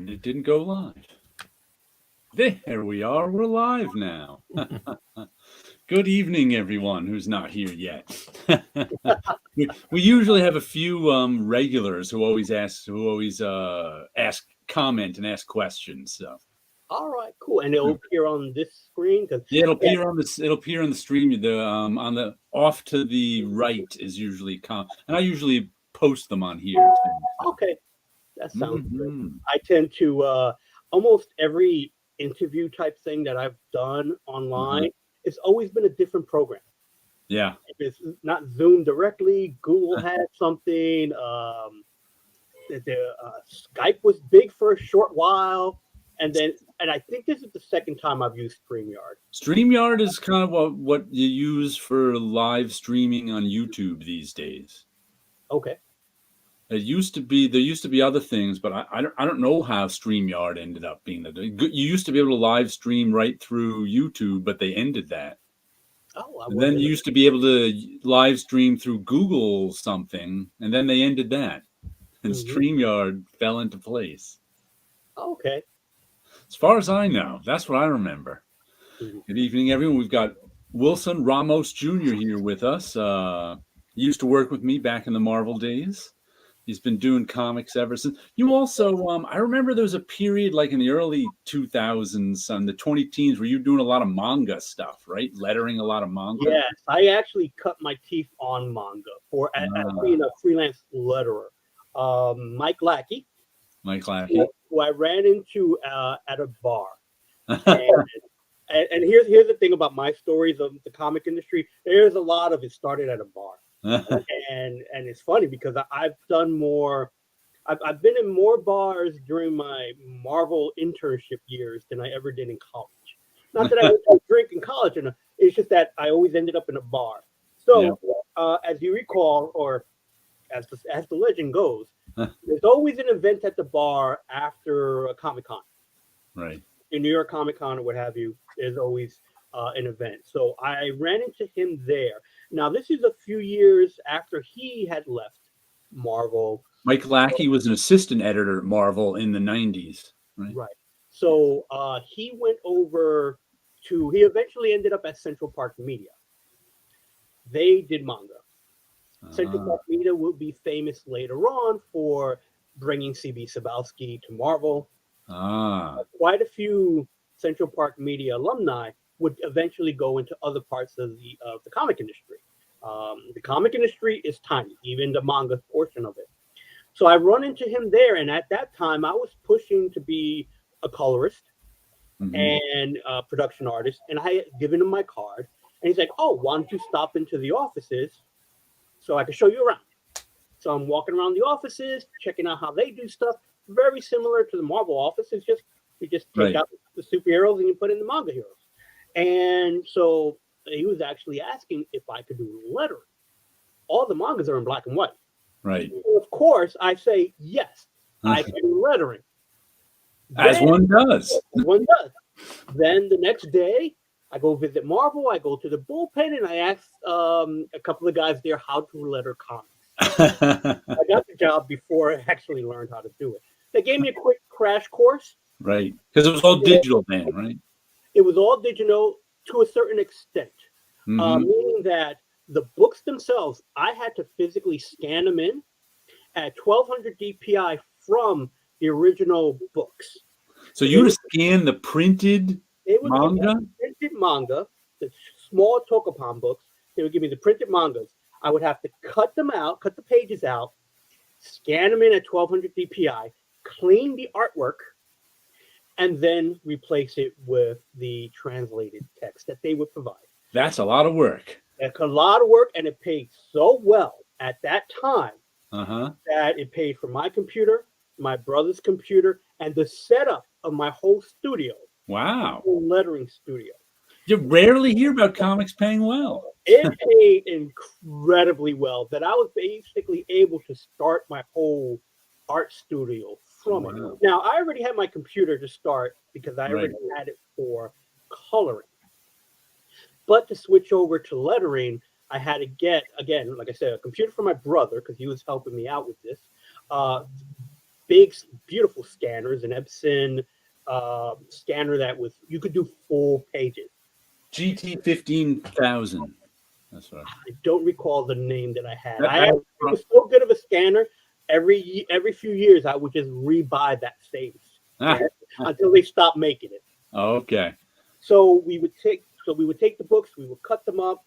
And it didn't go live. There we are. We're live now. Good evening, everyone who's not here yet. we usually have a few regulars who always comment and ask questions. So. All right, cool. And it'll appear on this screen. Yeah, it'll appear on this. It'll appear on the stream. The on the off to the right is usually and I usually post them on here too. Okay, that sounds good. I tend to almost every interview type thing that I've done online. It's always been a different program. Yeah, if it's not Zoom directly. Google had something. Skype was big for a short while. And I think this is the second time I've used StreamYard. StreamYard is kind of what you use for live streaming on YouTube these days. Okay. There used to be other things, but I don't know how StreamYard ended up being. You used to be able to live stream right through YouTube, but they ended that. Oh, and then you used to be able to live stream through Google something, and then they ended that. And StreamYard fell into place. Okay. As far as I know, that's what I remember. Good evening, everyone. We've got Wilson Ramos Jr. here with us. He used to work with me back in the Marvel days. He's been doing comics ever since. You also, I remember there was a period like in the early 2000s, the 2010s, where you were doing a lot of manga stuff, right? Lettering a lot of manga. Yes, I actually cut my teeth on manga for being a freelance letterer. Mike Lackey. Who I ran into at a bar. And here's the thing about my stories of the comic industry. There's a lot of it started at a bar. and it's funny because I've done more. I've been in more bars during my Marvel internship years than I ever did in college. Not that I went to drink in college, it's just that I always ended up in a bar. So as you recall, or as the legend goes, there's always an event at the bar after a Comic-Con. Right. In New York Comic-Con or what have you, there's always an event. So I ran into him there. Now, this is a few years after he had left Marvel. Mike Lackey was an assistant editor at Marvel in the 90s. Right. So he went over he eventually ended up at Central Park Media. They did manga. Central Park Media will be famous later on for bringing C.B. Cebulski to Marvel. Quite a few Central Park Media alumni would eventually go into other parts of the comic industry. The comic industry is tiny, even the manga portion of it. So I run into him there, and at that time I was pushing to be a colorist and a production artist, and I had given him my card, and he's like, "Oh, why don't you stop into the offices so I can show you around?" So I'm walking around the offices, checking out how they do stuff. Very similar to the Marvel office. It's just you just take out the superheroes and you put in the manga heroes. And so he was actually asking if I could do lettering. All the mangas are in black and white. Right. So of course, I say yes. I can do lettering. As one does. Then the next day, I go visit Marvel. I go to the bullpen and I ask a couple of guys there how to letter comics. I got the job before I actually learned how to do it. They gave me a quick crash course. Right. Because it was all digital then, right? It was all digital to a certain extent. Meaning that the books themselves, I had to physically scan them in at 1200 DPI from the original books. So you would scan the printed manga? Printed manga, the small Tokopan books. They would give me the printed mangas. I would have to cut them out, cut the pages out, scan them in at 1200 DPI, clean the artwork, and then replace it with the translated text that they would provide. That's a lot of work. It's a lot of work, and it paid so well at that time that it paid for my computer, my brother's computer, and the setup of my whole studio. Wow. Whole lettering studio. You rarely hear about comics paying well. It paid incredibly well that I was basically able to start my whole art studio from it. Now, I already had my computer to start because I already had it for coloring. But to switch over to lettering, I had to get, again, like I said, a computer for my brother because he was helping me out with this. big, beautiful scanners, an Epson scanner that you could do full pages. GT 15,000. That's right. I don't recall the name that I had. It was so good of a scanner. Every few years, I would just rebuy that same scanner until they stopped making it. Okay. So we would take the books, we would cut them up.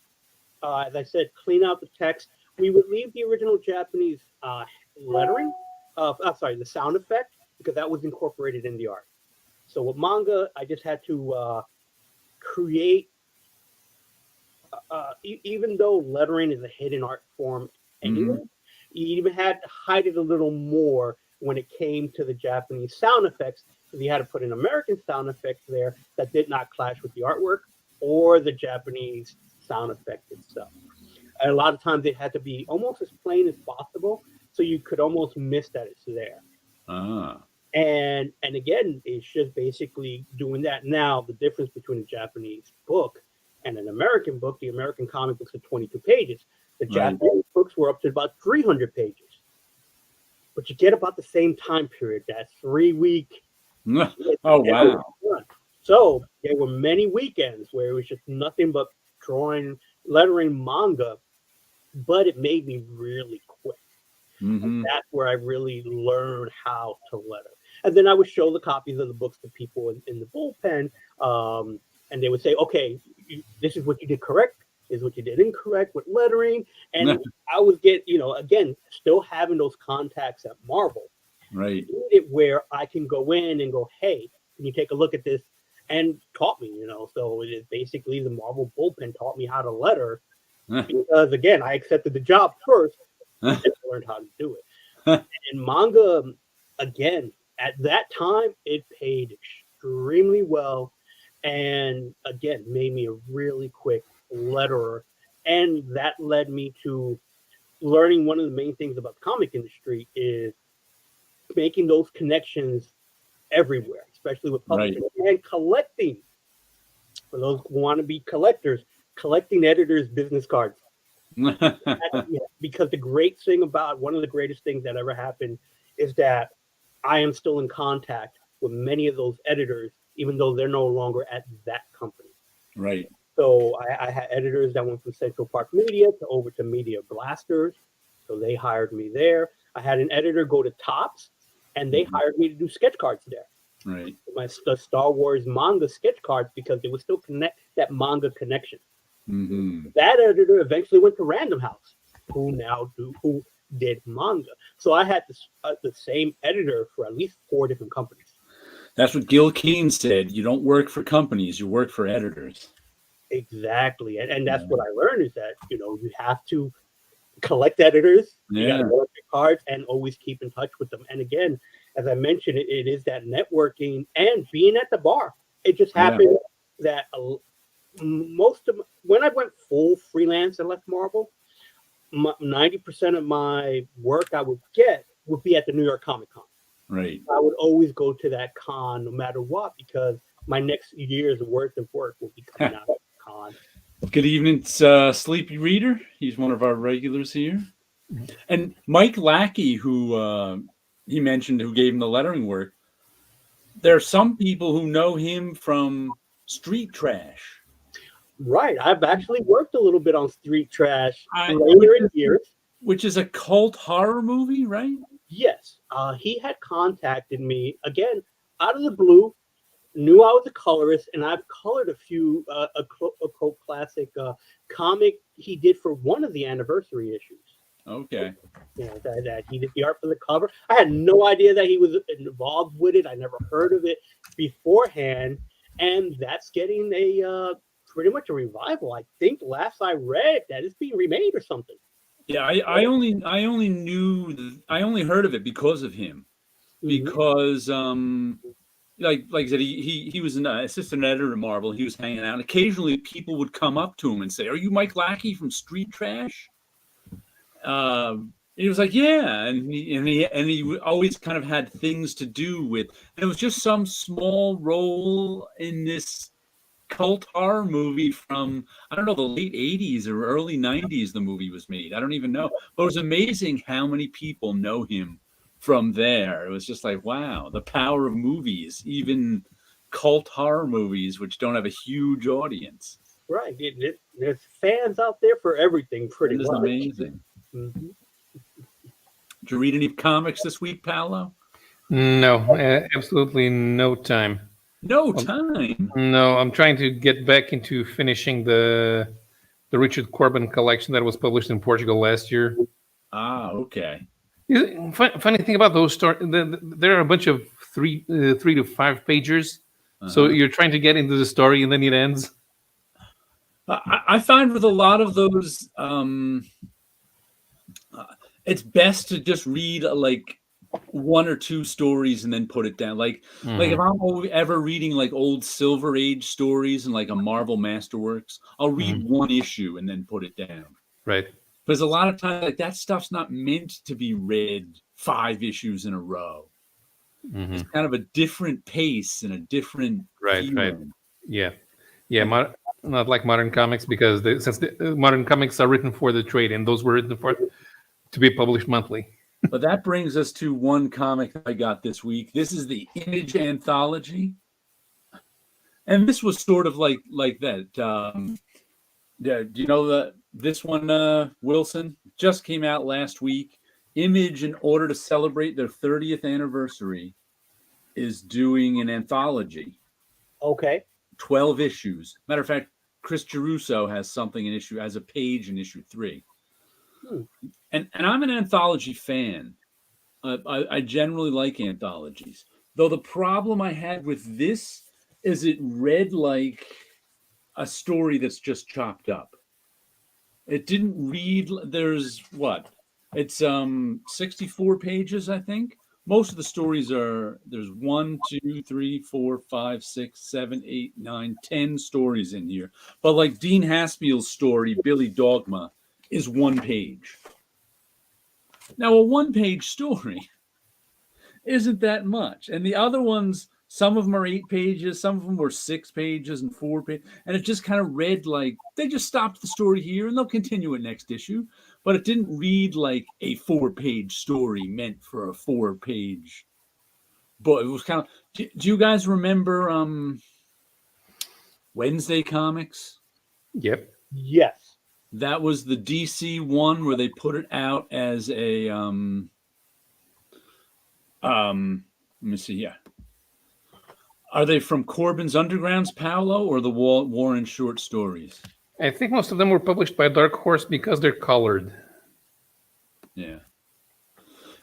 As I said, clean out the text. We would leave the original Japanese lettering. The sound effect, because that was incorporated in the art. So with manga, I just had to create. Even though lettering is a hidden art form anyway, you even had to hide it a little more when it came to the Japanese sound effects, because you had to put an American sound effect there that did not clash with the artwork or the Japanese sound effect itself. And a lot of times it had to be almost as plain as possible, so you could almost miss that it's there. And again, it's just basically doing that. Now, the difference between a Japanese book and an American book, the American comic books are 22 pages. The Japanese books were up to about 300 pages. But you get about the same time period, that 3-week. Oh, wow. So there were many weekends where it was just nothing but lettering manga, but it made me really quick. And that's where I really learned how to letter. And then I would show the copies of the books to people in the bullpen, and they would say, okay, this is what you did correct, this is what you did incorrect with lettering. And I would get, again, still having those contacts at Marvel. Right. Where I can go in and go, hey, can you take a look at this? And taught me, So it is basically the Marvel bullpen taught me how to letter. Because, again, I accepted the job first and learned how to do it. And manga, again, at that time, it paid extremely well. And again, made me a really quick letterer. And that led me to learning one of the main things about the comic industry is making those connections everywhere, especially with publishing and collecting. For those who want to be collectors, collecting editors' business cards. Because one of the greatest things that ever happened is that I am still in contact with many of those editors, even though they're no longer at that company. Right. So I had editors that went from Central Park Media over to Media Blasters. So they hired me there. I had an editor go to Topps, and they hired me to do sketch cards there. Right. The Star Wars manga sketch cards, because they would still connect that manga connection. That editor eventually went to Random House, who did manga. So I had the same editor for at least 4 different companies. That's what Gil Keane said. You don't work for companies, you work for editors. Exactly. And that's what I learned is that, you have to collect editors, you got to collect your cards, and always keep in touch with them. And again, as I mentioned, it is that networking and being at the bar. It just happened that when I went full freelance and left Marvel, 90% of my work I would get would be at the New York Comic Con. Right. I would always go to that con no matter what, because my next year's worth of work will be coming out of the con. Good evening, Sleepy Reader. He's one of our regulars here. And Mike Lackey, who he mentioned, who gave him the lettering work. There are some people who know him from Street Trash. Right. I've actually worked a little bit on Street Trash later in years. Which is a cult horror movie, right? Yes. He had contacted me, again, out of the blue, knew I was a colorist, and I've colored a few, a cult classic comic he did for one of the anniversary issues. Okay. That he did the art for the cover. I had no idea that he was involved with it. I never heard of it beforehand. And that's getting a pretty much a revival. I think last I read that it's being remade or something. Yeah, I only heard of it because of him, because like I said, he was an assistant editor at Marvel. He was hanging out. Occasionally, people would come up to him and say, "Are you Mike Lackey from Street Trash?" He was like, "Yeah," and he always kind of had things to do with. And it was just some small role in this cult horror movie from, I don't know, the late 80s or early 90s the movie was made. I don't even know. But it was amazing how many people know him from there. It was just like, wow, the power of movies, even cult horror movies, which don't have a huge audience. Right. There's fans out there for everything, pretty That is much. amazing. Mm-hmm. Did you read any comics this week, Paulo? No, absolutely no time. No time. No, I'm trying to get back into finishing the Richard Corbin collection that was published in Portugal last year. Ah, okay. Funny thing about those stories, there are a bunch of 3 to 5 pagers. So you're trying to get into the story and then it ends. I find with a lot of those, it's best to just read like 1 or 2 stories and then put it down. Like if I'm ever reading like old Silver Age stories and like a Marvel Masterworks, I'll read 1 issue and then put it down. Right. Because a lot of times, like that stuff's not meant to be read 5 issues in a row. It's kind of a different pace and a different feeling. Right. Yeah. Not like modern comics, because since the modern comics are written for the trade, and those were written to be published monthly. But that brings us to one comic I got this week. This is the Image Anthology, and this was sort of like that. Yeah, do you know this one, Wilson? Just came out last week. Image, in order to celebrate their 30th anniversary, is doing an anthology. Okay. 12 issues. Matter of fact, Chris Geruso has a page in issue 3. And I'm an anthology fan. I generally like anthologies. Though the problem I had with this is it read like a story that's just chopped up. It didn't read, there's 64 pages, I think. Most of the stories there's 1, 2, 3, 4, 5, 6, 7, 8, 9, 10 stories in here. But like Dean Haspiel's story, Billy Dogma, is 1 page. Now, a 1-page story isn't that much. And the other ones, some of them are 8 pages, some of them were 6 pages and 4 pages. And it just kind of read like they just stopped the story here and they'll continue it next issue. But it didn't read like a 4-page story meant for a 4-page book. It was kind of. Do you guys remember Wednesday Comics? Yep. Yes. That was the DC one where they put it out as a let me see. Yeah. Are they from Corbin's Undergrounds, Paulo, or the Warren short stories? I think most of them were published by Dark Horse because they're colored. Yeah.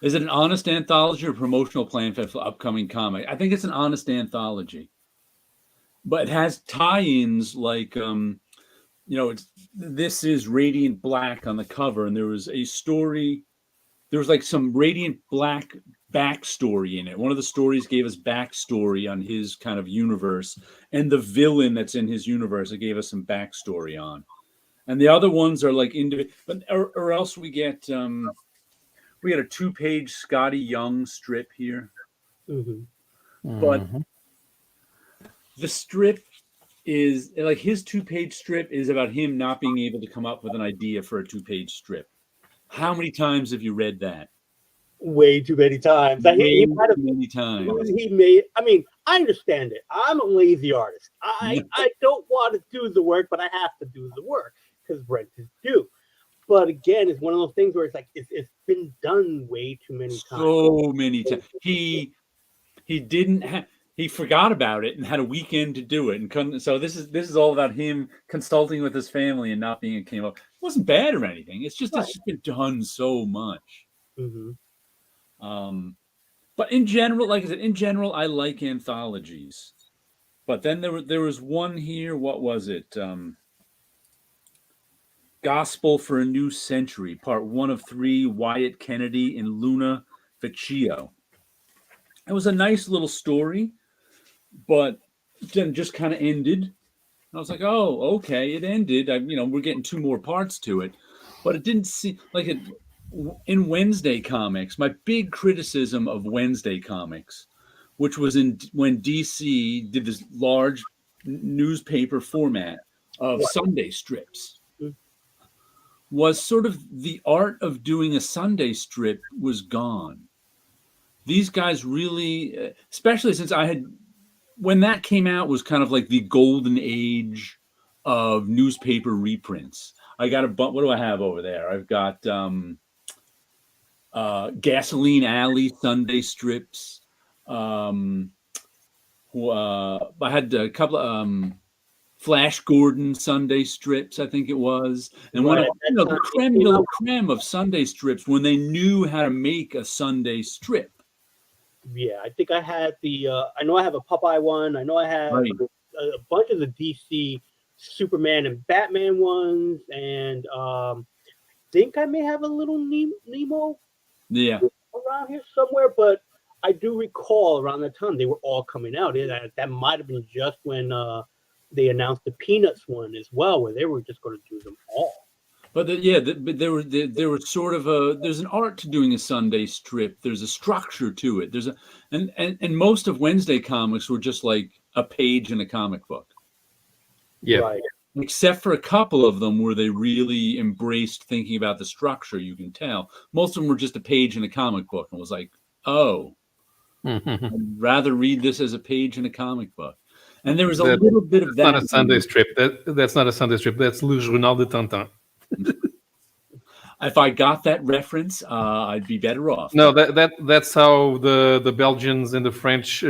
Is it an honest anthology or promotional plan for the upcoming comic? I think it's an honest anthology. But it has tie-ins like, this is Radiant Black on the cover, and there was a story, there was like some Radiant Black backstory in it. One of the stories gave us backstory on his kind of universe, and the villain that's in his universe, it gave us some backstory on. And the other ones are like or else we get a 2-page Scotty Young strip here. But the strip is like his 2-page strip is about him not being able to come up with an idea for a 2-page strip. How many times have you read that? Way too many times. Many times. I understand it. I'm a lazy artist. I don't want to do the work, but I have to do the work because rent is due. But again, it's one of those things where it's like it's been done way too many times. So many times. He didn't have. He forgot about it and had a weekend to do it, and so this is all about him consulting with his family and not being able to came up. It wasn't bad or anything. It's just It's been done so much. But in general, like I said, I like anthologies. But then there was one here. What was it? Gospel for a New Century, Part 1 of 3. Wyatt Kennedy and Luna Vecchio. It was a nice little story, but then just kind of ended. And I was like, oh, okay, it ended. We're getting 2 more parts to it, but it didn't seem like it. In Wednesday Comics, my big criticism of Wednesday Comics, which was when DC did this large newspaper format of Sunday strips, was sort of the art of doing a Sunday strip was gone. these guys really, especially since when that came out, was kind of like the golden age of newspaper reprints. I got what do I have over there? I've got Gasoline Alley Sunday strips. I had a couple of Flash Gordon Sunday strips, I think it was. And one of the creme de la creme of Sunday strips, when they knew how to make a Sunday strip. Yeah, I think I had I know I have a Popeye one. I know I have a bunch of the DC Superman and Batman ones, and think I may have a little Nemo around here somewhere, but I do recall around that time they were all coming out. That might have been just when they announced the Peanuts one as well, where they were just going to do them all. But there were sort of there's an art to doing a Sunday strip. There's a structure to it. And most of Wednesday comics were just like a page in a comic book. Yeah. Right. Except for a couple of them where they really embraced thinking about the structure, you can tell. Most of them were just a page in a comic book and was like, oh, I'd rather read this as a page in a comic book. And there was a little bit of that. That's not a Sunday strip. That's not a Sunday strip. That's Le Journal de Tintin. If I got that reference, I'd be better off. No, that's how the Belgians and the French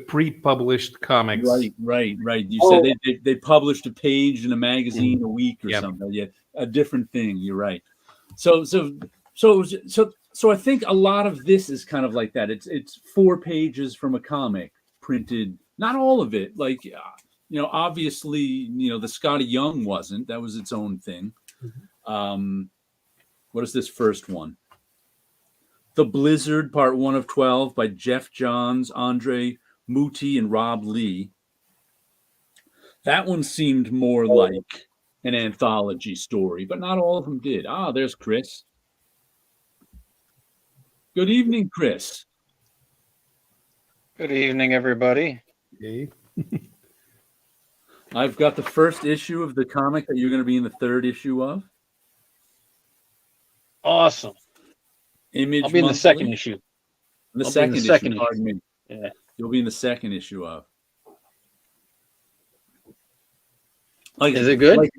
pre-published comics. Right. You said they published a page in a magazine a week or something. Yeah, a different thing. You're right. So I think a lot of this is kind of like that. It's 4 pages from a comic printed. Not all of it. Like obviously, the Scotty Young wasn't. That was its own thing. What is this first one? The Blizzard, Part 1 of 12 by Jeff Johns, Andre Muti, and Rob Lee. That one seemed more like an anthology story, but not all of them did. There's Chris. Good evening, Chris. Good evening, everybody. Okay. I've got the first issue of the comic that you're going to be in the 3rd issue of. Awesome. Image. I'll be in the 2nd issue. The second issue. Pardon me. Yeah. You'll be in the 2nd issue of. Is it good?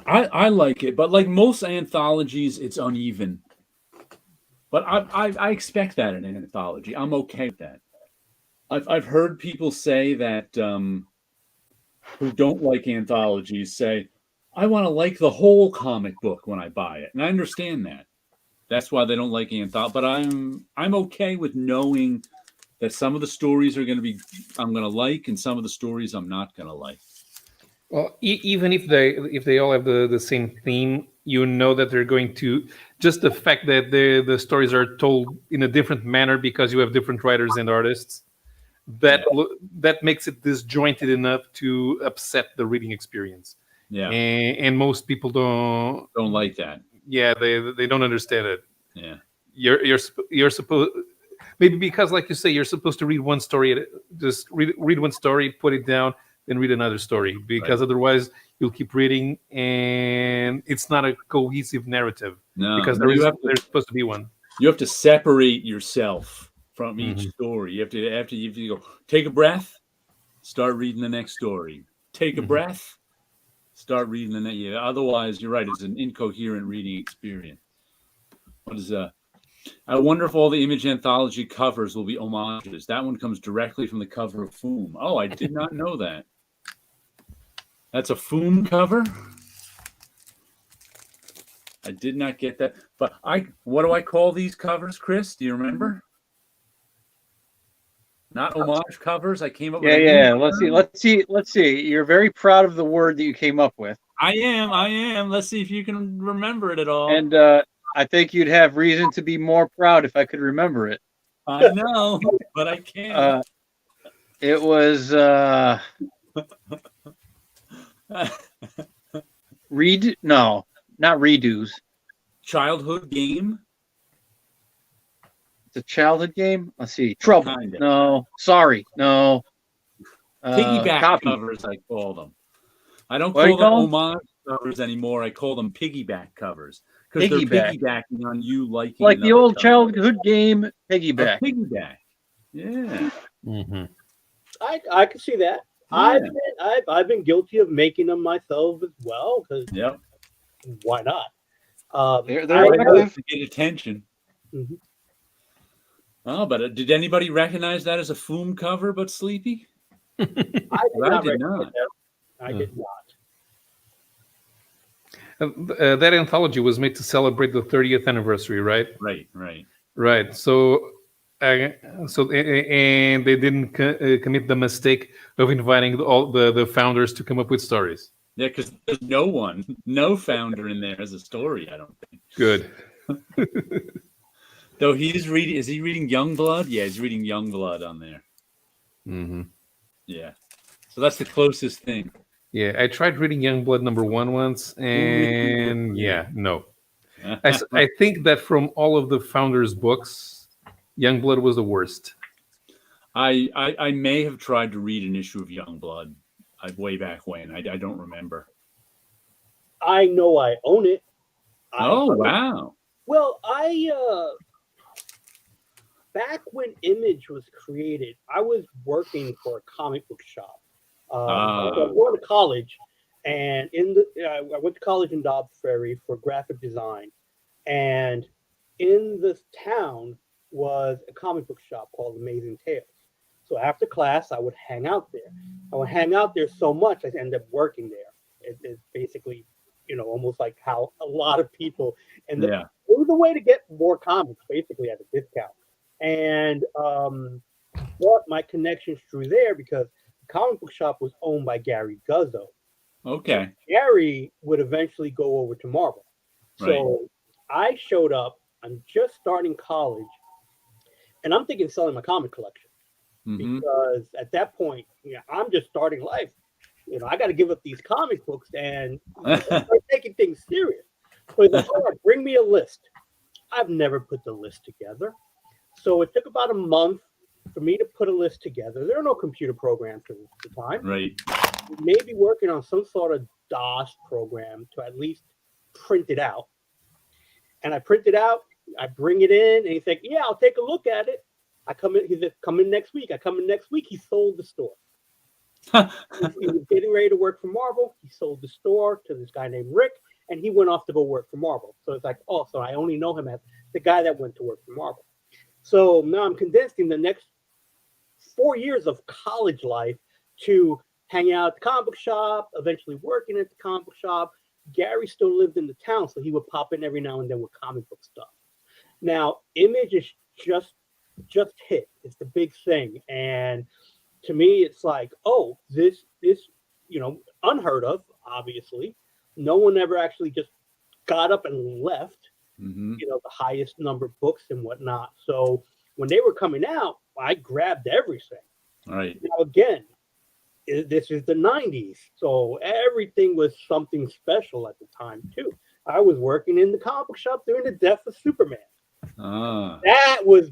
I like it, but like most anthologies, it's uneven. But I expect that in an anthology. I'm okay with that. I've heard people say that who don't like anthologies say, I want to like the whole comic book when I buy it. And I understand that. That's why they don't like anthology. But I'm okay with knowing that some of the stories are going to be I'm going to like, and some of the stories I'm not going to like. Well, even if they all have the same theme, that they're going to, just the fact that the stories are told in a different manner because you have different writers and artists, that makes it disjointed enough to upset the reading experience. Yeah, and most people don't like that. Yeah, they don't understand it. Yeah, you're supposed, maybe because, like you say, you're supposed to read one story, just read one story, put it down, then read another story, because otherwise you'll keep reading and it's not a cohesive narrative. No, because there's supposed to be one. You have to separate yourself from each story. You have to after you go, take a breath, start reading the next story. Take a breath, start reading the next. Yeah, otherwise, you're right. It's an incoherent reading experience. What is I wonder if all the Image Anthology covers will be homages. That one comes directly from the cover of Foom. Oh, I did not know that. That's a Foom cover? I did not get that. But what do I call these covers, Chris? Do you remember? Not homage covers. I came up with Let's see. You're very proud of the word that you came up with. I am. Let's see if you can remember it at all. And I think you'd have reason to be more proud if I could remember it. I know, but I can't. It was not redos. Childhood game. It's a childhood game. Let's see. Trouble. Kinda. No. Sorry. No. Piggyback covers, I call them. I don't call them homage covers anymore. I call them piggyback covers Because they're Piggyback. piggybacking on you liking Like the another old cover. childhood game, A piggyback. piggyback. Yeah. Mm-hmm. I can see that. Yeah. I've been guilty of making them myself as well, because Yep. why not? They're I- effective. To get attention. Mhm. Oh, but did anybody recognize that as a Foom cover, but Sleepy? I did I not. did recognize not. that. I did not. That anthology was made to celebrate the 30th anniversary, right? Right, right. Right. So, and they didn't commit the mistake of inviting all the founders to come up with stories. Yeah, because there's no founder in there as a story, I don't think. Good. Though is he reading Youngblood? Yeah, he's reading Youngblood on there. Mm-hmm. Yeah. So that's the closest thing. Yeah, I tried reading Youngblood #1 once, and no. I think that from all of the founders' books, Youngblood was the worst. I may have tried to read an issue of Youngblood way back when. I don't remember. I know I own it. Wow. Well, back when Image was created, I was working for a comic book shop. I was going to college, and I went to college in Dobbs Ferry for graphic design, and in this town was a comic book shop called Amazing Tales. So after class, I would hang out there. I would hang out there so much, I ended up working there. It's basically, almost like how a lot of people, and it was a way to get more comics, basically at a discount. And brought my connections through there because the comic book shop was owned by Gary Guzzo. Okay. Gary would eventually go over to Marvel. Right. So I showed up. I'm just starting college, and I'm thinking selling my comic collection. Mm-hmm. Because at that point, I'm just starting life. I got to give up these comic books and start taking things serious. So he's like, all right, bring me a list. I've never put the list together. So it took about a month for me to put a list together. There are no computer programs at the time. Right. We may be working on some sort of DOS program to at least print it out. And I print it out, I bring it in, and he's like, yeah, I'll take a look at it. I come in, he said, come in next week. I come in next week, he sold the store. He was getting ready to work for Marvel. He sold the store to this guy named Rick, and he went off to go work for Marvel. So it's like, oh, so I only know him as the guy that went to work for Marvel. So now I'm condensing the next 4 years of college life to hang out at the comic book shop, eventually working at the comic book shop. Gary still lived in the town, so he would pop in every now and then with comic book stuff. Now, Image is just hit. It's the big thing. And to me, it's like, oh, this unheard of, obviously. No one ever actually just got up and left, the highest number of books and whatnot. So when they were coming out, I grabbed everything. All right. Now, again, this is the 90s. So everything was something special at the time, too. I was working in the comic book shop during the death of Superman. That was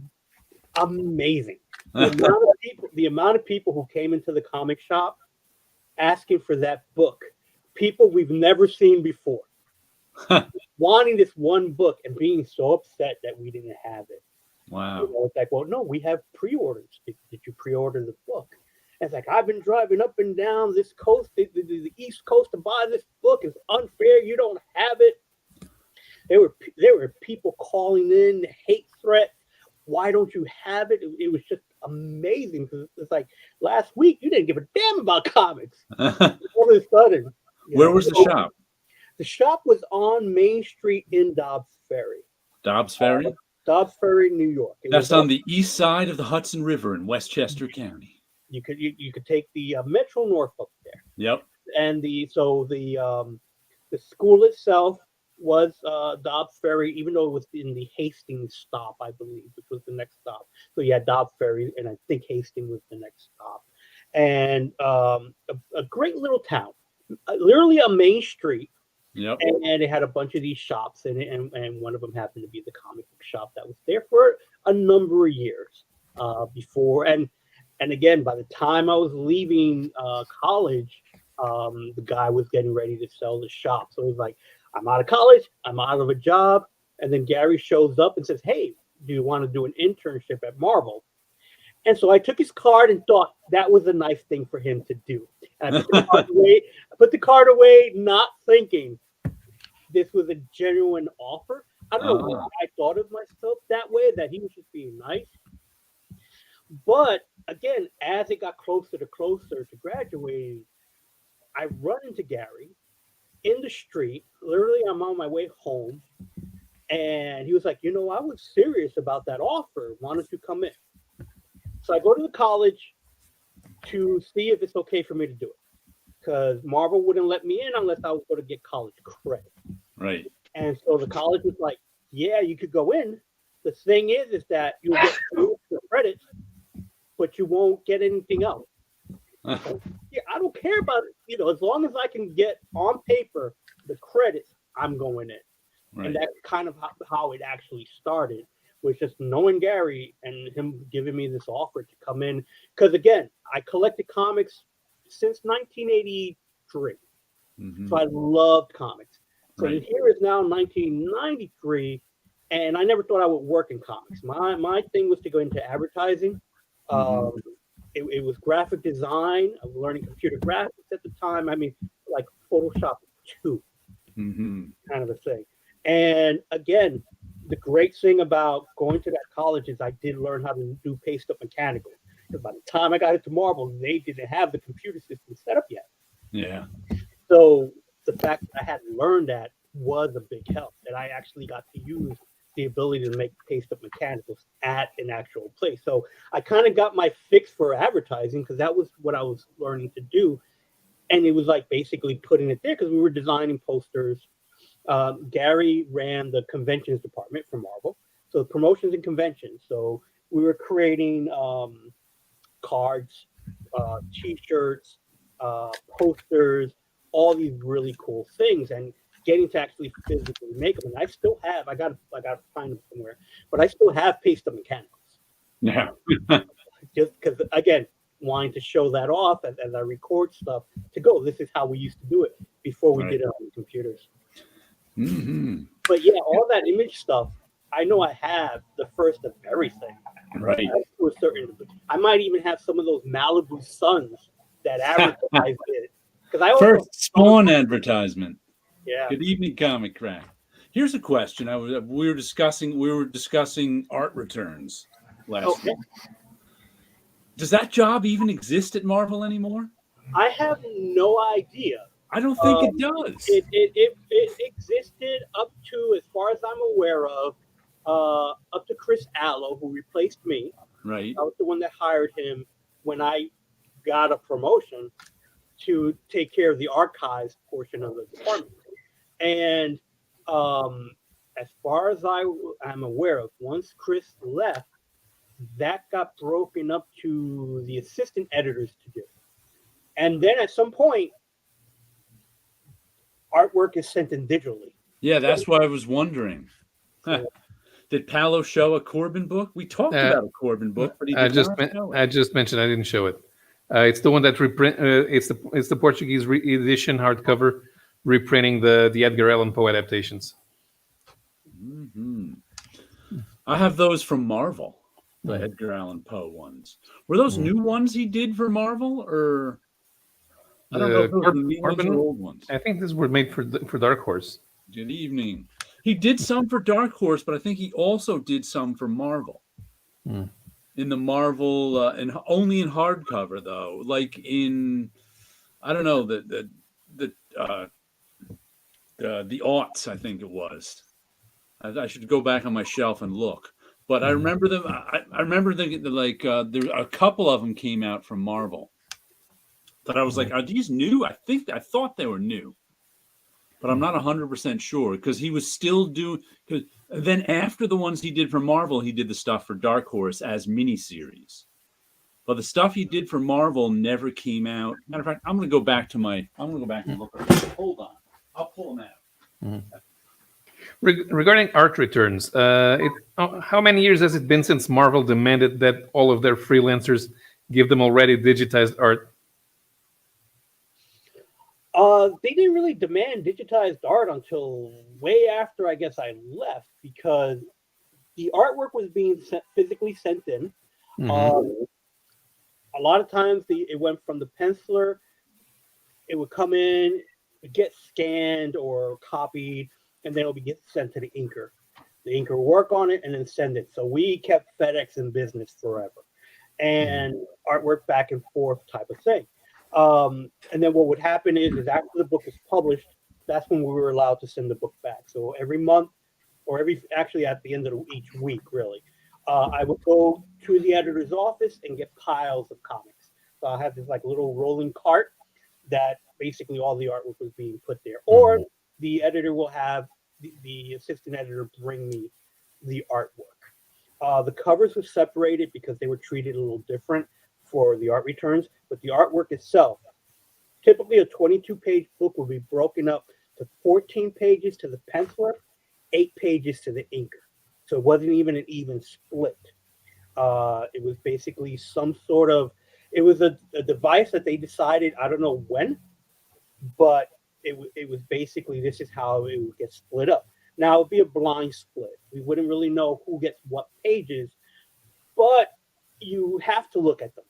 amazing. The amount of people who came into the comic shop asking for that book, people we've never seen before, wanting this one book and being so upset that we didn't have it. Wow. It's like, well, no, we have pre-orders. Did you pre-order the book? And it's like, I've been driving up and down this coast, the East Coast, to buy this book. It's unfair. You don't have it. There were people calling in, hate threats. Why don't you have it? It was just amazing because it's like last week you didn't give a damn about comics. All of a sudden, where was the shop? The shop was on Main Street in Dobbs Ferry. Dobbs Ferry? Dobbs Ferry, New York. That's on the east side of the Hudson River in Westchester County. You could take the Metro North up there. Yep. And the school itself was Dobbs Ferry, even though it was in the Hastings stop, I believe, which was the next stop. So you had Dobbs Ferry, and I think Hastings was the next stop. And a great little town, literally a main street. Yep. And it had a bunch of these shops in it, and one of them happened to be the comic book shop that was there for a number of years before. And again, by the time I was leaving college, the guy was getting ready to sell the shop. So it was like, I'm out of college. I'm out of a job. And then Gary shows up and says, hey, do you want to do an internship at Marvel? And so I took his card and thought that was a nice thing for him to do. And I put the card away, not thinking this was a genuine offer. I don't know why I thought of myself that way, that he was just being nice. But again, as it got closer to graduating, I run into Gary in the street. Literally, I'm on my way home. And he was like, I was serious about that offer. Why don't you come in? So I go to the college to see if it's okay for me to do it. Because Marvel wouldn't let me in unless I was going to get college credit. Right. And so the college was like, yeah, you could go in. The thing is that you'll get the credits, but you won't get anything else. Yeah, I don't care about it. As long as I can get on paper the credits, I'm going in. Right. And that's kind of how it actually started, was just knowing Gary and him giving me this offer to come in. Because again, I collected comics since 1983. Mm-hmm. So I loved comics. So right. Here is now 1993, and I never thought I would work in comics. My thing was to go into advertising. Mm-hmm. It was graphic design. I was learning computer graphics at the time. I mean, like Photoshop 2, mm-hmm. kind of a thing. And again, the great thing about going to that college is I did learn how to do paste up mechanical. Because by the time I got into Marvel, they didn't have the computer system set up yet. Yeah. So the fact that I had learned that was a big help. That I actually got to use the ability to make paste up mechanicals at an actual place. So I kind of got my fix for advertising because that was what I was learning to do. And it was like basically putting it there because we were designing posters. Gary ran the conventions department for Marvel. So promotions and conventions. So we were creating cards, T-shirts, posters, all these really cool things, and getting to actually physically make them. And I still have, I got to find them somewhere, but I still have paste up mechanicals. Yeah. Just because, again, wanting to show that off as I record stuff to go, this is how we used to do it before we did it on the computers. Mm-hmm. But yeah, all that image stuff, I know I have the first of everything. Right. To a certain, I might even have some of those Malibu Suns that advertised it. First Spawn advertisement. Yeah. Good evening, Comic Crack. Here's a question. We were discussing art returns last week. Does that job even exist at Marvel anymore? I have no idea. I don't think it does. It existed up to, as far as I'm aware of, up to Chris Allo, who replaced me. Right. I was the one that hired him when I got a promotion to take care of the archives portion of the department. And as far as I'm aware of, once Chris left, that got broken up to the assistant editors to do. And then at some point, artwork is sent in digitally. Yeah, that's why I was wondering. Huh. Did Paulo show a Corbin book? We talked about a Corbin book, but he did not show it. I just mentioned I didn't show it. It's the one that reprint. It's the Portuguese edition hardcover, reprinting the Edgar Allan Poe adaptations. Mm-hmm. I have those from Marvel, the Edgar Allan Poe ones. Were those new ones he did for Marvel, or I don't know if those were new ones or old ones? I think these were made for Dark Horse. Good evening. He did some for Dark Horse, but I think he also did some for Marvel. In the Marvel, and only in hardcover though, like in, I don't know, the aughts, I think it was. I should go back on my shelf and look, but I remember them. I remember thinking that there a couple of them came out from Marvel. But I was like, are these new? I thought they were new, but I'm not 100% sure because he was still doing. Because then after the ones he did for Marvel, he did the stuff for Dark Horse as miniseries. But the stuff he did for Marvel never came out. Matter of fact, I'm going to go back and look. Hold on, I'll pull them out. Regarding art returns, how many years has it been since Marvel demanded that all of their freelancers give them already digitized art? They didn't really demand digitized art until way after I guess I left, because the artwork was being physically sent in. A lot of times it went from the penciler. It would come in, get scanned or copied, and then it would get sent to the inker. The inker would work on it and then send it. So we kept FedEx in business forever, and artwork back and forth type of thing. And then what would happen is after the book is published, that's when we were allowed to send the book back. So every month, or actually at the end of each week, really, I would go to the editor's office and get piles of comics. So I have this like little rolling cart that basically all the artwork was being put there. Or the editor will have the assistant editor bring me the artwork. The covers were separated because they were treated a little different for the art returns, but the artwork itself, typically a 22-page book will be broken up to 14 pages to the penciler, 8 pages to the inker. So it wasn't even an even split. It was basically some sort of, it was a device that they decided, I don't know when, but it was basically, this is how it would get split up. Now, it would be a blind split. We wouldn't really know who gets what pages, but you have to look at them,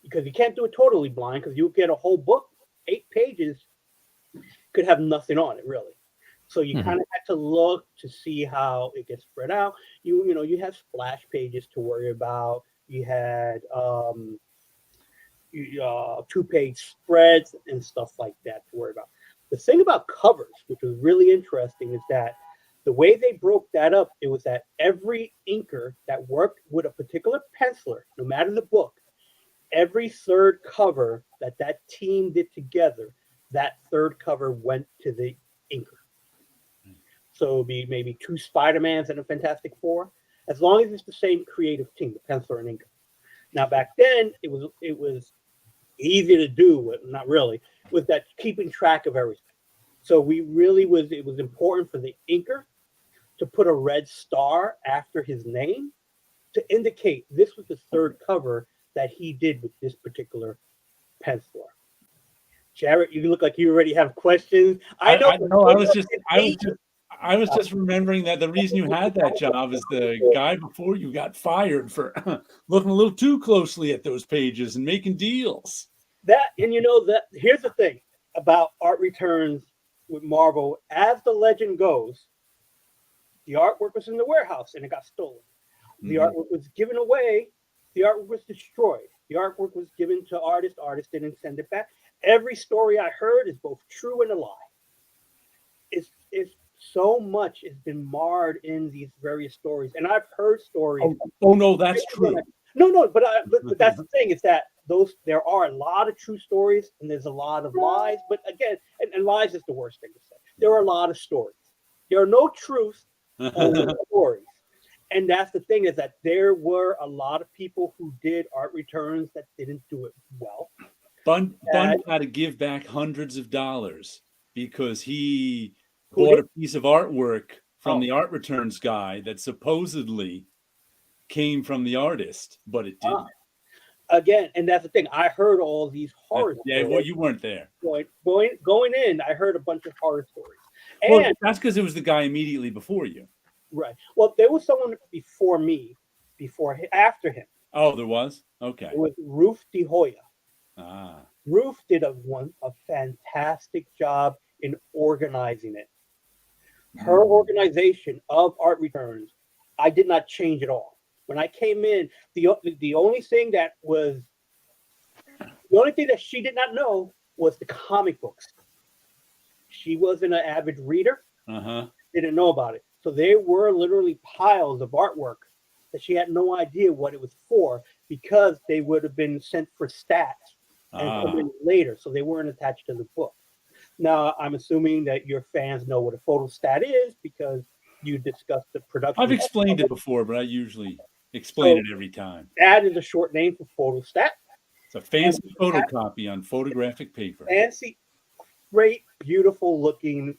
because you can't do it totally blind, because you get a whole book, 8 pages, could have nothing on it, really. So you kind of had to look to see how it gets spread out. You know, you have splash pages to worry about. You had 2-page spreads and stuff like that to worry about. The thing about covers, which was really interesting, is that the way they broke that up, it was that every inker that worked with a particular penciler, no matter the book, every third cover that team did together, that third cover went to the inker. So it would be maybe 2 Spider-Mans and a Fantastic Four, as long as it's the same creative team, the penciler and inker. Now back then, it was easy to do, not really, was that keeping track of everything. So it was important for the inker to put a red star after his name to indicate this was the third cover that he did with this particular penciler. Jarrett, you look like you already have questions. I was just remembering that the reason you had that job is the guy before you got fired for looking a little too closely at those pages and making deals. Here's the thing about art returns with Marvel. As the legend goes, the artwork was in the warehouse and it got stolen. The artwork was given away. The artwork was destroyed. The artwork was given to artists. Artists didn't send it back. Every story I heard is both true and a lie. It's so much has been marred in these various stories, and I've heard stories. Oh no, that's true. No, but that's the thing, is that there are a lot of true stories and there's a lot of lies. But again, and lies is the worst thing to say. There are a lot of stories. There are no truths, only stories. And that's the thing, is that there were a lot of people who did art returns that didn't do it well. Bun had to give back hundreds of dollars because he bought a piece of artwork from the art returns guy that supposedly came from the artist, but it didn't. Again, and that's the thing. I heard all these horror stories. Well, you weren't there. Going in, I heard a bunch of horror stories. And that's because it was the guy immediately before you. Right. Well, there was someone before me, after him. Oh, there was? Okay. It was Ruth De Hoya. Ah. Ruth did a fantastic job in organizing it. Her organization of art returns, I did not change at all. When I came in, the only thing that she did not know was the comic books. She wasn't an avid reader. Didn't know about it. So there were literally piles of artwork that she had no idea what it was for, because they would have been sent for stats and come in later, so they weren't attached to the book. Now, I'm assuming that your fans know what a photostat is because you discussed the production. I've explained it before, but I usually explain it every time. That is a short name for photostat. It's a fancy photocopy on photographic paper. Fancy, great, beautiful looking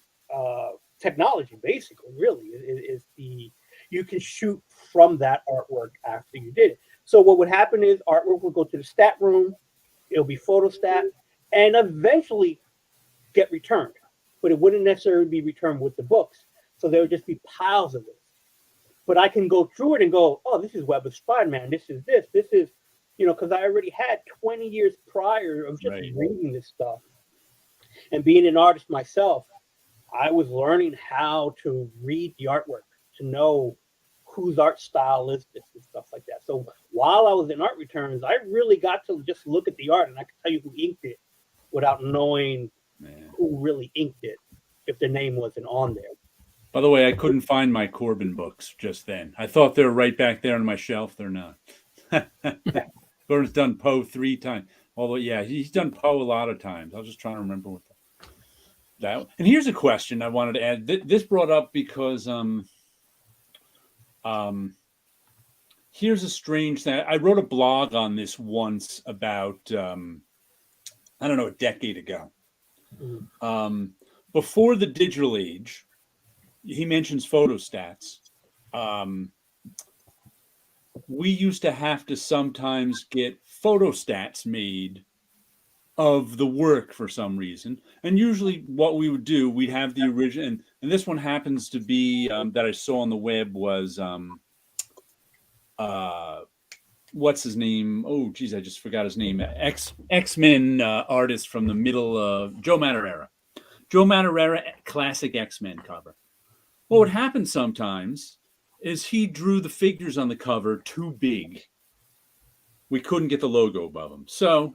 technology, basically, really, is you can shoot from that artwork after you did it. So what would happen is artwork would go to the stat room, it'll be photostat, and eventually get returned, but it wouldn't necessarily be returned with the books. So there would just be piles of it. But I can go through it and go, oh, this is Web of Spider-Man. This is, because I already had 20 years prior of just reading this stuff. And being an artist myself, I was learning how to read the artwork, to know whose art style is this and stuff like that. So while I was in art returns, I really got to just look at the art and I could tell you who inked it without knowing who really inked it if the name wasn't on there. By the way, I couldn't find my Corbin books just then. I thought they were right back there on my shelf. They're not. Byrne's done Poe 3 times. Although, yeah, he's done Poe a lot of times. I was just trying to remember what that. And here's a question I wanted to add. This brought up because here's a strange thing. I wrote a blog on this once about I don't know, a decade ago. Before the digital age, he mentions photostats. We used to have to sometimes get photostats made of the work for some reason. And usually what we would do, we'd have the original. And this one happens to be that I saw on the web was, what's his name? Oh, geez, I just forgot his name. X-Men artist from the middle of Joe Madureira. Joe Madureira, classic X-Men cover. What would happen sometimes is he drew the figures on the cover too big. We couldn't get the logo above them. So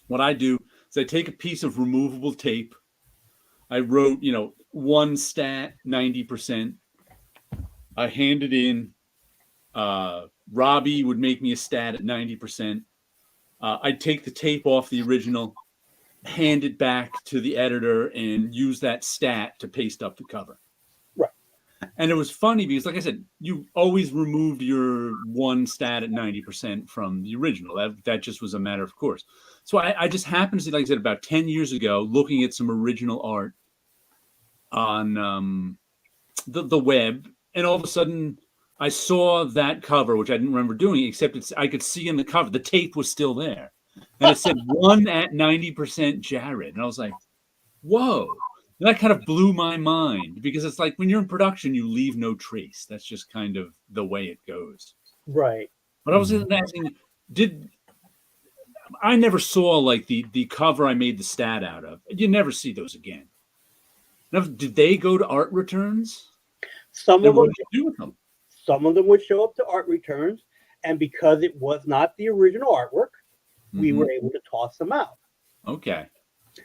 what I do is I take a piece of removable tape. I wrote, one stat, 90%. I hand it in. Robbie would make me a stat at 90%. I'd take the tape off the original, hand it back to the editor, and use that stat to paste up the cover. Right. And it was funny because, like I said, you always removed your one stat at 90% from the original. That just was a matter of course. So I just happened to see, like I said, about 10 years ago, looking at some original art on the web, and all of a sudden I saw that cover, which I didn't remember doing, except I could see in the cover, the tape was still there. And it said 1 at 90% Jared. And I was like, whoa. And that kind of blew my mind because it's like when you're in production, you leave no trace. That's just kind of the way it goes. Right. But I was asking, I never saw like the cover I made the stat out of. You never see those again. Now, did they go to art returns? Some of them. What did you do with them? Some of them would show up to art returns, and because it was not the original artwork, we were able to toss them out. Okay.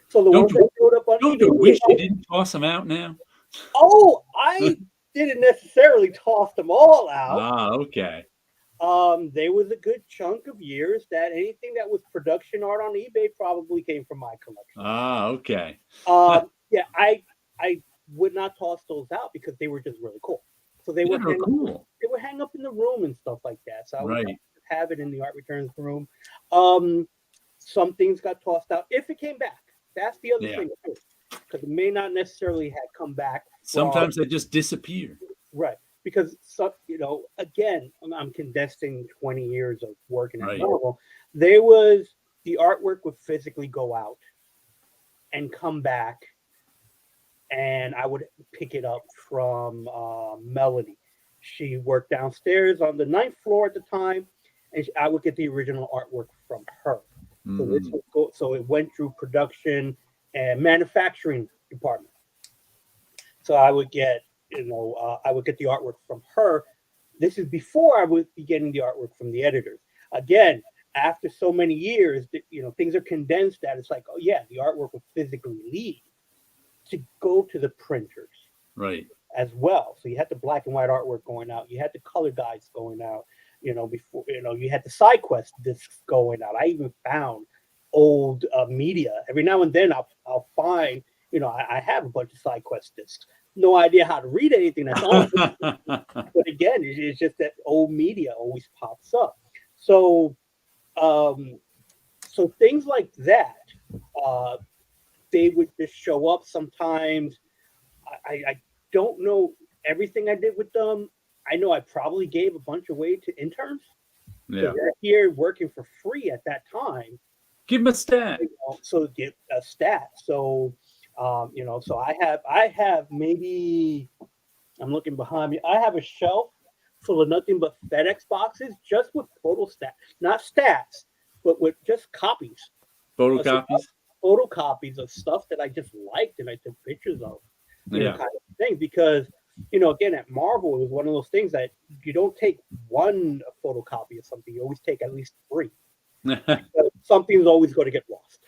So the ones that showed up on don't you wish you didn't toss them out now? Oh, I didn't necessarily toss them all out. Ah, okay. There was a good chunk of years that anything that was production art on eBay probably came from my collection. Ah, okay. Yeah, I would not toss those out because they were just really cool. So they would they would hang up in the room and stuff like that. So I would have it in the art returns room. Some things got tossed out if it came back. That's the other thing too, because it may not necessarily have come back. Sometimes they just disappear. Right, because again, I'm condensing 20 years of working at Marvel. There was the artwork would physically go out and come back. And I would pick it up from Melody. She worked downstairs on the 9th floor at the time, and I would get the original artwork from her. So it went through production and manufacturing department. So I would get, I would get the artwork from her. This is before I would be getting the artwork from the editors. Again, after so many years, things are condensed that it's like, oh yeah, the artwork would physically leave to go to the printers as well. So you had the black and white artwork going out, you had the color guides going out, before you had the side quest discs going out. I even found old media. Every now and then I'll find, I have a bunch of side quest discs. No idea how to read anything that's on it. But again, it's just that old media always pops up. So so things like that, they would just show up sometimes. I don't know everything I did with them. I know I probably gave a bunch away to interns. Yeah. So they're here working for free at that time. Give them a stat. so get a stat. So, so I have maybe, I'm looking behind me. I have a shelf full of nothing but FedEx boxes, just with total stats, not stats, but with just copies, Photocopies. Photocopies of stuff that I just liked and I took pictures of, kind of thing. Because, again, at Marvel, it was one of those things that you don't take one photocopy of something; you always take at least 3. Something's always going to get lost.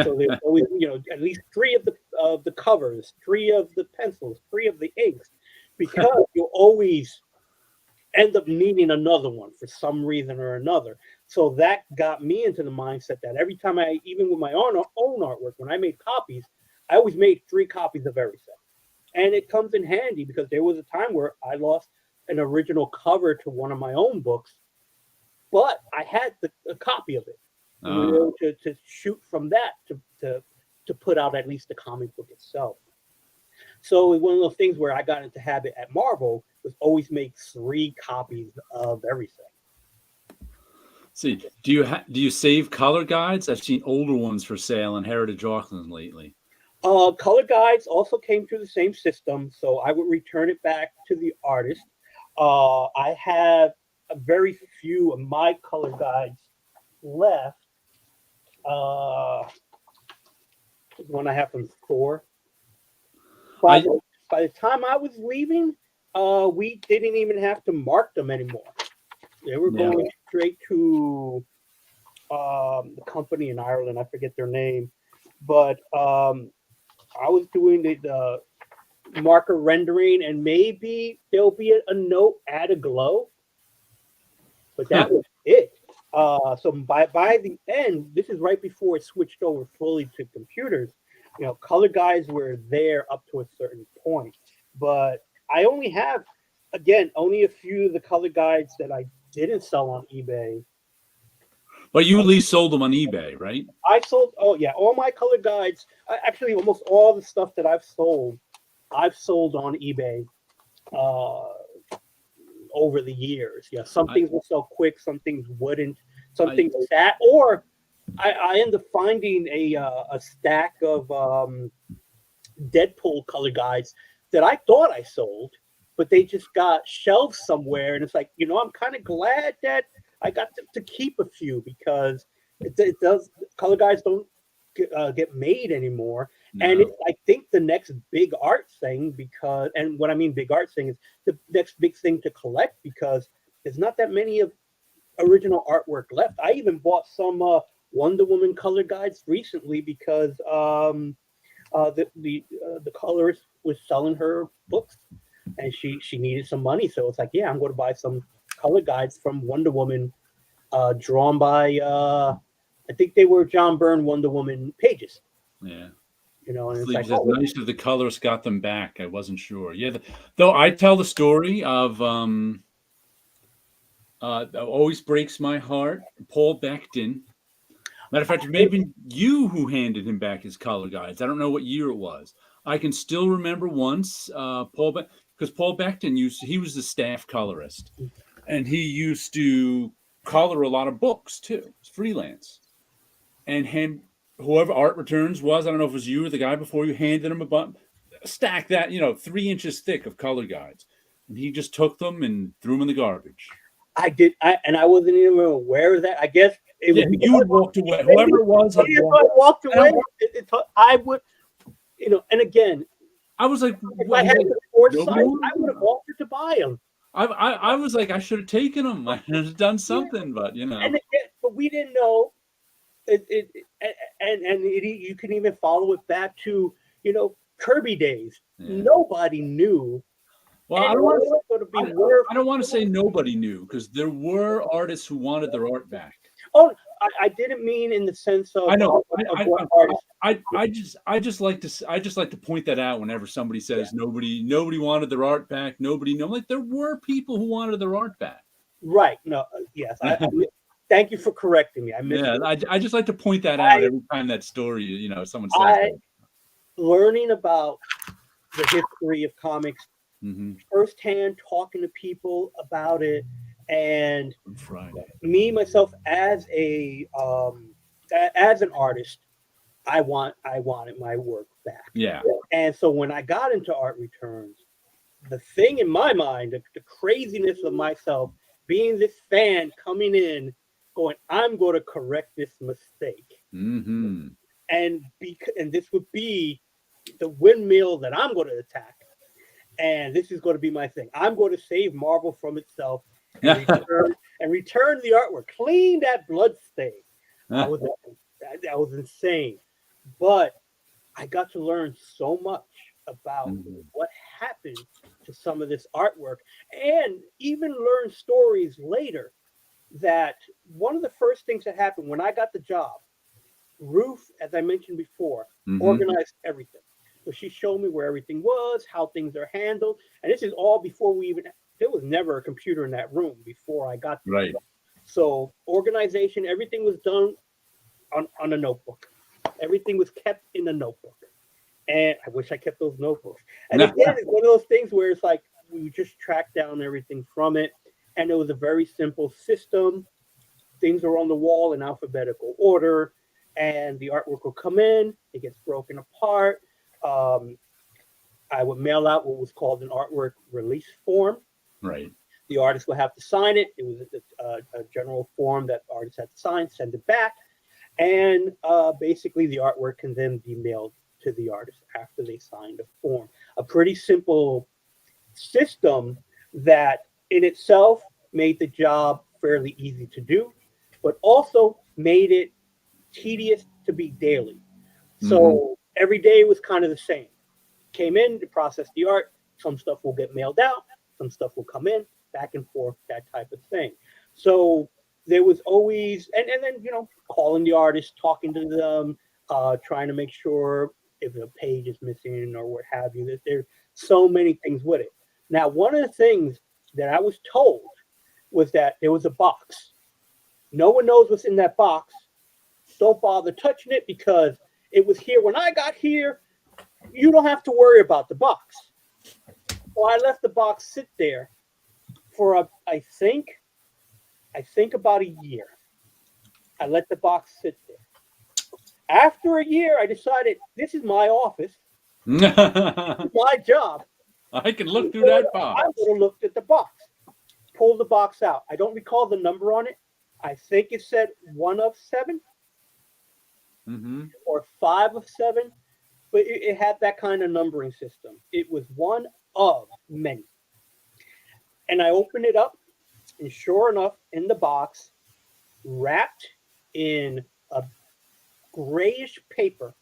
So there's always, at least 3 of the covers, 3 of the pencils, 3 of the inks, because you always end up needing another one for some reason or another. So that got me into the mindset that every time even with my own artwork, when I made copies, I always made 3 copies of everything. And it comes in handy because there was a time where I lost an original cover to one of my own books, but I had a copy of it. To shoot from that to put out at least the comic book itself. So one of those things where I got into habit at Marvel was always make 3 copies of everything. See, do you save color guides? I've seen older ones for sale in Heritage Auckland lately. Color guides also came through the same system, so I would return it back to the artist. I have a very few of my color guides left. One I have from Thor. By the time I was leaving, we didn't even have to mark them anymore. They were going straight to the company in Ireland. I forget their name, but I was doing the marker rendering, and maybe there'll be a note, add a glow, but that was it. So by the end, this is right before it switched over fully to computers. Color guides were there up to a certain point, but I only have, again, only a few of the color guides that I didn't sell on eBay. But you at least sold them on eBay, right? I sold, all my color guides. Actually, almost all the stuff that I've sold on eBay. Over the years, some things will sell quick, some things wouldn't, some things sat, or I end up finding a stack of Deadpool color guides that I thought I sold, but they just got shelved somewhere, and it's like, I'm kind of glad that I got to keep a few, because it does, color guides don't get made anymore. No. And it's, I think, the next big art thing, because, and what I mean big art thing is the next big thing to collect, because there's not that many of original artwork left. I even bought some Wonder Woman color guides recently because the colorist was selling her books, and she needed some money, so it's like, I'm going to buy some color guides from Wonder Woman, drawn by I think they were John Byrne Wonder Woman pages. Yeah. And it's like, like, nice if the colorist got them back. I wasn't sure. Yeah, though I tell the story of always breaks my heart. Paul Becton. Matter of fact, it may have been you who handed him back his color guides. I don't know what year it was. I can still remember once because Paul Becton he was the staff colorist, and he used to color a lot of books too. It's freelance, and whoever Art Returns was, I don't know if it was you or the guy before you, handed him a stack that 3 inches thick of color guides, and he just took them and threw them in the garbage. I did, and I wasn't even aware of that. I guess you would walked away. Whoever it was, I walked away. I would, and again, I was like, if I had the foresight, I would have offered to buy them. I was like, I should have taken them. I should have done something, but And again, but we didn't know. You can even follow it back to Kirby days. Yeah. Nobody knew. Well, I don't want to say nobody knew, because there were artists who wanted their art back. Oh, I didn't mean in the sense of. I know. I just like to point that out whenever somebody says nobody wanted their art back. Nobody know. Like, there were people who wanted their art back. Right. No. Yes. Thank you for correcting me. I missed it. I just like to point that out every time that story, someone says that. Learning about the history of comics firsthand, talking to people about it, and myself as an artist, I wanted my work back. Yeah. And so when I got into art returns, the thing in my mind, the craziness of myself being this fan coming in, going, I'm going to correct this mistake. Mm-hmm. And this would be the windmill that I'm going to attack. And this is going to be my thing. I'm going to save Marvel from itself and return the artwork, clean that blood stain. That was insane. But I got to learn so much about what happened to some of this artwork, and even learn stories later that one of the first things that happened when I got the job, Ruth, as I mentioned before, organized everything. So she showed me where everything was, how things are handled. And this is all before there was never a computer in that room before I got there. Right. So organization, everything was done on a notebook. Everything was kept in a notebook. And I wish I kept those notebooks. And again, it's one of those things where it's like we just tracked down everything from it. And it was a very simple system. Things are on the wall in alphabetical order. And the artwork will come in. It gets broken apart. I would mail out what was called an artwork release form. Right. The artist would have to sign it. It was a general form that the artist had to sign, send it back. And basically the artwork can then be mailed to the artist after they signed a form. A pretty simple system that in itself made the job fairly easy to do, but also made it tedious to be daily. So every day was kind of the same. Came in to process the art. Some stuff will get mailed out. Some stuff will come in, back and forth, that type of thing. So there was always, and then, calling the artist, talking to them, trying to make sure if a page is missing or what have you. There's so many things with it. Now, one of the things that I was told was that there was a box. No one knows what's in that box. Don't bother touching it because it was here when I got here. You don't have to worry about the box. So I left the box sit there for I think about a year. I let the box sit there. After a year, I decided this is my office. This is my job. I can look through that box. I would have looked at the box. Pulled the box out. I don't recall the number on it. I think it said 1 of 7 or 5 of 7. But it had that kind of numbering system. It was one of many. And I opened it up, and sure enough, in the box, wrapped in a grayish paper,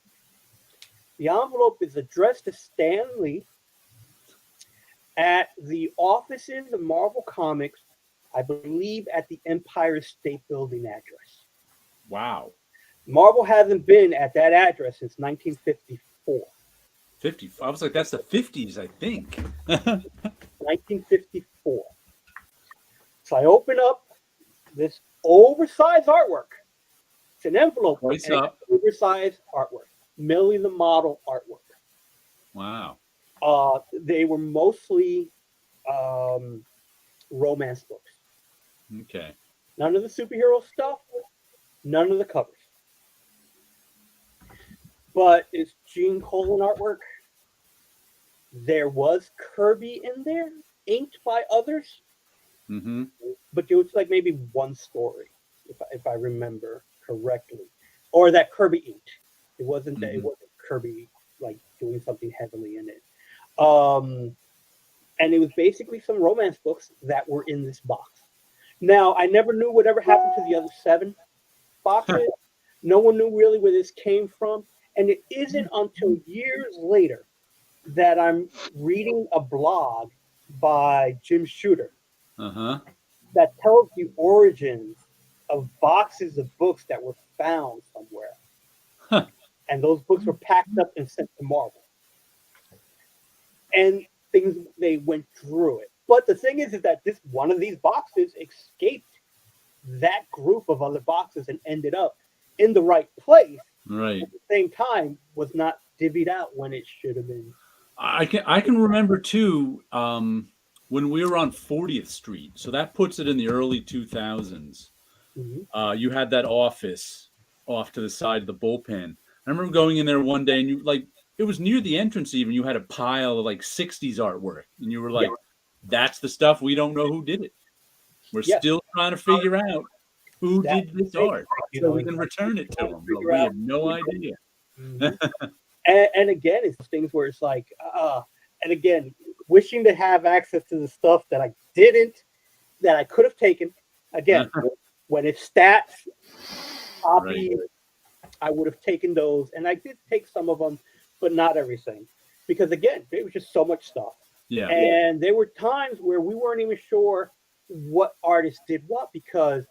the envelope is addressed to Stan Lee at the offices of Marvel Comics, I believe at the Empire State Building address. Wow. Marvel hasn't been at that address since 1954. 50. I was like, that's the 50s, I think. 1954. So I open up this oversized artwork. It's an envelope. Twice up. Oversized artwork. Millie the model artwork. Wow. They were mostly romance books. Okay. None of the superhero stuff. None of the covers. But it's Gene Colan artwork. There was Kirby in there, inked by others. But it was like maybe one story, if I remember correctly, or that Kirby inked. It wasn't it wasn't Kirby like doing something heavily in it. And it was basically some romance books that were in this box. Now I never knew whatever happened to the other 7 boxes. No one knew really where this came from. And it isn't until years later that I'm reading a blog by Jim Shooter that tells the origins of boxes of books that were found somewhere. And those books were packed up and sent to Marvel. And they went through it. But the thing is that this one of these boxes escaped that group of other boxes and ended up in the right place. Right. At the same time, was not divvied out when it should have been. I can remember too when we were on 40th Street. So that puts it in the early 2000s. You had that office off to the side of the bullpen. I remember going in there one day and you like, it was near the entrance even. You had a pile of like 60s artworwork. And you were like, that's the stuff we don't know who did it. We're still trying to figure out who did this art so we can return it to them. But we have no idea. And again, it's things where it's like, and again, wishing to have access to the stuff that I didn't, that I could have taken. Again, when it's stats, copies, I would have taken those. And I did take some of them, but not everything. Because again, there was just so much stuff. Yeah. And there were times where we weren't even sure what artists did what, because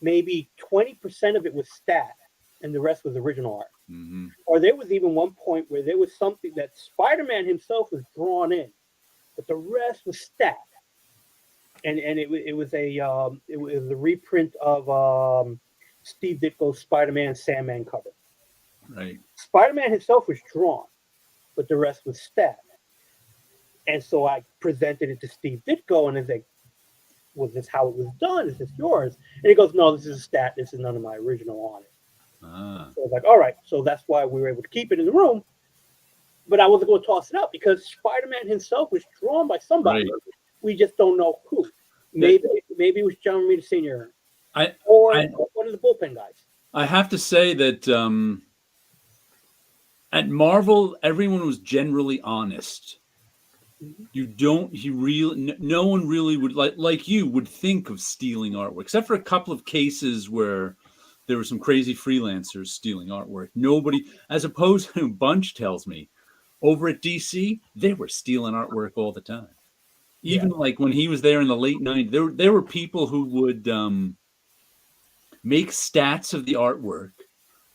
maybe 20% of it was stat and the rest was original art. Or there was even one point where there was something that Spider-Man himself was drawn in, but the rest was stat. And it was a reprint of Steve Ditko's Spider-Man Sandman cover. Right. Spider-Man himself was drawn, but the rest was stat. And so I presented it to Steve Ditko, and I was like, was this how it was done? Is this yours? And he goes, no, this is a stat. This is none of my original on it. So I was like, all right. So that's why we were able to keep it in the room. But I wasn't going to toss it out because Spider-Man himself was drawn by somebody. Right. We just don't know who. Maybe it was John Romita Sr. Or one of the bullpen guys. I have to say that at Marvel, everyone was generally honest. No one really would like you would think of stealing artwork, except for a couple of cases where there were some crazy freelancers stealing artwork. Nobody, as opposed to Bunch tells me, over at DC, they were stealing artwork all the time. Even like when he was there in the late 90s, there were people who would make stats of the artwork,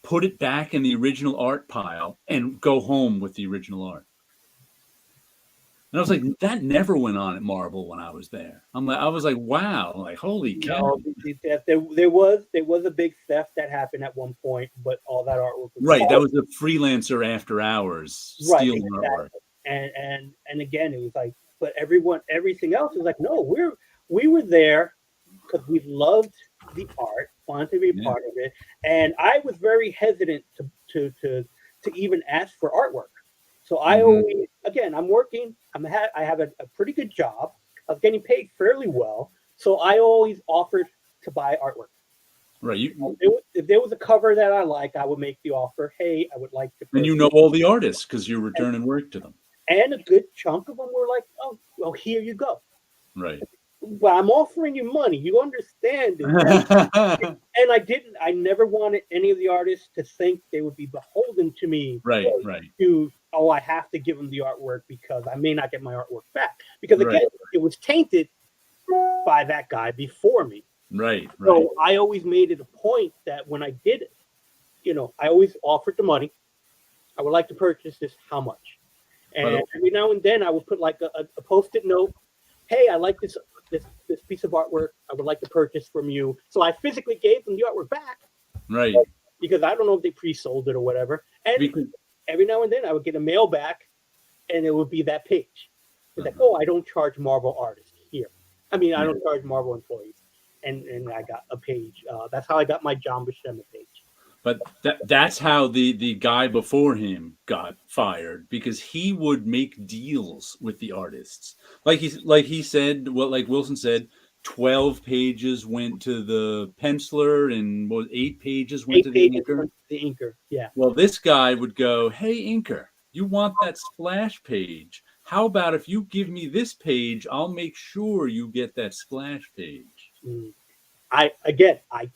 put it back in the original art pile, and go home with the original art. And I was like, that never went on at Marvel when I was there. I was like, wow, like holy cow. There was a big theft that happened at one point, but all that artwork was that was a freelancer after hours stealing artwork. And again, it was like, but everything else was like, no, we were there because we loved the art, wanted to be a part of it, and I was very hesitant to even ask for artwork. So I always, again, I'm working. I have a pretty good job. I was getting paid fairly well, so I always offered to buy artwork. Right. If there was a cover that I liked, I would make the offer. Hey, I would like to. And you know all the artists because you're returning work to them. And a good chunk of them were like, "Oh, well, here you go." Right. Well, I'm offering you money. You understand? And I never wanted any of the artists to think they would be beholden to me. Right. I have to give them the artwork because I may not get my artwork back. Because again, it was tainted by that guy before me. Right. So I always made it a point that when I did it, I always offered the money. I would like to purchase this. How much? And every now and then I would put like a post-it note. Hey, I like this piece of artwork. I would like to purchase from you. So I physically gave them the artwork back. Right. Because I don't know if they pre-sold it or whatever. And every now and then I would get a mail back and it would be that page. It's like, I don't charge Marvel artists here. I don't charge Marvel employees. And I got a page. That's how I got my John Buscema page. But that's how the guy before him got fired, because he would make deals with the artists. Like he said, like Wilson said, 12 pages went to the penciler and 8 pages went to the inker. The inker, yeah. Well, this guy would go, hey, inker, you want that splash page? How about if you give me this page, I'll make sure you get that splash page. I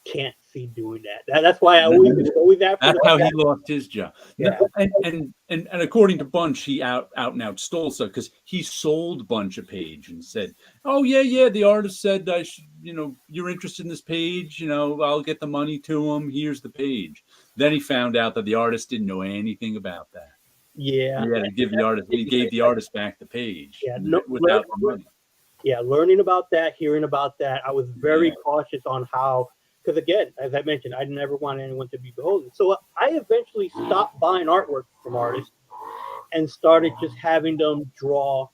can't see doing that. That's why I always after. That's how he lost his job. Yeah. And according to Bunch, he out and out stole stuff because he sold Bunch a page and said, "Oh yeah, the artist said I should, you're interested in this page, I'll get the money to him. Here's the page." Then he found out that the artist didn't know anything about that. Yeah, he had to give the artist. He gave the artist back the page. Yeah, without the money. Yeah, learning about that, hearing about that, I was very cautious on how, because again, as I mentioned, I never wanted anyone to be beholden. So I eventually stopped buying artwork from artists and started just having them draw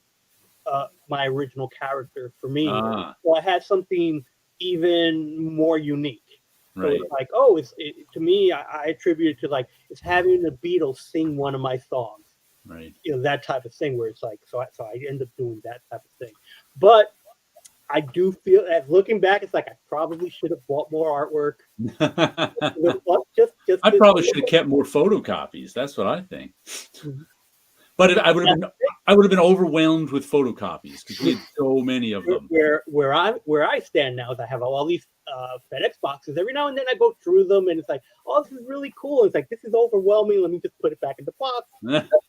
my original character for me. So I had something even more unique. Right. it's like, oh, to me, I attribute it to like it's having the Beatles sing one of my songs. Right. You know, that type of thing where it's like, so I end up doing that type of thing. But I do feel that looking back, it's like I probably should have bought more artwork. just I probably should have kept more photocopies. That's what I think. Mhm. But I would have been overwhelmed with photocopies because we had so many of them. Where I stand now is I have all these FedEx boxes. Every now and then I go through them and it's like, oh, this is really cool. It's like, this is overwhelming. Let me just put it back in the box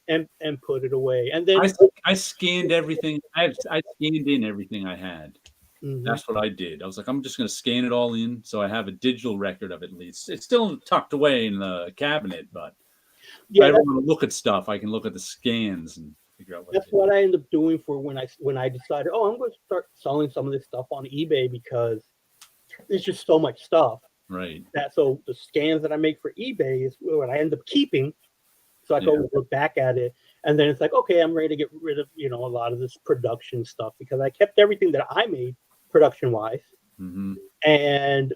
and put it away. And then I scanned everything. I scanned in everything I had. That's what I did. I was like, I'm just going to scan it all in so I have a digital record of it at least. It's still tucked away in the cabinet, but if I want to look at stuff, I can look at the scans and figure out what. That's what I end up doing for when I decided, oh, I'm going to start selling some of this stuff on eBay because there's just so much stuff. Right. So the scans that I make for eBay is what I end up keeping. So I go look back at it, and then it's like, okay, I'm ready to get rid of a lot of this production stuff because I kept everything that I made production wise, and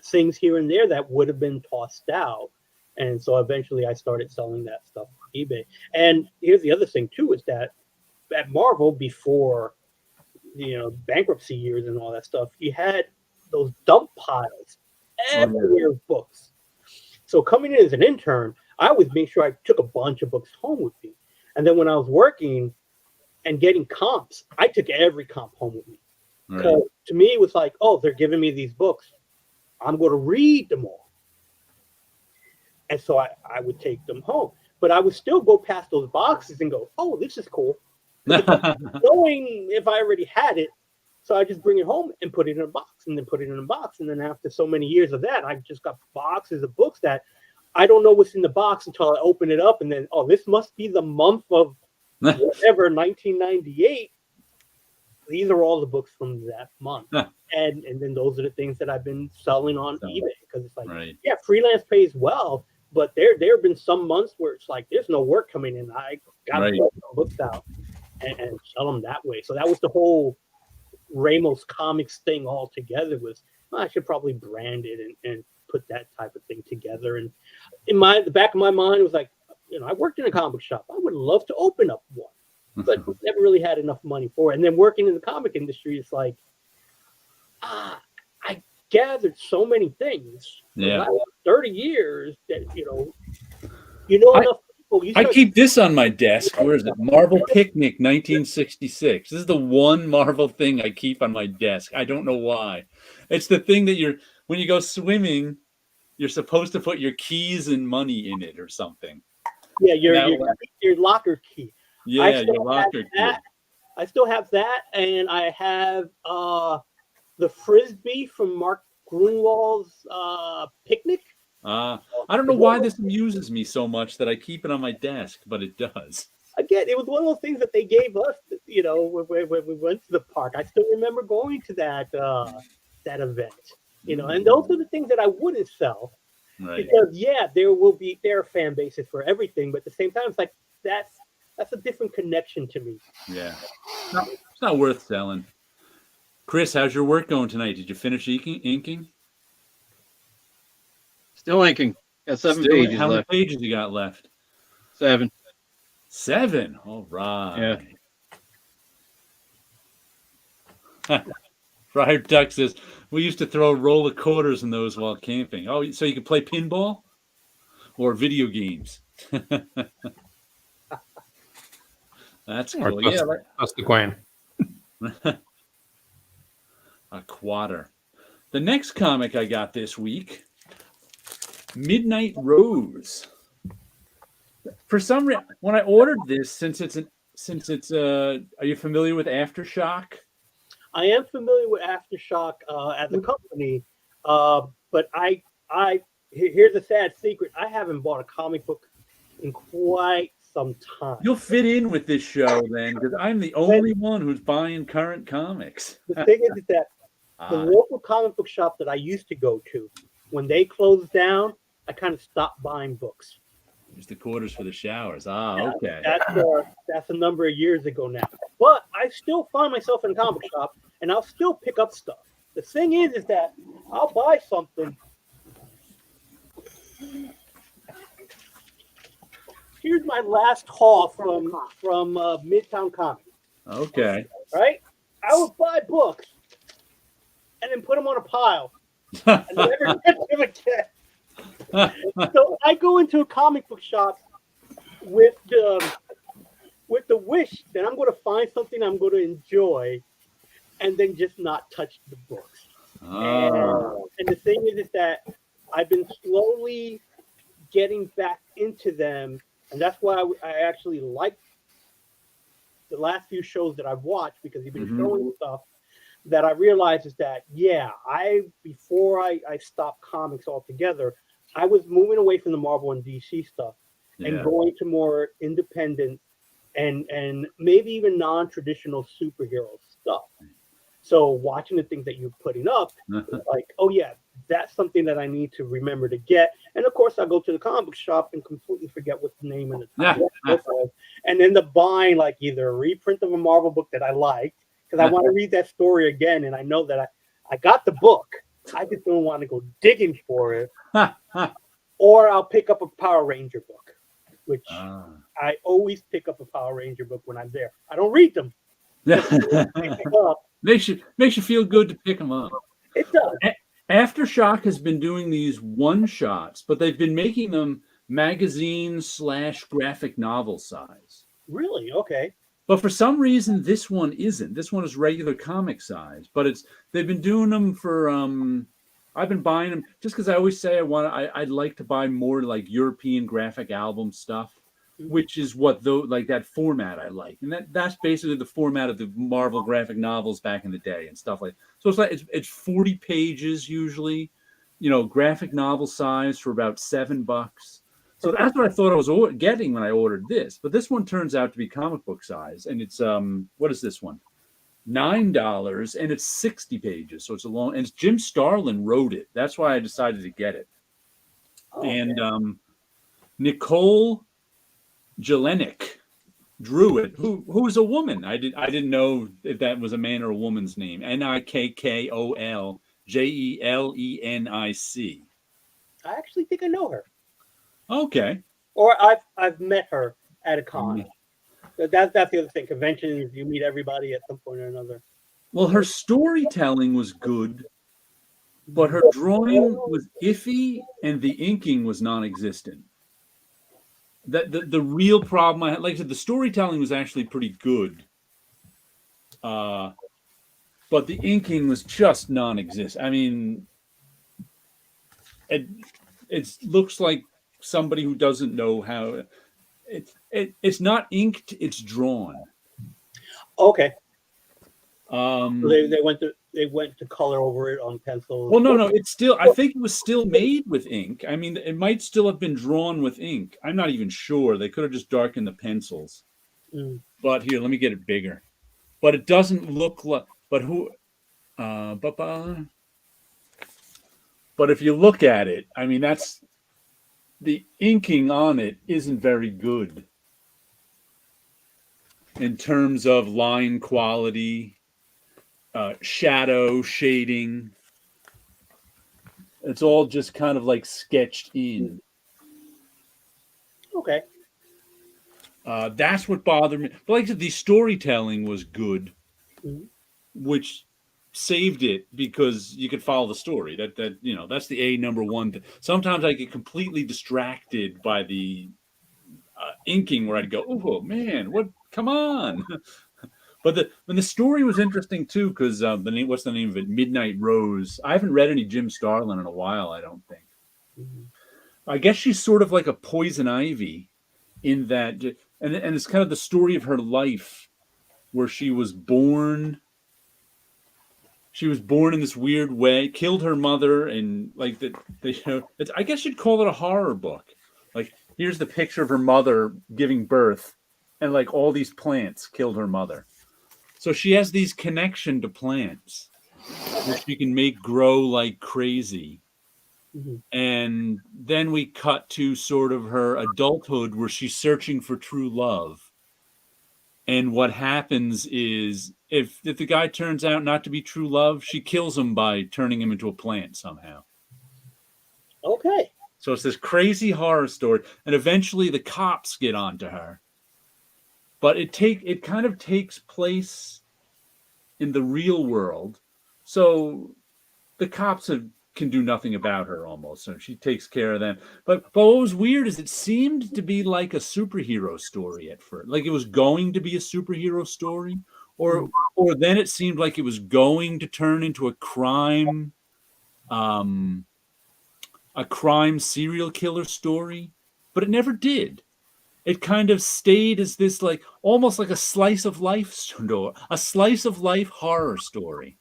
things here and there that would have been tossed out. And so eventually I started selling that stuff on eBay. And here's the other thing too, is that at Marvel, before bankruptcy years and all that stuff, you had those dump piles everywhere of books. So coming in as an intern, I would make sure I took a bunch of books home with me. And then when I was working and getting comps, I took every comp home with me. Because to me, it was like, oh, they're giving me these books. I'm going to read them all. And so I would take them home. But I would still go past those boxes and go, oh, this is cool. Knowing if I already had it. So I just bring it home and put it in a box and then put it in a box. And then after so many years of that, I've just got boxes of books that I don't know what's in the box until I open it up. And then, oh, this must be the month of whatever, 1998. These are all the books from that month. And then those are the things that I've been selling on eBay because it's like, yeah, freelance pays well, but there have been some months where it's like there's no work coming in. I got to put some books out and sell them that way. So that was the whole Ramos Comics thing all together was, well, I should probably brand it and put that type of thing together. And in the back of my mind, it was like, I worked in a comic shop. I would love to open up one. But never really had enough money for it. And then working in the comic industry, it's like, I gathered so many things. Yeah. 30 years that, enough people. I keep this on my desk. Where is it? Marvel Picnic 1966. This is the one Marvel thing I keep on my desk. I don't know why. It's the thing that when you go swimming, you're supposed to put your keys and money in it or something. Yeah, your locker key. Yeah, your locker key. I still have that, and I have the Frisbee from Mark Grunwald's Picnic. I don't know why this amuses me so much that I keep it on my desk, but it does. Again, it was one of those things that they gave us, when we went to the park. I still remember going to that event, and those are the things that I wouldn't sell. Right. Because, there are fan bases for everything, but at the same time, it's like, that's a different connection to me. Yeah. It's not worth selling. Chris, how's your work going tonight? Did you finish inking? Still inking. Got 7 pages How left. many pages you got left? 7. 7? All right. Yeah. Friar Duck says, we used to throw a roll of quarters in those while camping. Oh, so you could play pinball? Or video games? That's cool. That's the coin. A quarter. The next comic I got this week, Midnight Rose. For some reason, when I ordered this, since it's are you familiar with Aftershock? I am familiar with Aftershock as a company, but here's a sad secret: I haven't bought a comic book in quite some time. You'll fit in with this show then, because I'm the only one who's buying current comics. The thing is that the local comic book shop that I used to go to, when they closed down, I kind of stopped buying books. There's the quarters for the showers. Okay. That's a number of years ago now. But I still find myself in a comic shop, and I'll still pick up stuff. The thing is that I'll buy something, Here's my last haul from Midtown Comics. Okay. Right? I would buy books and then put them on a pile and never get them again. So I go into a comic book shop with the wish that I'm going to find something I'm going to enjoy, and then just not touch the books. And the thing is that I've been slowly getting back into them, and that's why I actually like the last few shows that I've watched, because you've been showing stuff that I realized is that, before I stopped comics altogether, I was moving away from the Marvel and DC stuff and going to more independent and maybe even non-traditional superhero stuff. So watching the things that you're putting up, like, oh yeah, that's something that I need to remember to get. And of course, I go to the comic book shop and completely forget what the name and the title was. And end up buying like either a reprint of a Marvel book that I liked, because I want to read that story again. And I know that I got the book. I just don't want to go digging for it. Or I'll pick up a Power Ranger book, which I always pick up a Power Ranger book when I'm there. I don't read them. Makes you feel good to pick them up. It does. Aftershock has been doing these one shots, but they've been making them magazine/graphic novel size. Really? Okay. But for some reason, this one isn't. This one is regular comic size. But they've been doing them for. I've been buying them just because I always say I'd like to buy more like European graphic album stuff, which is what that format I like, and that's basically the format of the Marvel graphic novels back in the day and stuff like. So it's 40 pages usually, graphic novel size for about $7. So that's what I thought I was getting when I ordered this. But this one turns out to be comic book size, and it's what is this one? $9, and it's 60 pages, so it's a long. And Jim Starlin wrote it. That's why I decided to get it. And Nicole Jelinek drew it, who is a woman. I didn't know if that was a man or a woman's name. NIKKOLJELENIC. I actually think I know her. Okay. Or I've met her at a con. That's the other thing. Conventions, you meet everybody at some point or another. Well, her storytelling was good, but her drawing was iffy, and the inking was non-existent. The real problem I had, like I said, the storytelling was actually pretty good, but the inking was just non-existent. I mean, it looks like somebody who doesn't know how. It's not inked; it's drawn. Okay. So they went to color over it on pencil. Well, no, it's still. I think it was still made with ink. I mean, it might still have been drawn with ink. I'm not even sure. They could have just darkened the pencils. But here, let me get it bigger. But it doesn't look like. But if you look at it, I mean, that's the inking on it isn't very good in terms of line quality. Shadow shading, it's all just kind of like sketched in. Okay. That's what bothered me. But like I said, the storytelling was good, which saved it because you could follow the story. That's the number one. Sometimes I get completely distracted by the inking where I'd go, oh man, what? Come on. But when the story was interesting too, because what's the name of it? Midnight Rose. I haven't read any Jim Starlin in a while, I don't think. I guess she's sort of like a poison ivy in that, and it's kind of the story of her life, where she was born. She was born in this weird way, killed her mother, and like I guess you'd call it a horror book. Like here's the picture of her mother giving birth, and like all these plants killed her mother. So she has these connection to plants that she can make grow like crazy. And then we cut to sort of her adulthood where she's searching for true love. And what happens is if the guy turns out not to be true love, she kills him by turning him into a plant somehow. Okay. So it's this crazy horror story, and eventually the cops get onto her. But it kind of takes place in the real world, so the cops can do nothing about her almost. So she takes care of them. But what was weird is it seemed to be like a superhero story at first, like it was going to be a superhero story, or then it seemed like it was going to turn into a crime serial killer story, but it never did. It kind of stayed as this like almost like a slice of life story, a slice of life horror story.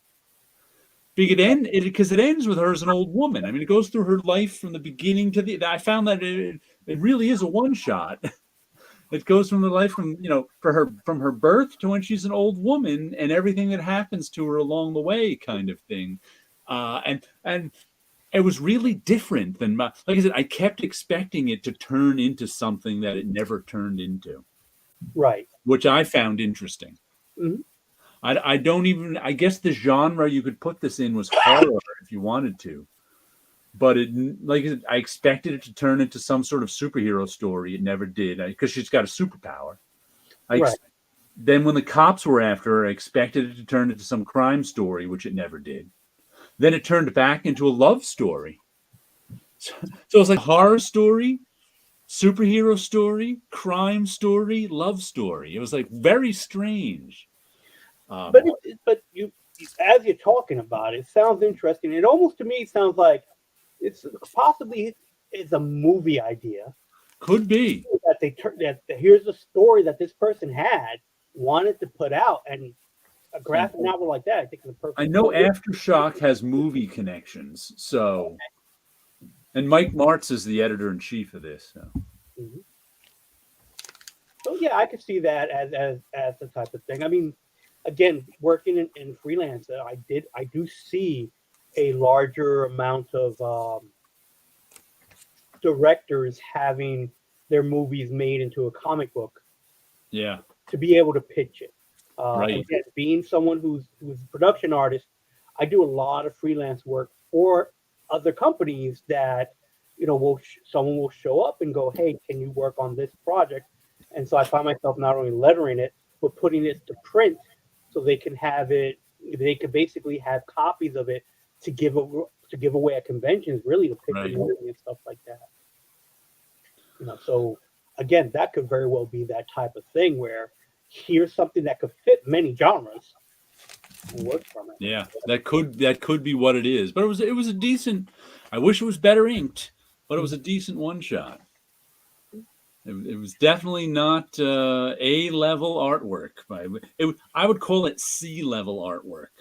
Because it ends with her as an old woman. I mean, it goes through her life from the beginning to the. I found that it really is a one shot. It goes from the life from her birth to when she's an old woman and everything that happens to her along the way, kind of thing. And it was really different than like I said. I kept expecting it to turn into something that it never turned into. Right. Which I found interesting. Mm-hmm. I guess the genre you could put this in was horror if you wanted to. But I expected it to turn into some sort of superhero story. It never did, because she's got a superpower. Then when the cops were after her, I expected it to turn into some crime story, which it never did. Then it turned back into a love story. So it's like horror story, superhero story, crime story, love story. It was like very strange. But you, as you're talking about it, it sounds interesting. It almost to me sounds like it's possibly is a movie idea. Could be that here's a story that this person had wanted to put out, and a graphic novel like that, I think is a perfect. I know Aftershock has movie connections, so and Mike Martz is the editor-in-chief of this. So. Mm-hmm. So yeah, I could see that as the type of thing. I mean, again, working in freelance, I do see a larger amount of directors having their movies made into a comic book. Yeah. To be able to pitch it. Right. Again, being someone who's a production artist, I do a lot of freelance work for other companies that, someone will show up and go, hey, can you work on this project? And so I find myself not only lettering it, but putting it to print so they can have it. They could basically have copies of it to give away at conventions, really, to pick the movie and stuff like that. So again, that could very well be that type of thing where here's something that could fit many genres and work from it. Yeah, that could be what it is. But it was a decent. I wish it was better inked, but it was a decent one shot. It was definitely not A-level artwork. I would call it C-level artwork.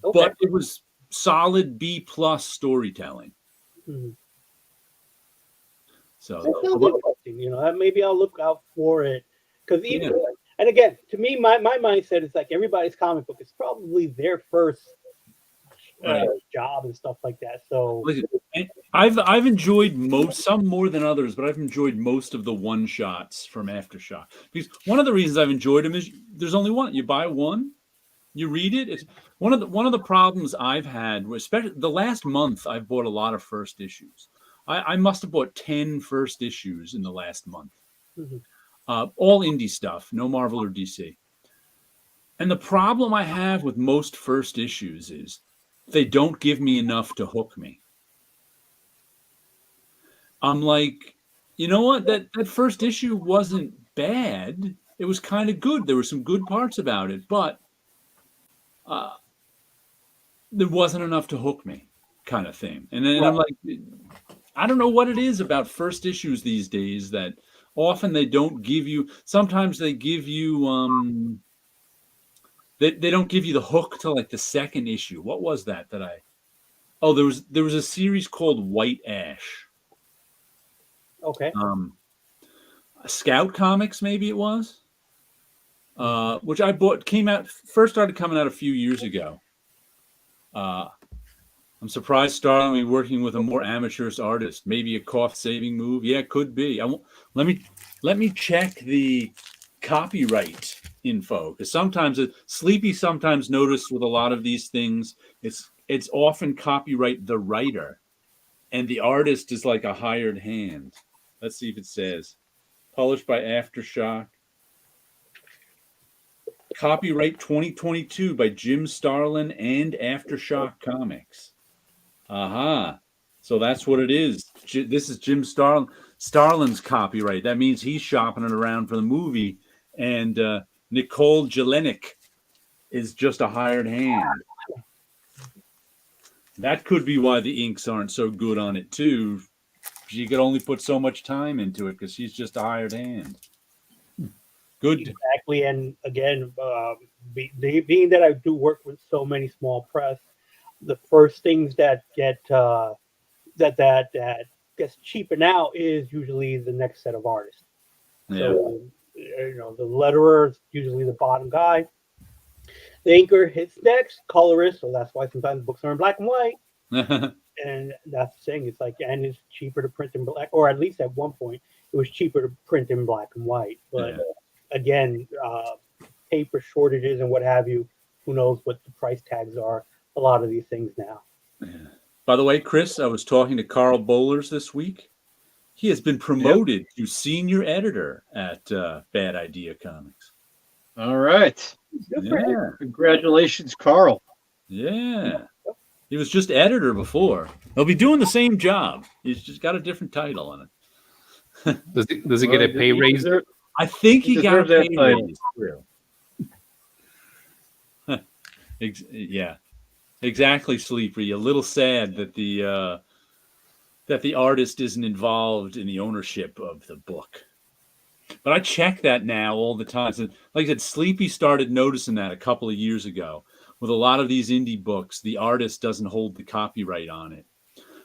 Okay. But it was solid B+ storytelling. Mm-hmm. So maybe I'll look out for it because and again, to me, my mindset is like everybody's comic book is probably their first job and stuff like that. So I've enjoyed some more than others, but I've enjoyed most of the one shots from Aftershock because one of the reasons I've enjoyed them is there's only one. You buy one, you read it. It's one of the problems I've had, especially the last month. I've bought a lot of first issues. I must have bought 10 first issues in the last month. Mm-hmm. All indie stuff, no Marvel or DC. And the problem I have with most first issues is they don't give me enough to hook me. I'm like, you know what? That first issue wasn't bad. It was kind of good. There were some good parts about it, but there wasn't enough to hook me, kind of thing. And then I'm like, I don't know what it is about first issues these days that often they don't give you. Sometimes they give you they don't give you the hook till like the second issue. What was that I? Oh, there was a series called White Ash. Okay. Scout Comics, maybe it was. Which I bought, first started coming out a few years ago. I'm surprised Starling working with a more amateurish artist. Maybe a cost-saving move. Yeah, it could be. Let me check the copyright info because sometimes Sleepy sometimes noticed with a lot of these things, it's often copyright the writer, and the artist is like a hired hand. Let's see if it says. Published by Aftershock. Copyright 2022 by Jim Starlin and Aftershock Comics. Aha. So that's what it is. This is Jim Starlin's copyright. That means he's shopping it around for the movie. And Nicole Jelinek is just a hired hand. That could be why the inks aren't so good on it, too. She could only put so much time into it because she's just a hired hand. Good. Exactly. And again, being that I do work with so many small press, the first things that get that gets cheaper now is usually the next set of artists. Yeah. So, the letterer is usually the bottom guy. The inker hits next, colorist, so that's why sometimes books are in black and white. And that's the thing. It's like, and it's cheaper to print in black, or at least at one point, it was cheaper to print in black and white. But again, paper shortages and what have you, who knows what the price tags are, a lot of these things now. Yeah. By the way, Chris, I was talking to Carl Bohlers this week. He has been promoted to senior editor at Bad Idea Comics. All right. Yeah. Congratulations, Carl. Yeah. He was just editor before. He'll be doing the same job. He's just got a different title on it. Does he get a pay raise? I think he got a pay raise. Yeah. Exactly, Sleepy. A little sad that the artist isn't involved in the ownership of the book. But I check that now all the time. So, like I said, Sleepy started noticing that a couple of years ago. With a lot of these indie books, the artist doesn't hold the copyright on it.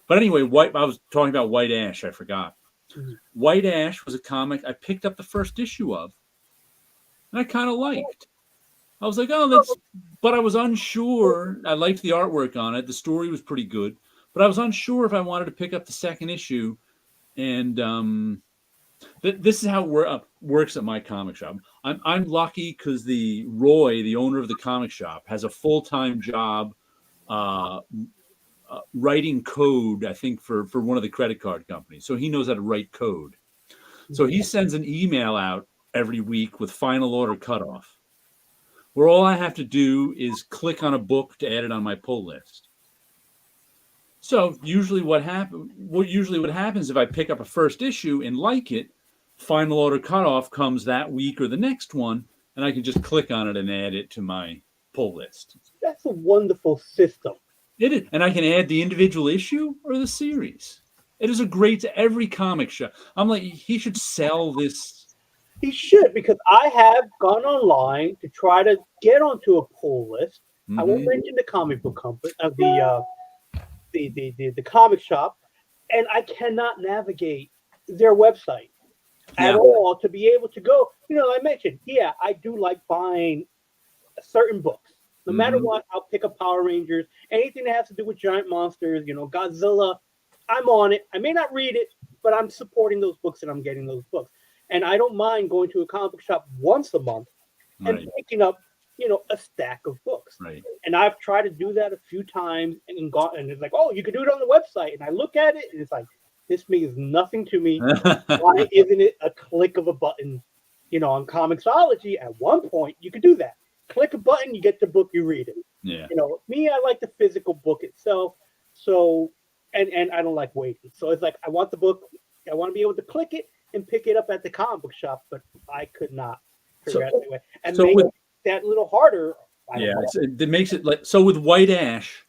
But anyway, I was talking about White Ash. I forgot. Mm-hmm. White Ash was a comic I picked up the first issue of, and I kind of liked. I was like, but I was unsure. I liked the artwork on it. The story was pretty good, but I was unsure if I wanted to pick up the second issue. And this is how it works at my comic shop. I'm lucky because Roy, the owner of the comic shop, has a full-time job writing code, I think, for one of the credit card companies. So he knows how to write code. So he sends an email out every week with final order cutoff, where all I have to do is click on a book to add it on my pull list. So usually what happens if I pick up a first issue and like it, final order cutoff comes that week or the next one, and I can just click on it and add it to my pull list. That's a wonderful system. It is, and I can add the individual issue or the series. It is a great every comic shop. I'm like, he should sell this. He should, because I have gone online to try to get onto a pull list. Mm-hmm. I won't mention the comic book company of the comic shop, and I cannot navigate their website at all to be able to go. I mentioned, I do like buying certain books. No matter what, I'll pick up Power Rangers, anything that has to do with giant monsters, Godzilla. I'm on it. I may not read it, but I'm supporting those books and I'm getting those books. And I don't mind going to a comic book shop once a month and picking up, a stack of books. Right. And I've tried to do that a few times and it's like, oh, you can do it on the website. And I look at it and it's like, this means nothing to me. Why isn't it a click of a button? On Comixology, at one point, you could do that. Click a button, you get the book, you read it. Yeah. Me, I like the physical book itself. So, and I don't like waiting. So it's like, I want the book. I want to be able to click it and pick it up at the comic book shop, but I could not figure out the way. And so make that a little harder. It makes it like, so with White Ash,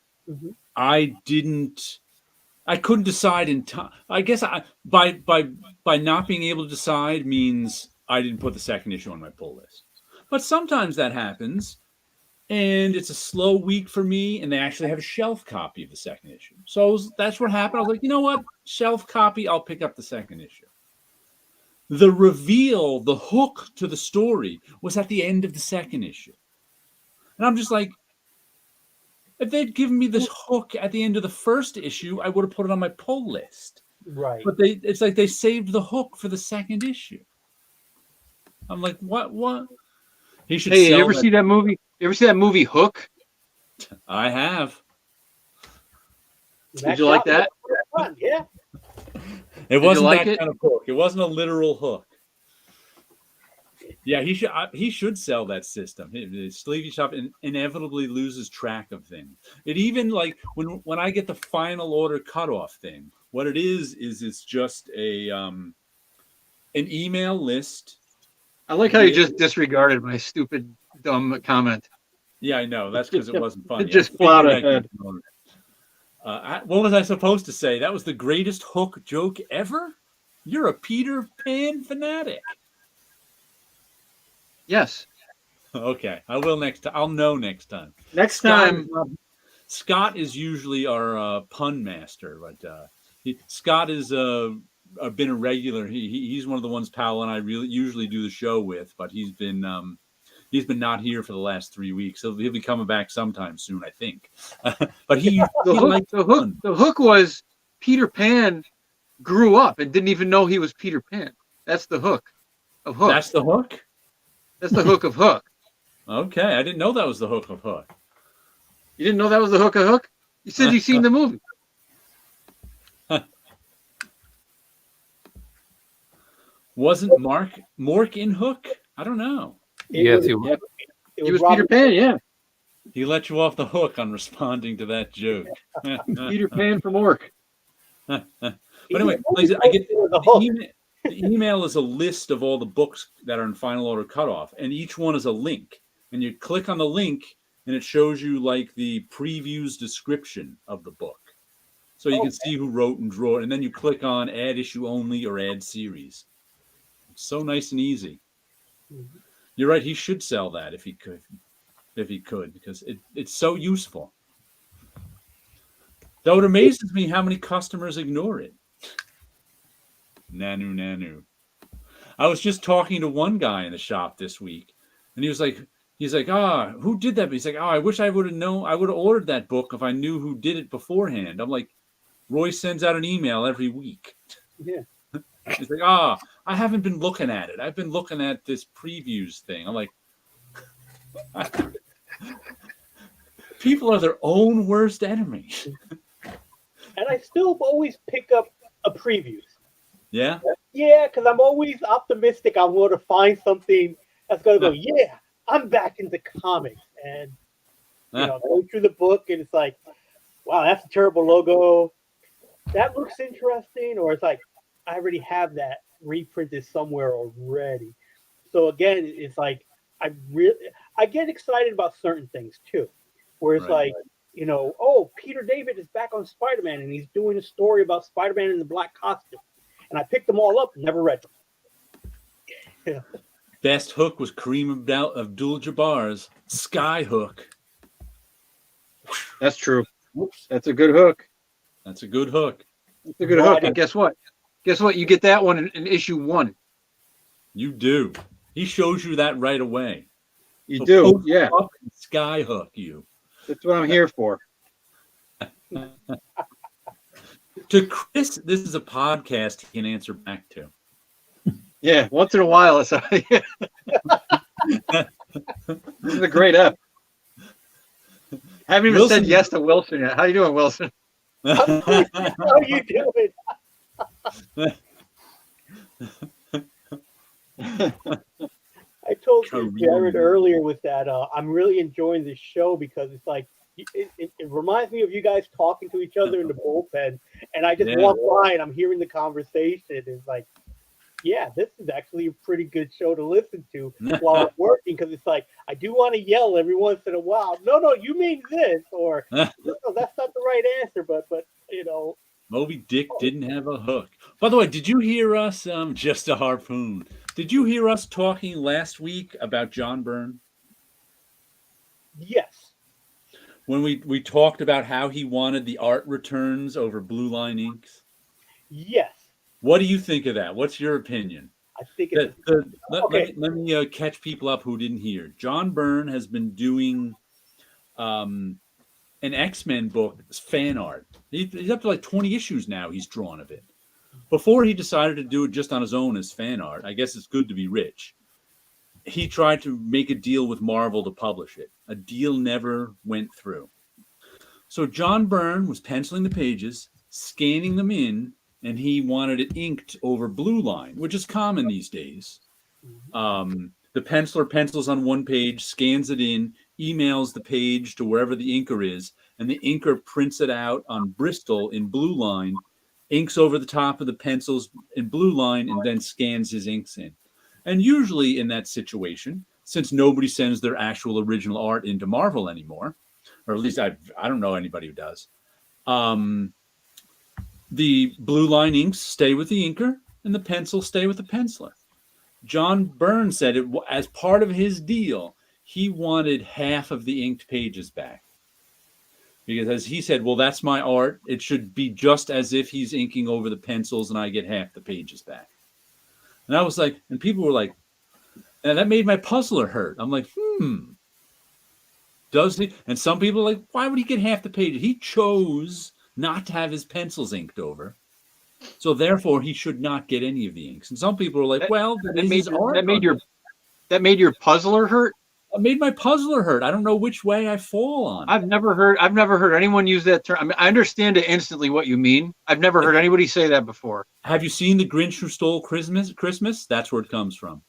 I couldn't decide in time. I guess by not being able to decide means I didn't put the second issue on my pull list. But sometimes that happens, and it's a slow week for me, and they actually have a shelf copy of the second issue. So that's what happened. I was like, you know what? Shelf copy, I'll pick up the second issue. The reveal, the hook to the story was at the end of the second issue. And I'm just like, if they'd given me this hook at the end of the first issue, I would have put it on my pull list. Right. But it's like they saved the hook for the second issue. I'm like, what? He should. Hey, you ever see that movie? You ever see that movie Hook? I have. Did you like that? on, yeah. It wasn't like that it? kind of hook. It wasn't a literal hook. Yeah, he should sell that system. The Sleevey Shop inevitably loses track of things. It even like when I get the final order cutoff thing, what it is it's just a an email list. I like how you just disregarded my stupid, dumb comment. Yeah, I know. That's because it wasn't funny. It just plowed ahead. What was I supposed to say? That was the greatest hook joke ever? You're a Peter Pan fanatic. Yes. Okay, I will next time. I'll know next time. Next time. Scott is usually our pun master, but Scott is been a regular. He's one of the ones Paulo and I usually do the show with, but he's been not here for the last 3 weeks. So he'll be coming back sometime soon, I think. But the hook was Peter Pan grew up and didn't even know he was Peter Pan. That's the hook of Hook. That's the hook? That's the hook of Hook. Okay, I didn't know that was the hook of Hook. You didn't know that was the hook of Hook? You said you've seen the movie. Wasn't Mork in Hook? I don't know. Yes, he was Peter Pan, yeah. He let you off the hook on responding to that joke. Peter Pan from Mork. But anyway, I get the email is a list of all the books that are in final order cutoff, and each one is a link. And you click on the link, and it shows you like the preview's description of the book. So you can see who wrote and drew it, and then you click on add issue only or add series. It's so nice and easy. Mm-hmm. You're right, he should sell that if he could, because it's so useful. Though it amazes me how many customers ignore it. Nanu. I was just talking to one guy in the shop this week, and he's like, who did that? But he's like, I wish I would have known. I would have ordered that book if I knew who did it beforehand. I'm like, Roy sends out an email every week. Yeah. He's like, I haven't been looking at it. I've been looking at this previews thing. I'm like, people are their own worst enemy. And I still always pick up a previews. Yeah? Yeah, because I'm always optimistic I'm going to find something that's going to go, yeah, I'm back into comics. And, going through the book, and it's like, wow, that's a terrible logo. That looks interesting. Or it's like, I already have that reprinted somewhere already. So, again, it's like, I get excited about certain things, too. Where it's Peter David is back on Spider-Man, and he's doing a story about Spider-Man in the black costume. And I picked them all up and never read them. Best hook was Kareem Abdul-Jabbar's Sky Hook. That's true. That's a good hook. That's a good hook. That's a good hook. And guess what? You get that one in issue 1. You do. He shows you that right away. You do, yeah. Sky Hook you. That's what I'm here for. To Chris, this is a podcast he can answer back to. Yeah, once in a while. This is a great app. Haven't even said yes to Wilson yet. How you doing, Wilson? How you doing? I told Jared earlier with that I'm really enjoying this show because it's like it reminds me of you guys talking to each other in the bullpen, and I just walk by and I'm hearing the conversation. It's like, yeah, this is actually a pretty good show to listen to while I'm working, because it's like I do want to yell every once in a while. No, you mean this, or no, that's not the right answer. But Moby Dick didn't have a hook. By the way, did you hear us? Just a harpoon. Did you hear us talking last week about John Byrne? Yes. When we talked about how he wanted the art returns over Blue Line inks? Yes. What do you think of that? What's your opinion? I think let me catch people up who didn't hear. John Byrne has been doing an X-Men book, fan art. He's up to like 20 issues now he's drawn of it. Before he decided to do it just on his own as fan art, I guess it's good to be rich, he tried to make a deal with Marvel to publish it. A deal never went through. So John Byrne was penciling the pages, scanning them in, and he wanted it inked over blue line, which is common these days. The penciler pencils on one page, scans it in, emails the page to wherever the inker is, and the inker prints it out on Bristol in blue line, inks over the top of the pencils in blue line, and then scans his inks in. And usually in that situation, since nobody sends their actual original art into Marvel anymore, or at least I don't know anybody who does, the blue line inks stay with the inker, and the pencils stay with the penciler. John Byrne said it as part of his deal, he wanted half of the inked pages back. Because as he said, well, that's my art. It should be just as if he's inking over the pencils and I get half the pages back. And I was like, and people were like, and that made my puzzler hurt. I'm like, does he? And some people are like, why would he get half the pages? He chose not to have his pencils inked over. So therefore, he should not get any of the inks. And some people are like, well, that made your puzzler hurt. It made my puzzler hurt. I don't know which way I fall on. I've never heard anyone use that term. I mean, I understand it instantly what you mean. I've never heard anybody say that before. Have you seen The Grinch Who Stole Christmas? That's where it comes from.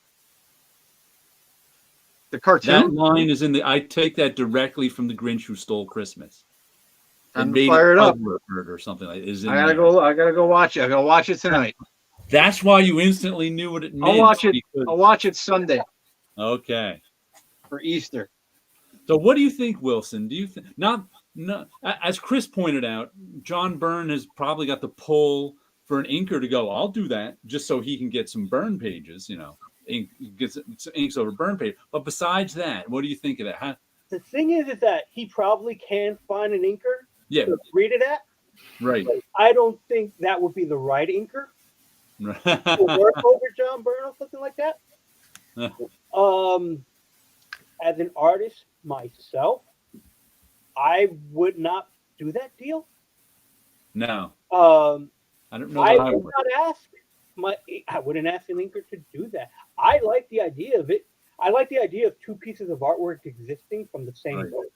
The cartoon? That line is in the. I take that directly from The Grinch Who Stole Christmas. I'm fired up. Or something like that. I gotta go watch it. I gotta watch it tonight. That's why you instantly knew what it meant. I'll watch it Sunday. Okay. For Easter. So what do you think, Wilson? Do you think not as Chris pointed out, John Byrne has probably got the pull for an inker to go, I'll do that just so he can get some Byrne pages, gets inks over Byrne page. But besides that, what do you think of that? The thing is that he probably can find an inker to read it at. Right. But I don't think that would be the right inker to work over John Byrne or something like that. As an artist myself, I would not do that deal. No. I don't know. I wouldn't ask an inker to do that. I like the idea of it. I like the idea of two pieces of artwork existing from the same book.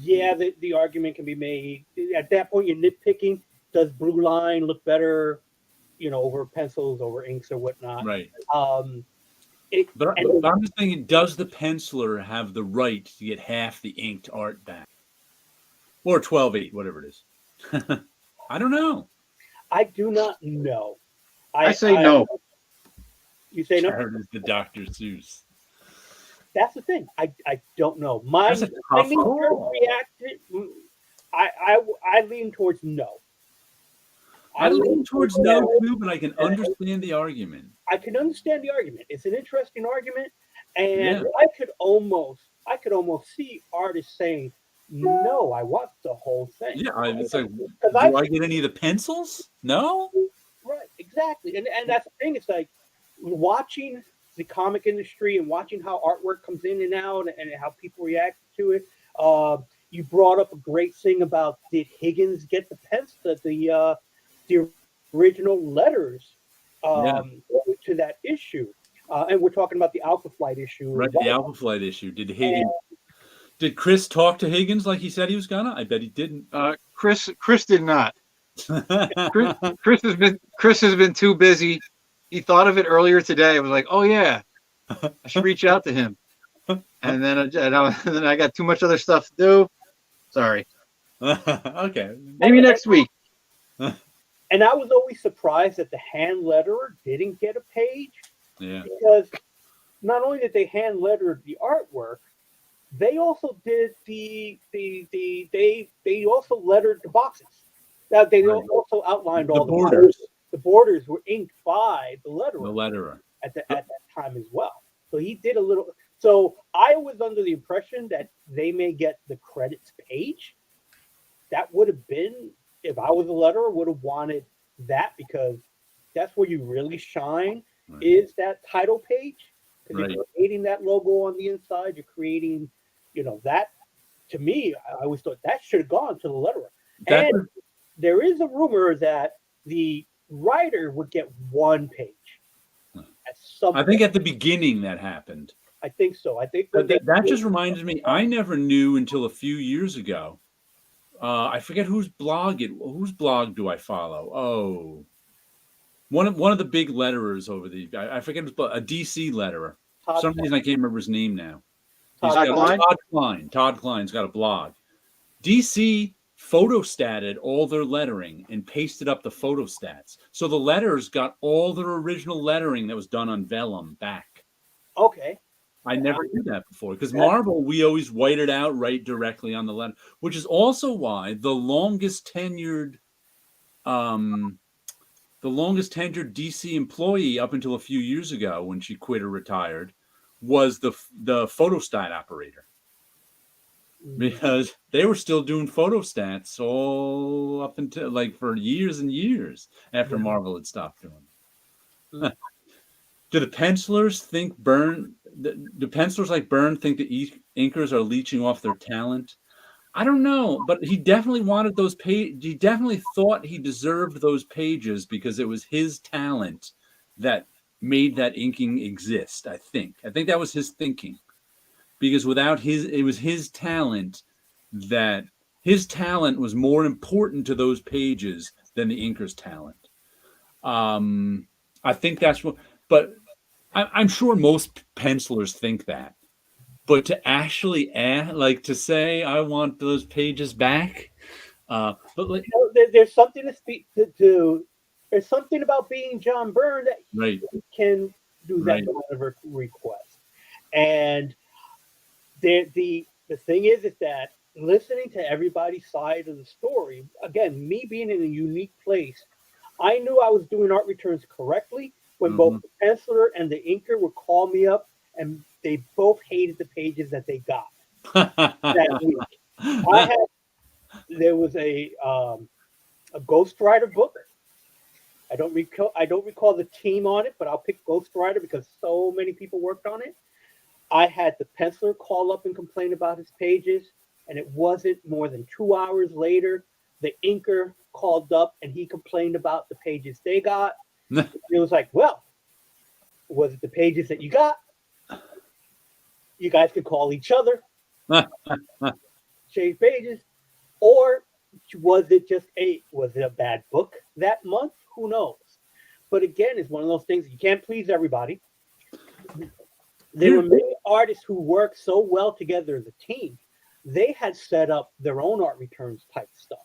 The argument can be made. At that point, you're nitpicking. Does blue line look better, over pencils, over inks, or whatnot? Right. But I'm just thinking, does the penciler have the right to get half the inked art back? Or 12/8, whatever it is. I don't know. I do not know. I say no. You say no? Jared is the Dr. Seuss. That's the thing. I don't know. My reaction, I lean towards no. I lean towards no too, but I can understand the argument. I can understand the argument. It's an interesting argument, and I could almost see artists saying, "No, I want the whole thing." Yeah, it's like, do I get any of the pencils? No. Right, exactly, and that's the thing. It's like watching the comic industry and watching how artwork comes in and out, and how people react to it. You brought up a great thing about, did Higgins get the original letters to that issue, and we're talking about the Alpha Flight issue, right? The Alpha Flight issue. Did Chris talk to Higgins like he said he was gonna? I bet he didn't. Chris did not. Chris has been too busy. He thought of it earlier today. I was like, oh yeah, I should reach out to him. And then I got too much other stuff to do. Sorry. Okay. Maybe next week. And I was always surprised that the hand letterer didn't get a page. Yeah. Because not only did they hand letter the artwork, they also did they also lettered the boxes. Now they also outlined all the borders. The borders were inked by the letterer. At that time as well. So he did a little. So I was under the impression that they may get the credits page. That would have been, if I was a letterer, would have wanted that, because that's where you really shine, is that title page. Because you're creating that logo on the inside, you're creating, that. To me, I always thought that should have gone to the letterer. And there is a rumor that the writer would get one page. I think at the beginning that happened. I think so. I think that just reminded me. I never knew until a few years ago. I forget whose blog do I follow? Oh, one of the big letterers over I forget a DC letterer. For some reason I can't remember his name now. Todd Klein. Todd Klein's got a blog. DC photostatted all their lettering and pasted up the photostats. So the letters got all their original lettering that was done on vellum back. Okay. I never did that before because Marvel, we always whited out right directly on the letter, which is also why the longest tenured DC employee up until a few years ago when she quit or retired was the photostat operator. Because they were still doing photostats all up until for years and years after Marvel had stopped doing them. Do the pencilers think Byrne? Do pencilers like Byrne think the inkers are leeching off their talent? I don't know, but he definitely wanted those pages. He definitely thought he deserved those pages because it was his talent that made that inking exist. I think that was his thinking. Because it was his talent was more important to those pages than the inker's talent. I think that's what, but I'm sure most pencilers think that. But to actually to say, I want those pages back. But there's something to speak to. There's something about being John Byrne that you can do that kind of a request. And the thing is that listening to everybody's side of the story, again, me being in a unique place, I knew I was doing art returns correctly when both the penciler and the inker would call me up, and they both hated the pages that they got that week. There was a Ghost Rider book. I don't recall the team on it, but I'll pick Ghost Rider because so many people worked on it. I had the penciler call up and complain about his pages, and it wasn't more than 2 hours later, the inker called up and he complained about the pages they got. It was like, well, was it the pages that you got? You guys could call each other, change pages, or was it a bad book that month? Who knows? But again, it's one of those things you can't please everybody. There were many artists who worked so well together as a team. They had set up their own art returns type stuff.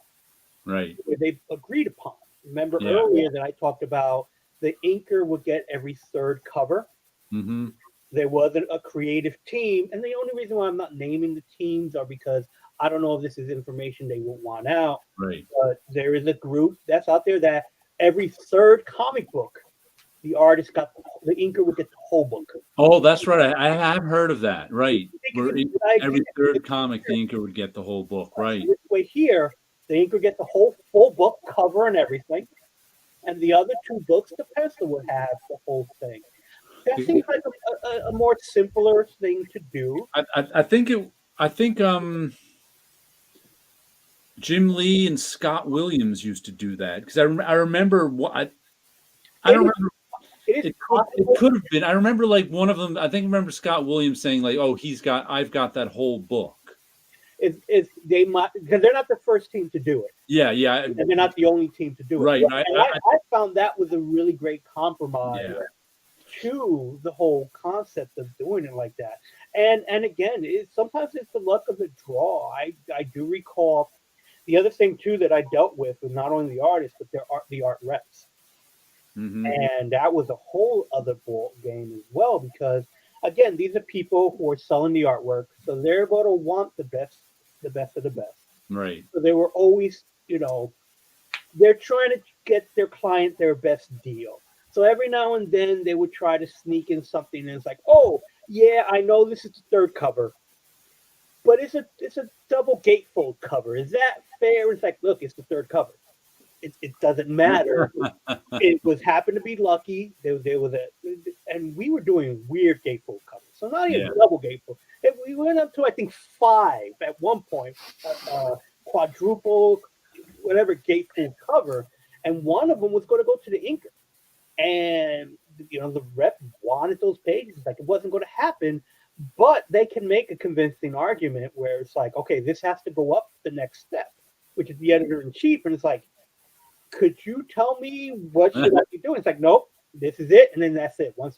Right. They agreed upon. Remember earlier that I talked about the inker would get every third cover. Mm-hmm. There wasn't a creative team. And the only reason why I'm not naming the teams are because I don't know if this is information they won't want out. Right. But there is a group that's out there that every third comic book, the inker would get the whole book. Oh, that's right. I have heard of that. Right. Every third comic, the inker would get the whole book. Right. This way here, the inker gets the whole full book cover and everything. And the other two books, the pencil would have the whole thing. That seems like a more simpler thing to do. I think Jim Lee and Scott Williams used to do that because I remember what I don't remember. It could have been. I remember one of them. I remember Scott Williams saying "Oh, I've got that whole book." They might because they're not the first team to do it. Yeah. And they're not the only team to do it. Right. I found that was a really great compromise to the whole concept of doing it like that. And again, sometimes it's the luck of the draw. I do recall the other thing too that I dealt with was not only the artists but the art reps. Mm-hmm. And that was a whole other ball game as well because again, these are people who are selling the artwork, so they're going to want the best of the best. Right. So they were always, they're trying to get their client their best deal. So every now and then they would try to sneak in something, and it's like, oh yeah, I know this is the third cover, but it's a double gatefold cover. Is that fair? It's like, look, it's the third cover. It doesn't matter. It happened to be lucky. There was and we were doing weird gatefold covers. So not even double gatefold. We went up to I think 5 at one point, quadruple, whatever gatefold cover, and one of them was going to go to the inker, and the rep wanted those pages. Like it wasn't going to happen, but they can make a convincing argument where it's like, okay, this has to go up the next step. which is the editor-in-chief, and it's like, could you tell me what should I be doing? It's like, nope, this is it, and then that's it. Once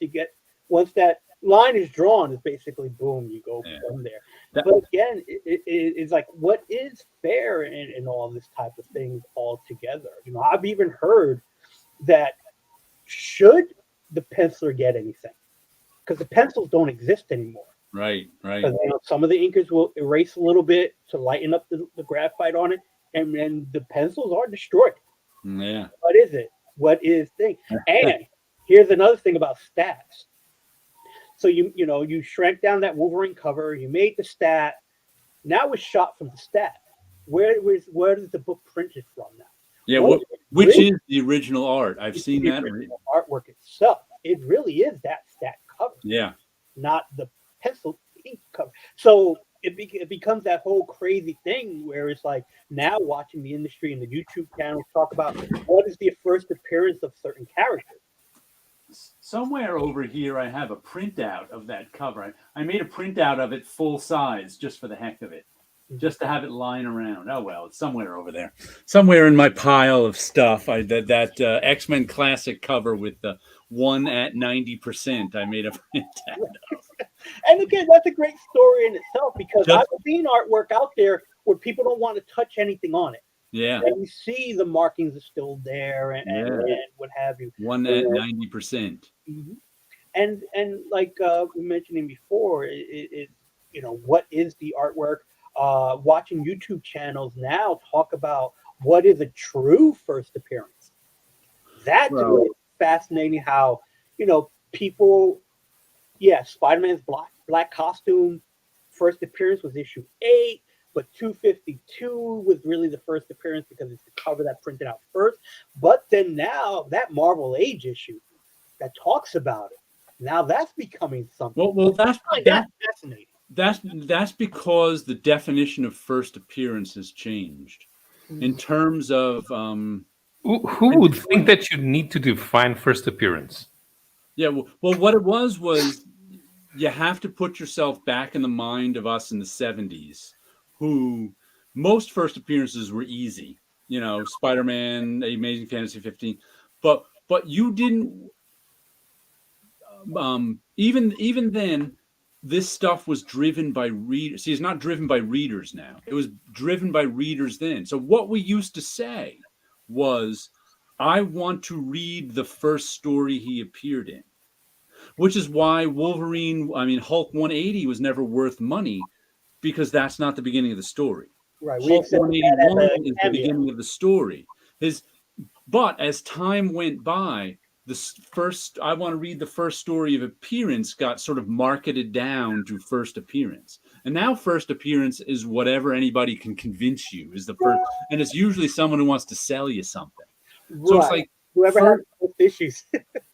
that line is drawn, it's basically boom, you go from there. But again, it's like, what is fair in all this type of things all together? I've even heard that should the penciler get anything? Because the pencils don't exist anymore. Right. Some of the inkers will erase a little bit to lighten up the graphite on it, and then the pencils are destroyed. Yeah. What is it? What is thing? And here's another thing about stats. So you shrank down that Wolverine cover, you made the stat. Now it's shot from the stat. Where is the book printed from now? Yeah, which is the original art? I've seen that artwork itself. It really is that stat cover. Yeah, not the pencil ink cover. So it becomes that whole crazy thing where it's like now watching the industry and the YouTube channels talk about what is the first appearance of certain characters. Somewhere over here, I have a printout of that cover. I made a printout of it full size just for the heck of it, just to have it lying around. Oh well, it's somewhere over there, somewhere in my pile of stuff. That X-Men Classic cover with the 1 at 90%. I made a printout of. And again, that's a great story in itself because I've seen artwork out there where people don't want to touch anything on it. Yeah, and you see the markings are still there and what have you. 1 at 90%. Mm-hmm. And like we mentioned before, it what is the artwork? Watching YouTube channels now talk about what is a true first appearance. That's really fascinating. How people, Spider-Man's black costume first appearance was issue 8. But 252 was really the first appearance because it's the cover that printed out first. But then now that Marvel Age issue that talks about it, now that's becoming something. Well, that's fascinating. That's because the definition of first appearance has changed in terms of. Who would think that you need to define first appearance? Yeah, well, what it was you have to put yourself back in the mind of us in the 70s. Who most first appearances were easy, Spider-Man, Amazing Fantasy 15, but you didn't. Even then, this stuff was driven by readers. See, it's not driven by readers now. It was driven by readers then. So what we used to say was, "I want to read the first story he appeared in," which is why Hulk 180 was never worth money. Because that's not the beginning of the story. Right. Hulk 181 is the beginning of the story. But as time went by, I want to read the first story of appearance got sort of marketed down to first appearance. And now first appearance is whatever anybody can convince you is the first. And it's usually someone who wants to sell you something. Right. So it's like whoever has issues.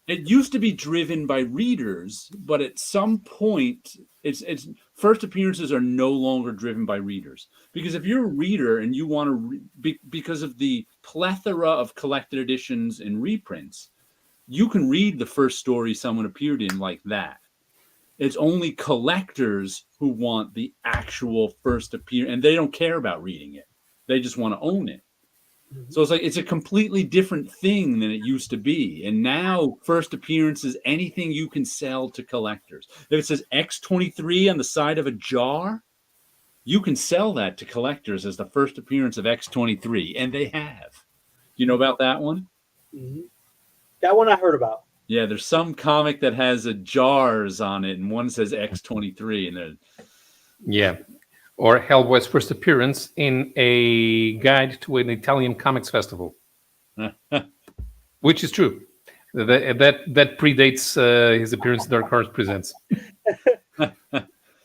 It used to be driven by readers, but at some point, it's first appearances are no longer driven by readers. Because if you're a reader and you want to, because of the plethora of collected editions and reprints, you can read the first story someone appeared in like that. It's only collectors who want the actual first appearance, and they don't care about reading it. They just want to own it. So it's a completely different thing than it used to be. And now first appearance is anything you can sell to collectors. If it says X23 on the side of a jar, you can sell that to collectors as the first appearance of X23. And they have. You know about that one? Mm-hmm. That one I heard about. Yeah, there's some comic that has a jars on it and one says X23. And yeah. Or Hellboy's first appearance in a guide to an Italian comics festival, which is true. That predates his appearance in Dark Horse Presents.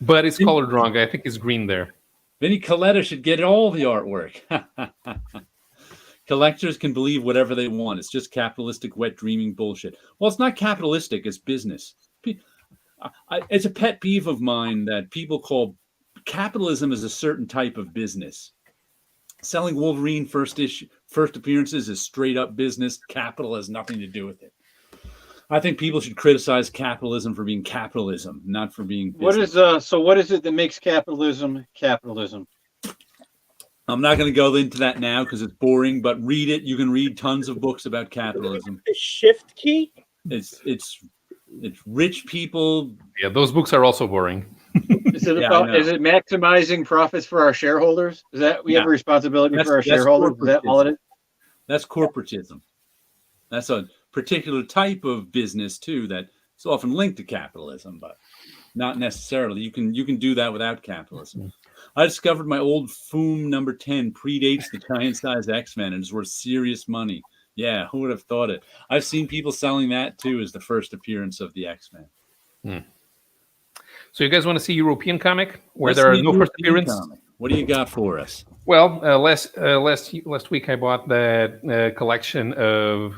But it's colored wrong. I think it's green there. Vinnie Coletta should get all the artwork. Collectors can believe whatever they want. It's just capitalistic, wet dreaming bullshit. Well, it's not capitalistic. It's business. It's a pet peeve of mine that people call capitalism is a certain type of business. Selling Wolverine first appearances is straight up business. Capital has nothing to do with it. I think people should criticize capitalism for being capitalism, not for being business. What is it that makes capitalism capitalism? I'm not going to go into that now because it's boring, but read it. You can read tons of books about capitalism. The shift key? It's rich people. Yeah, those books are also boring. Is it maximizing profits for our shareholders? Is that we have a responsibility for our shareholders? Is that all it is? That's corporatism. That's a particular type of business too that's often linked to capitalism, but not necessarily. You can do that without capitalism. I discovered my old Foom number 10 predates the giant-sized X-Men and is worth serious money. Yeah, who would have thought it? I've seen people selling that too as the first appearance of the X-Men. So you guys want to see European comic where there are no first appearance? Comic. What do you got for us? Well, last week I bought that collection of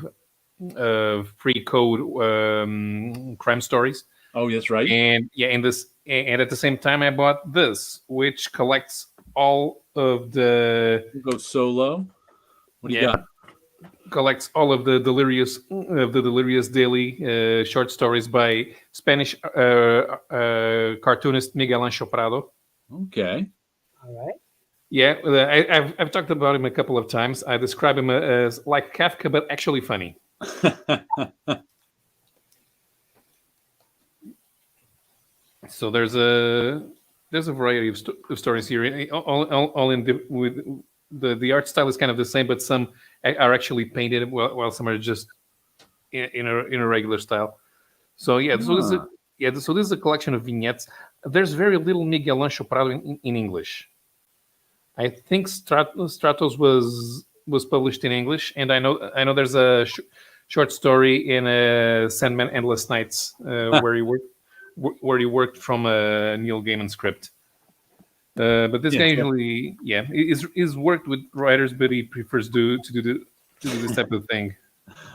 free code crime stories. Oh, that's right. And at the same time I bought this, which collects all of the. You go solo. What do you got? Collects all of the delirious daily short stories by Spanish cartoonist Miguel Ancho Prado. Okay. All right. Yeah, I've talked about him a couple of times. I describe him as like Kafka, but actually funny. So there's a variety of stories here. All in with the art style is kind of the same, but some are actually painted, while some are just in a regular style. So so this is a collection of vignettes. There's very little Miguel Ancho Prado in English. I think Stratos was published in English, and I know there's a short story in Sandman Endless Nights where he worked from a Neil Gaiman script. But this guy usually, is worked with writers, but he prefers to do this type of thing.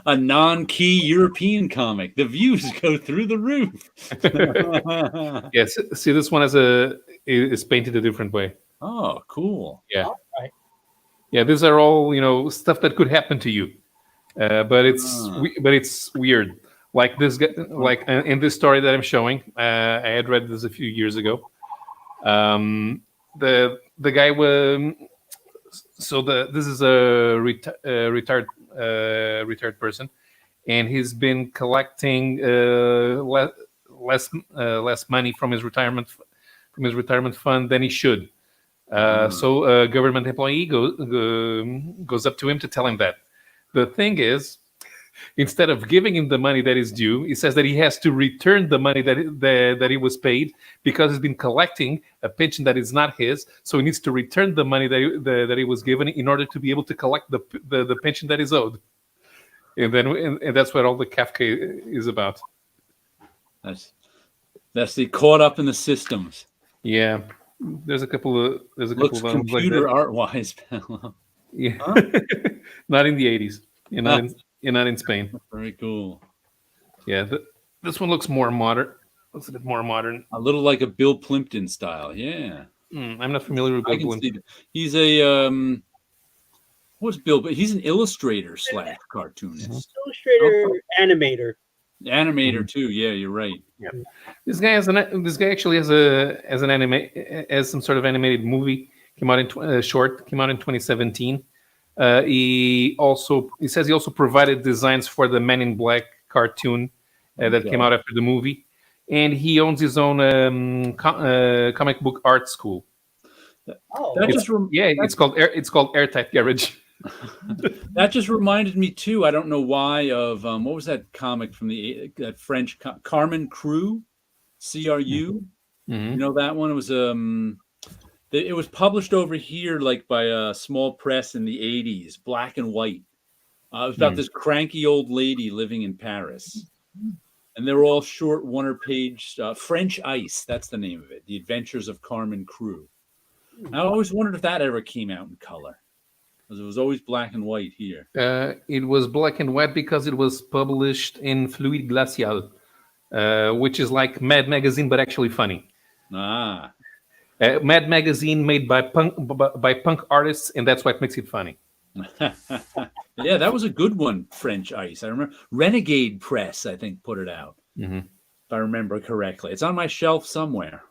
A non-key European comic. The views go through the roof. Yes, see, this one is painted a different way. Oh, cool. Yeah. All right. Yeah, these are all stuff that could happen to you, but it's weird. Like this guy, like in this story that I'm showing, I had read this a few years ago. The guy was this is a retired person, and he's been collecting less money from his retirement fund than he should. So a government employee goes up to him to tell him that. The thing is, instead of giving him the money that is due, he says that he has to return the money that he was paid because he's been collecting a pension that is not his. So he needs to return the money that he was given in order to be able to collect the pension that is owed. And that's what all the Kafka is about. That's the caught up in the systems. Yeah, there's a couple of looks computer art wise. Yeah, huh? Not in the 80s. You're not in Spain. Very cool. Yeah, this one looks more modern. Looks a bit more modern. A little like a Bill Plimpton style. Yeah. I'm not familiar with Bill Plimpton. He's a what's Bill? But he's an illustrator / cartoonist. Illustrator, animator too. Yeah, you're right. Yeah. This guy actually has some sort of animated movie. Came out in 2017. He says he also provided designs for the Men in Black cartoon that came out after the movie, and he owns his own comic book art school. It's called Airtight Garage. That just reminded me too. I don't know why of what was that comic from that French Carmen Crew, CRU. Mm-hmm. You know that one? It was it was published over here like by a small press in the 80s, black and white. It was about this cranky old lady living in Paris. And they were all short one-page French Ice. That's the name of it. The Adventures of Carmen Crew. I always wondered if that ever came out in color. Because it was always black and white here. It was black and white because it was published in Fluide Glacial, which is like Mad Magazine, but actually funny. Ah. Mad Magazine made by punk artists, and that's what makes it funny. Yeah, that was a good one, French Ice. I remember Renegade Press, I think, put it out. Mm-hmm. If I remember correctly. It's on my shelf somewhere.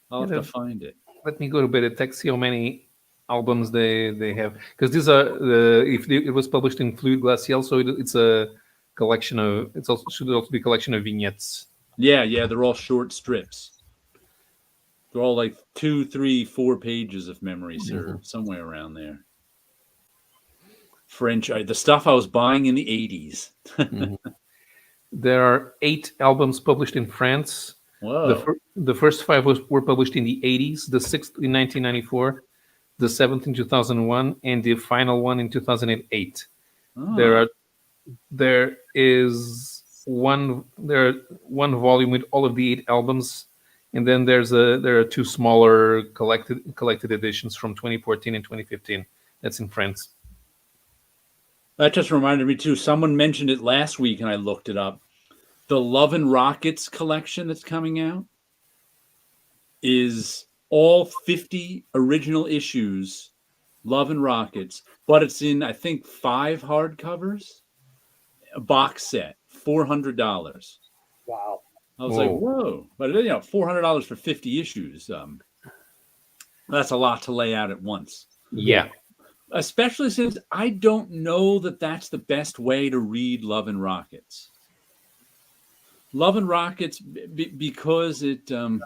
I'll have to find it. Let me go to Better Text, see how many albums they have, because these are it was published in Fluid Glacial, so it's a collection of should also be a collection of vignettes. Yeah, they're all short strips. They're all like 2, 3, 4 pages if memory serves, somewhere around there. French, the stuff I was buying in the 80s. There are 8 albums published in France. Whoa. The first 5 were published in the 80s, the 6th in 1994, the 7th in 2001, and the final one in 2008. Oh. There is one volume with all of the 8 albums, and then there are 2 smaller collected editions from 2014 and 2015. That's in France. That just reminded me too. Someone mentioned it last week, and I looked it up. The Love and Rockets collection that's coming out is all 50 original issues, Love and Rockets, but it's in, I think, 5 hardcovers, a box set, $400. Wow. I was like, whoa. But, $400 for 50 issues. That's a lot to lay out at once. Yeah. Especially since I don't know that that's the best way to read Love and Rockets. Love and Rockets, because it zing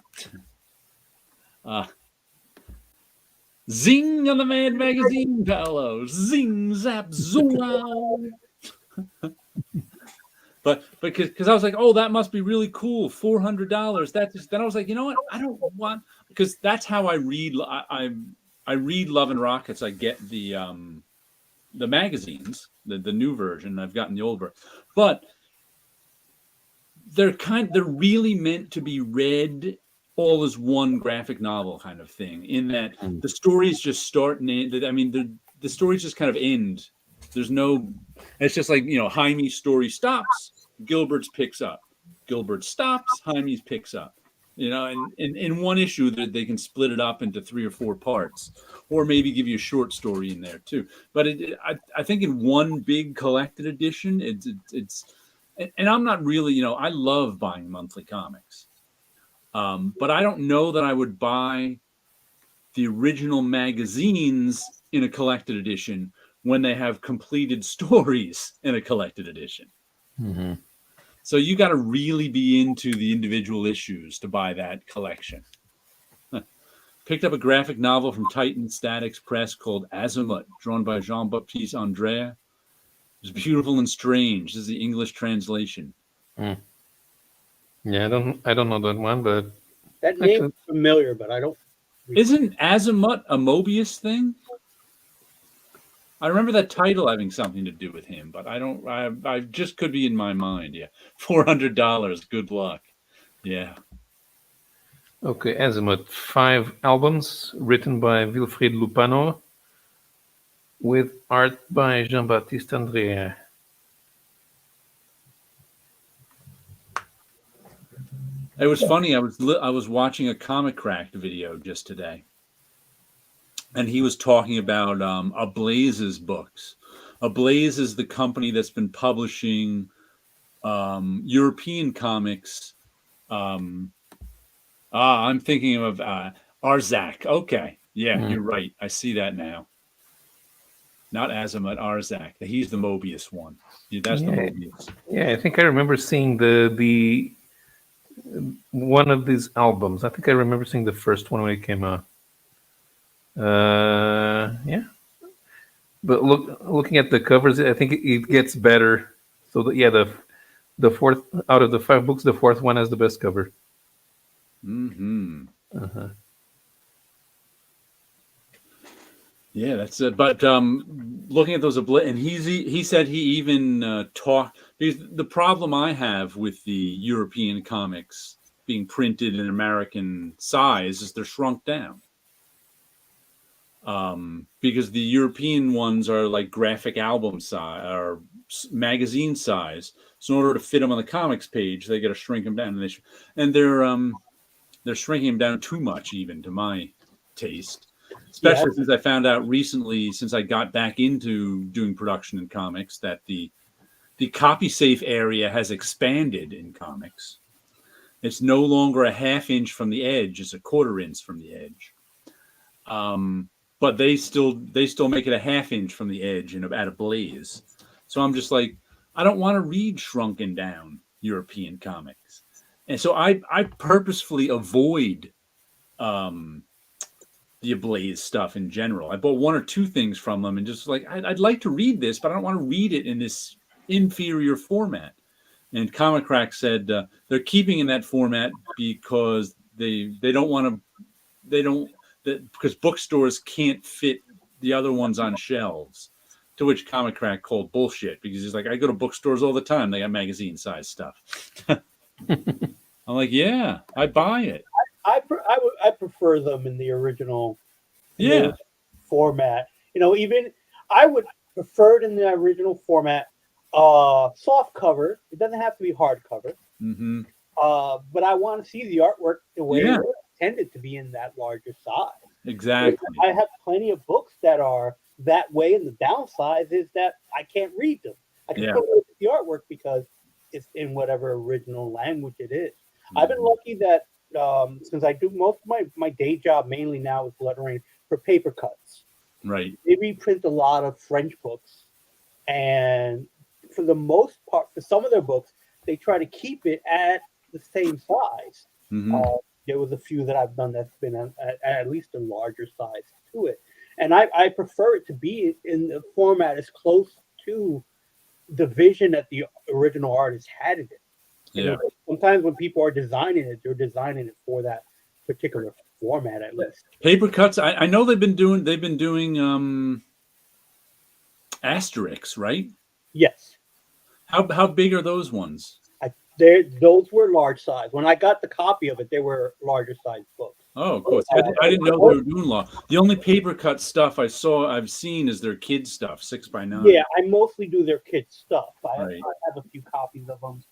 on the Mad Magazine, Paulo, zing zap zoom. But because I was like, oh, that must be really cool, $400. Then I was like, you know what? I don't want, because that's how I read. I read Love and Rockets. I get the magazines, the new version. I've gotten the old version, but they're really meant to be read all as one graphic novel kind of thing. In that the stories just start and end. I mean, the stories just kind of end. There's no. It's just like Jaime's story stops, Gilbert's picks up. Gilbert stops, Jaime's picks up. And in one issue that they can split it up into 3 or 4 parts, or maybe give you a short story in there too. But I think in one big collected edition, it's and I'm not really, I love buying monthly comics, but I don't know that I would buy the original magazines in a collected edition when they have completed stories in a collected edition. Mm-hmm. So you got to really be into the individual issues to buy that collection. Picked up a graphic novel from Titan Statics Press called Azimuth, drawn by Jean-Baptiste Andrea. It's beautiful and strange. This is the English translation. Yeah, I don't know that one, but that name is familiar, but I don't. Isn't Azimuth a Mobius thing? I remember that title having something to do with him, but I don't. I just could be in my mind. Yeah, $400. Good luck. Yeah. Okay, Azimuth, 5 albums written by Wilfried Lupano, with art by Jean-Baptiste Andrea. It was funny. I was watching a Comic Cracked video just today, and he was talking about Ablaze's books. Ablaze is the company that's been publishing European comics. I'm thinking of Arzak. Okay, yeah, You're right. I see that now. Not Azimuth, Arzak. He's the Mobius one. Yeah, that's the Mobius. Yeah, I think I remember seeing the one of these albums. I think I remember seeing the first one when it came out. Yeah, but looking at the covers, I think it gets better. So the fourth out of the 5 books, the 4th one has the best cover. Mm-hmm. Yeah, that's it. But looking at those, and he said he even talked, because the problem I have with the European comics being printed in American size is they're shrunk down. Because the European ones are like graphic album size or magazine size. So in order to fit them on the comics page, they got to shrink them down, and they're shrinking them down too much, even to my taste. Especially since I found out recently, since I got back into doing production in comics, that the copy safe area has expanded in comics. It's no longer a 1/2 inch from the edge; it's a 1/4 inch from the edge. but they still make it a half inch from the edge and at a blaze. So I'm just like, I don't want to read shrunken down European comics, and so I purposefully avoid the ablaze stuff in general. I bought one or two things from them and just like, I'd like to read this, but I don't want to read it in this inferior format. And Comic Crack said they're keeping in that format because they don't want to, because bookstores can't fit the other ones on shelves. To which Comic Crack called bullshit, because he's like, I go to bookstores all the time. They got magazine size stuff. I'm like, yeah, I buy it. I prefer them in the original format. Even I would prefer it in the original format, soft cover. It doesn't have to be hardcover. Mm-hmm. But I want to see the artwork the way it was intended to be in that larger size. Exactly. I have plenty of books that are that way, and the downside is that I can't read them. I can still look at the artwork because it's in whatever original language it is. Mm-hmm. I've been lucky that since I do most of my day job mainly now is lettering for paper cuts. Right. They reprint a lot of French books, and for the most part, for some of their books, they try to keep it at the same size. Mm-hmm. There was a few that I've done that's been at least a larger size to it, and I prefer it to be in the format as close to the vision that the original artist had in it. Yeah. Sometimes when people are designing it, they're designing it for that particular format at least. Paper cuts. I know they've been doing Asterix, right? Yes. How big are those ones? Those were large size. When I got the copy of it, they were larger size books. Oh, of course. I didn't know they were doing law. The only paper cut stuff I've seen is their kids stuff, 6x9. Yeah, I mostly do their kids stuff. I have a few copies of them.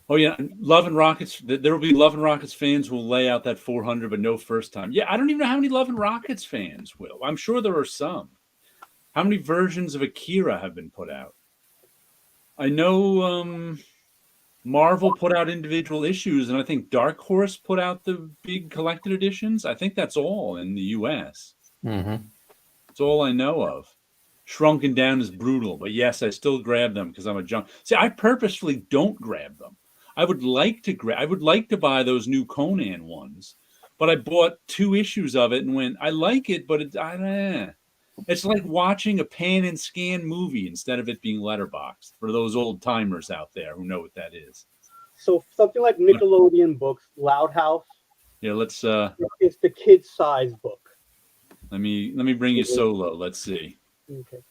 Oh yeah, Love and Rockets. There will be Love and Rockets fans who will lay out that 400, but no first time. Yeah, I don't even know how many Love and Rockets fans will. I'm sure there are some. How many versions of Akira have been put out? I know Marvel put out individual issues, and I think Dark Horse put out the big collected editions. I think that's all in the U.S. Mm-hmm. That's all I know of. Shrunken down is brutal, but yes, I still grab them because I'm a junk. See, I purposefully don't grab them. I would like to buy those new Conan ones, but I bought 2 issues of it and went, I like it, but it's like watching a pan and scan movie instead of it being letterboxed for those old timers out there who know what that is. So something like Nickelodeon books, Loud House. Yeah, let's. It's the kid size book. Let me bring you Solo. Let's see. Okay.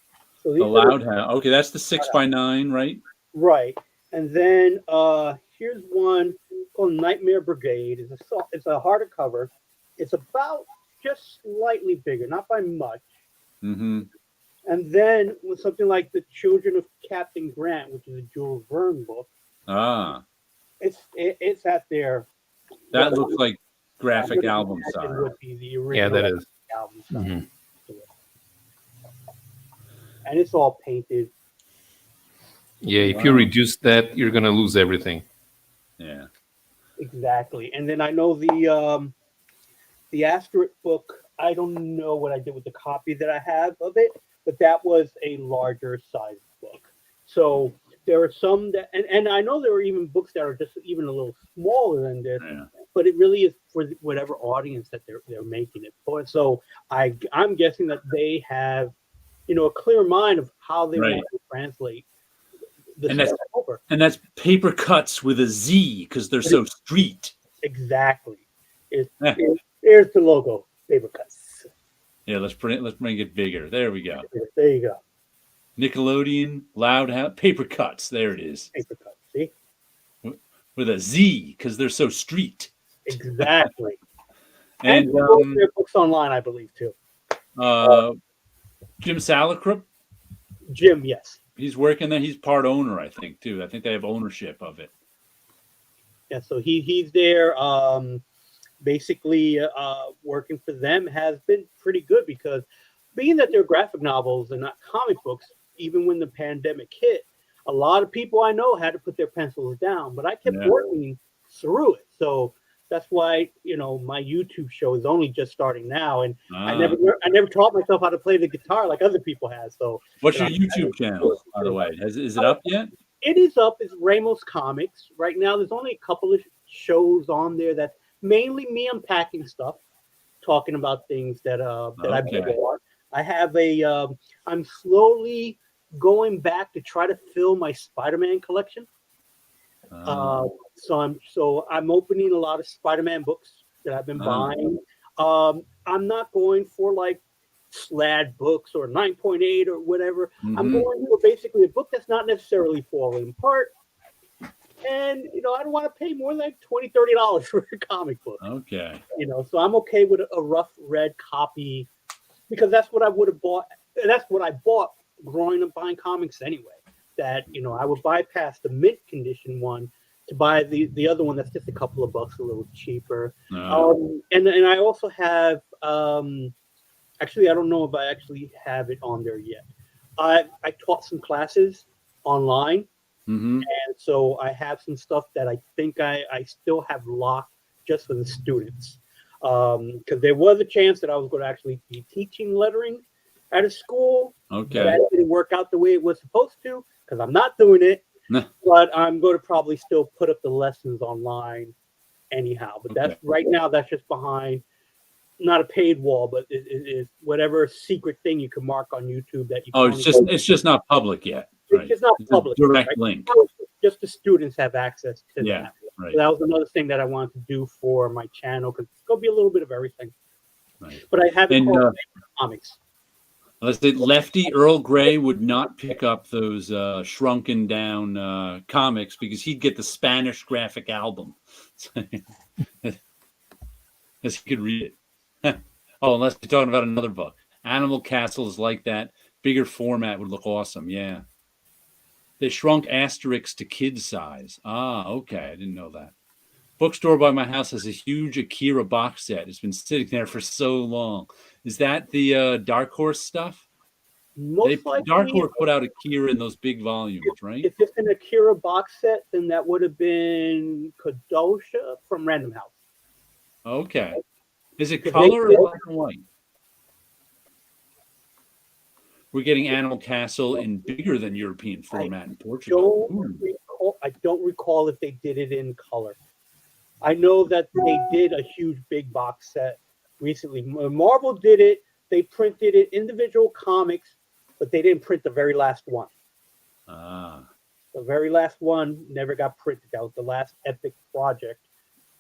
So the Loud House. Okay, that's the 6x9, right? Right, and then here's one called Nightmare Brigade. It's a hardcover. It's about just slightly bigger, not by much. Mm-hmm. And then with something like The Children of Captain Grant, which is a Jules Verne book. Ah. It's at their. That looks like graphic album style. Would be the original. Yeah, that is. Album style. Mm-hmm. And it's all painted. Yeah, if you reduce that, you're gonna lose everything. Yeah. Exactly. And then I know the Asterix book. I don't know what I did with the copy that I have of it, but that was a larger size book. So there are some that, and I know there are even books that are just even a little smaller than this, but it really is for whatever audience that they're making it for. So I'm guessing that they have, a clear mind of how they want to translate the stuff over. And that's paper cuts with a Z because they're so street. Exactly. There's the logo, paper cuts. Yeah, let's bring it bigger. There we go. There you go. Nickelodeon, Loud House, paper cuts. There it is. Paper cuts. See? With a Z because they're so street. Exactly. and their books online, I believe, too. Jim Salacrup. Jim, yes. He's working there. He's part owner, I think, too. I think they have ownership of it. Yeah, so he's there. Basically, working for them has been pretty good because being that they're graphic novels and not comic books, even when the pandemic hit, a lot of people I know had to put their pencils down, but I kept working through it. So That's why, my YouTube show is only just starting now, and I never taught myself how to play the guitar like other people have. So, what's your YouTube channel, by the way? Is it up yet? It is up. It's Ramos Comics. Right now, there's only a couple of shows on there that's mainly me unpacking stuff, talking about things that I bought. I have I'm slowly going back to try to fill my Spider-Man collection. So I'm opening a lot of Spider-Man books that I've been buying. I'm not going for like SLAD books or 9.8 or whatever. Mm-hmm. I'm going for basically a book that's not necessarily falling apart. And, I don't want to pay more than like $20, $30 for a comic book. Okay. So I'm okay with a rough red copy because that's what I would have bought. That's what I bought growing up buying comics anyway. That, I would bypass the mint condition one to buy the other one that's just a couple of bucks a little cheaper. And I also have, actually, I don't know if I actually have it on there yet. I taught some classes online. Mm-hmm. And so I have some stuff that I think I still have locked just for the students. Because there was a chance that I was going to actually be teaching lettering at a school. Okay. But that didn't work out the way it was supposed to because I'm not doing it. But I'm going to probably still put up the lessons online anyhow. But that's right now, that's just behind, not a paid wall, but it is whatever secret thing you can mark on YouTube that you can. It's just not public yet. It's just not public. Direct link. Just the students have access to that. Right. So that was another thing that I wanted to do for my channel because it's going to be a little bit of everything. Right. But I haven't called comics. Let's say Lefty Earl Grey would not pick up those shrunken down comics because he'd get the Spanish graphic album. Because he could read it. Unless you're talking about another book. Animal Castle is like that. Bigger format would look awesome. Yeah. They shrunk Asterix to kid size. Okay. I didn't know that. Bookstore by my house has a huge Akira box set. It's been sitting there for so long. Is that the Dark Horse stuff? Most likely, Dark Horse put out Akira in those big volumes, right? If it's an Akira box set, then that would have been Kadosha from Random House. Okay. Is it color or black and white? We're getting Animal Castle in bigger than European format in Portugal. I don't recall if they did it in color. I know that they did a huge big box set recently. Marvel did it. They printed it individual comics, but they didn't print the very last one. The very last one never got printed. That was the last epic project.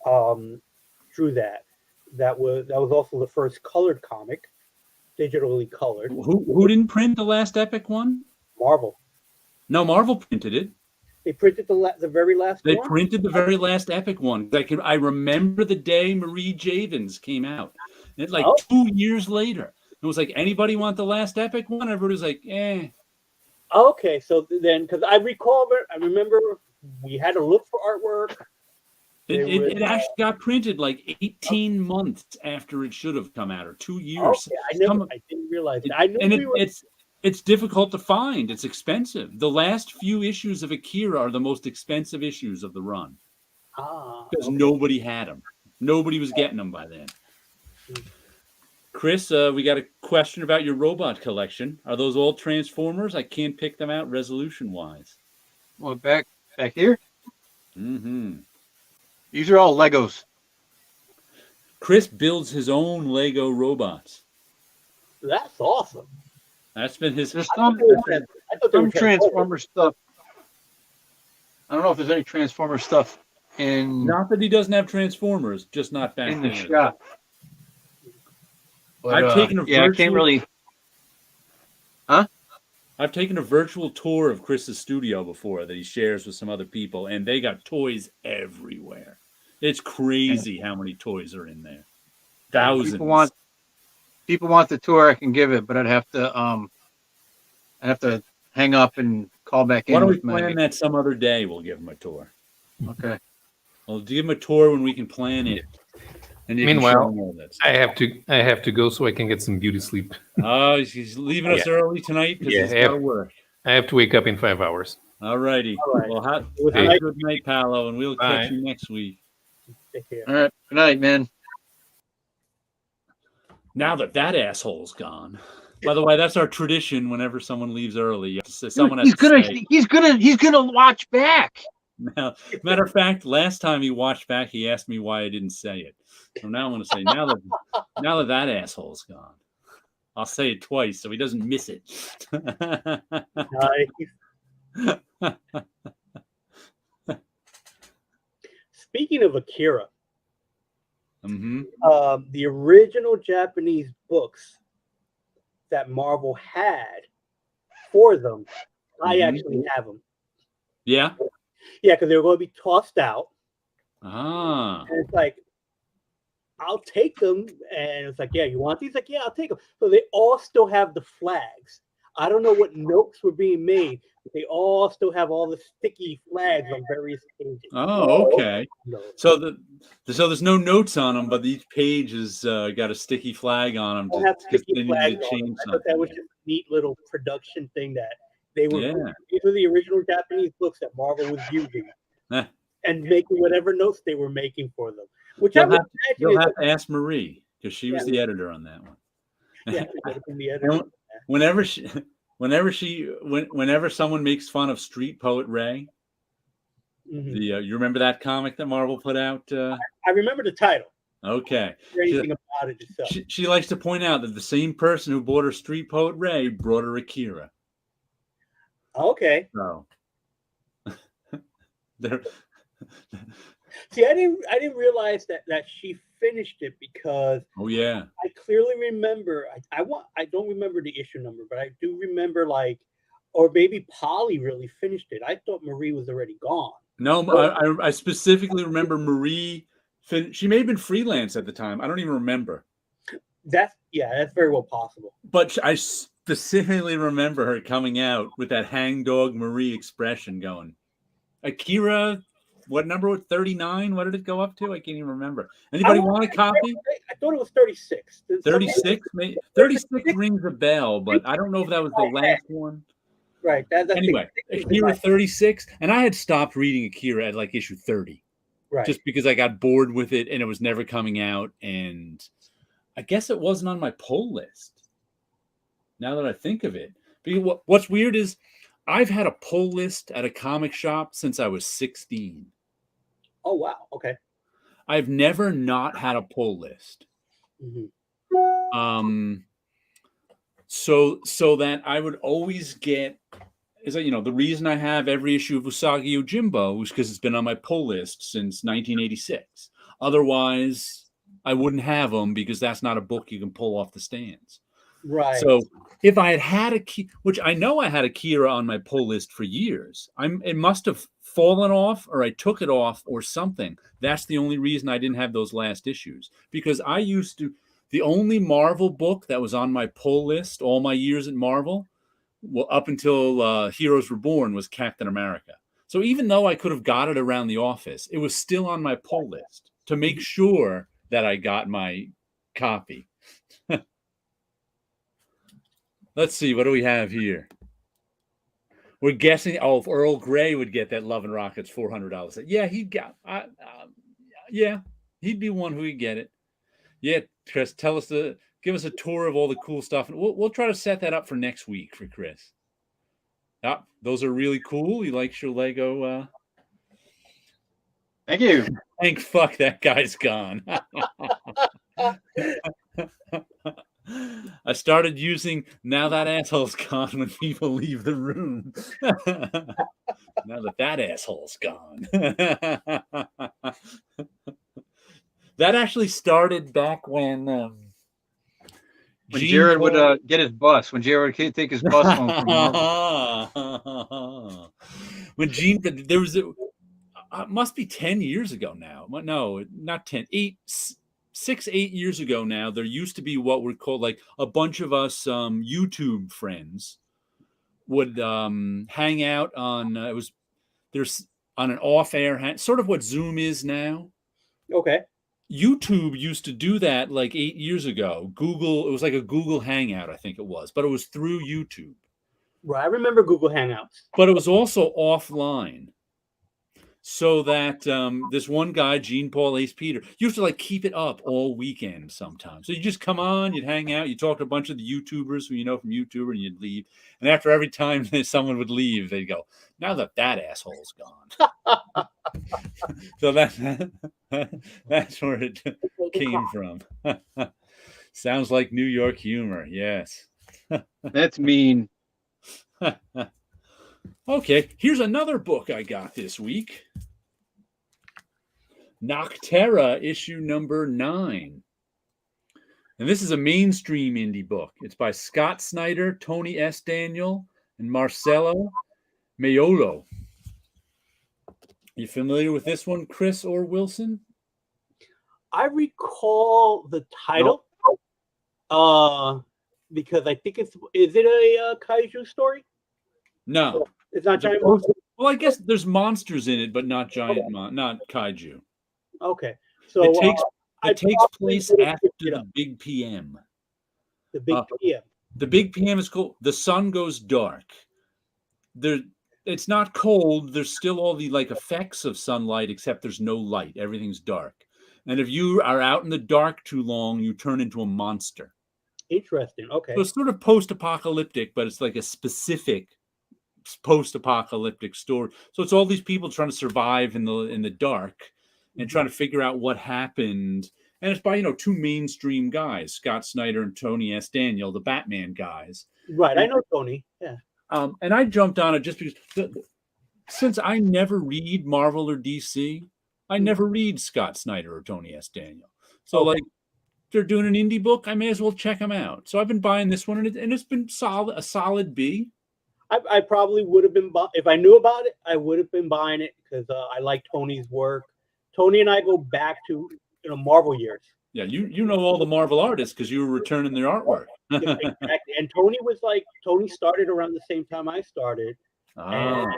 Drew that. That was also the first colored comic, digitally colored. Who didn't print the last epic one? Marvel. No, Marvel printed it. They printed the very last one? They printed the very last epic one. I remember the day Marie Javins came out. And 2 years later. It was like, anybody want the last epic one? Everybody was like, eh. Okay, so then, because I remember we had to look for artwork. It actually got printed 18 months after it should have come out, or 2 years. Okay, I didn't realize it. I knew it's difficult to find. It's expensive. The last few issues of Akira are the most expensive issues of the run. Because nobody had them. Nobody was getting them by then. Chris, we got a question about your robot collection. Are those all Transformers? I can't pick them out resolution-wise. Well, back here? Mm-hmm. These are all Legos. Chris builds his own Lego robots. That's awesome. That's been his... There's some Transformer stuff. I don't know if there's any Transformer stuff in... Not that he doesn't have Transformers, just not back in the shop. But, I've taken a virtual... I can't really... Huh? I've taken a virtual tour of Chris's studio before that he shares with some other people, and they got toys everywhere. It's crazy how many toys are in there. Thousands. People want the tour, I can give it, but I'd have to hang up and call back in. Why don't we plan that some other day? We'll give him a tour. Okay. We'll give him a tour when we can plan it. And meanwhile, I have to go so I can get some beauty sleep. Oh, he's leaving us early tonight because he's got to work. I have to wake up in 5 hours. All righty. Well, have a good night, Paulo, and we'll catch you next week. Take care. All right. Good night, man. Now that asshole's gone. By the way, that's our tradition. Whenever someone leaves early, you have to say, someone has to say. He's gonna watch back. Now, matter of fact, last time he watched back, he asked me why I didn't say it. So now I'm going to say, now that asshole's gone, I'll say it twice so he doesn't miss it. Speaking of Akira, Mm-hmm. The original Japanese books that Marvel had for them, I actually have them. Yeah? Yeah, because they were going to be tossed out. Ah. And it's like, I'll take them. And it's like, yeah, you want these? Like, yeah, I'll take them. So they all still have the flags. I don't know what notes were being made, but they all still have all the sticky flags on various pages. Oh, okay. No. So there's no notes on them, but each page has got a sticky flag on them. Have Just sticky they flags need to on change them. I thought something. that was just a neat little production thing that they were. Yeah. These were the original Japanese books that Marvel was using Eh. and making whatever notes they were making for them. Which You'll I would have imagine is to ask Marie because she was the editor on that one. yeah, she would have been the editor. Whenever someone makes fun of Street Poet Ray, you remember that comic that Marvel put out? I remember the title. Okay. Anything about it itself. She likes to point out that the same person who bought her Street Poet Ray brought her Akira. Okay. So See, I didn't realize that she finished it because oh yeah, I clearly remember. I don't remember the issue number, but I do remember or maybe Polly really finished it. I thought Marie was already gone. No, I specifically remember Marie. She may have been freelance at the time. I don't even remember. That's very well possible. But I specifically remember her coming out with that hangdog Marie expression going, Akira, what number? 39? What did it go up to? I can't even remember. Anybody want a copy? I thought it was 36. 36? 36 rings a bell, but I don't know if that was the last one. Right. Anyway, Akira 36. And I had stopped reading Akira at like issue 30. Right. Just because I got bored with it and it was never coming out. And I guess it wasn't on my pull list. Now that I think of it. But what's weird is I've had a pull list at a comic shop since I was 16. Oh, wow. Okay. I've never not had a pull list. Mm-hmm. So that I would always get is that, the reason I have every issue of Usagi Yojimbo is because it's been on my pull list since 1986. Otherwise, I wouldn't have them because that's not a book you can pull off the stands. Right. So if I had which I know I had Akira on my pull list for years, it must have fallen off or I took it off or something. That's the only reason I didn't have those last issues because I used to. The only Marvel book that was on my pull list all my years at Marvel, well, up until Heroes Reborn, was Captain America. So even though I could have got it around the office, it was still on my pull list to make sure that I got my copy. Let's see. What do we have here? We're guessing. Oh, if Earl Grey would get that Love and Rockets $400. Yeah, he'd got. Yeah, he'd be one who would get it. Yeah, Chris, give us a tour of all the cool stuff, and we'll try to set that up for next week for Chris. Those are really cool. He likes your Lego. Thank you. Thank fuck that guy's gone. I started using "now that asshole's gone" when people leave the room. Now that asshole's gone. That actually started back when Jared would get his bus. When Jared could take his bus home from Marvel. When Gene, there was it must be 10 years ago now. No, not 10, 6, 8 years ago now. There used to be what were called like a bunch of us YouTube friends would hang out on. There's on an off-air, sort of what Zoom is now. Okay. YouTube used to do that like 8 years ago. It was like a Google Hangout, I think it was, but it was through YouTube. Right, I remember Google Hangouts. But it was also offline. so that this one guy, Gene Paul Ace Peter, used to like keep it up all weekend sometimes. So you just come on, you'd hang out, you'd talk to a bunch of the YouTubers who you know from YouTuber, and you'd leave. And after every time someone would leave, they'd go, "Now that asshole's gone." So that's where it came from. Sounds like New York humor. Yes. That's mean. Okay, here's another book I got this week. Nocterra, issue number 9. And this is a mainstream indie book. It's by Scott Snyder, Tony S. Daniel, and Marcelo Maiolo. You familiar with this one, Chris or Wilson? I recall the title because I think is it a kaiju story? No. It's not giant monsters? Well, I guess there's monsters in it, but not giant, not kaiju. Okay. So it takes place after the Big PM. The Big PM. The Big PM is cool. The sun goes dark. It's not cold. There's still all the like effects of sunlight, except there's no light. Everything's dark. And if you are out in the dark too long, you turn into a monster. Interesting. Okay. So it's sort of post-apocalyptic, but it's like a specific post-apocalyptic story. So it's all these people trying to survive in the dark and trying to figure out what happened. And it's by, two mainstream guys, Scott Snyder and Tony S. Daniel, the Batman guys. Right. I know Tony. Yeah. And I jumped on it just because since I never read Marvel or DC, I never read Scott Snyder or Tony S. Daniel. So like they're doing an indie book, I may as well check them out. So I've been buying this one, and it's been a solid B. I probably would have been if I knew about it. I would have been buying it because I like Tony's work. Tony and I go back to Marvel years. Yeah, you know all the Marvel artists because you were returning their artwork. Yeah, exactly. And Tony started around the same time I started. And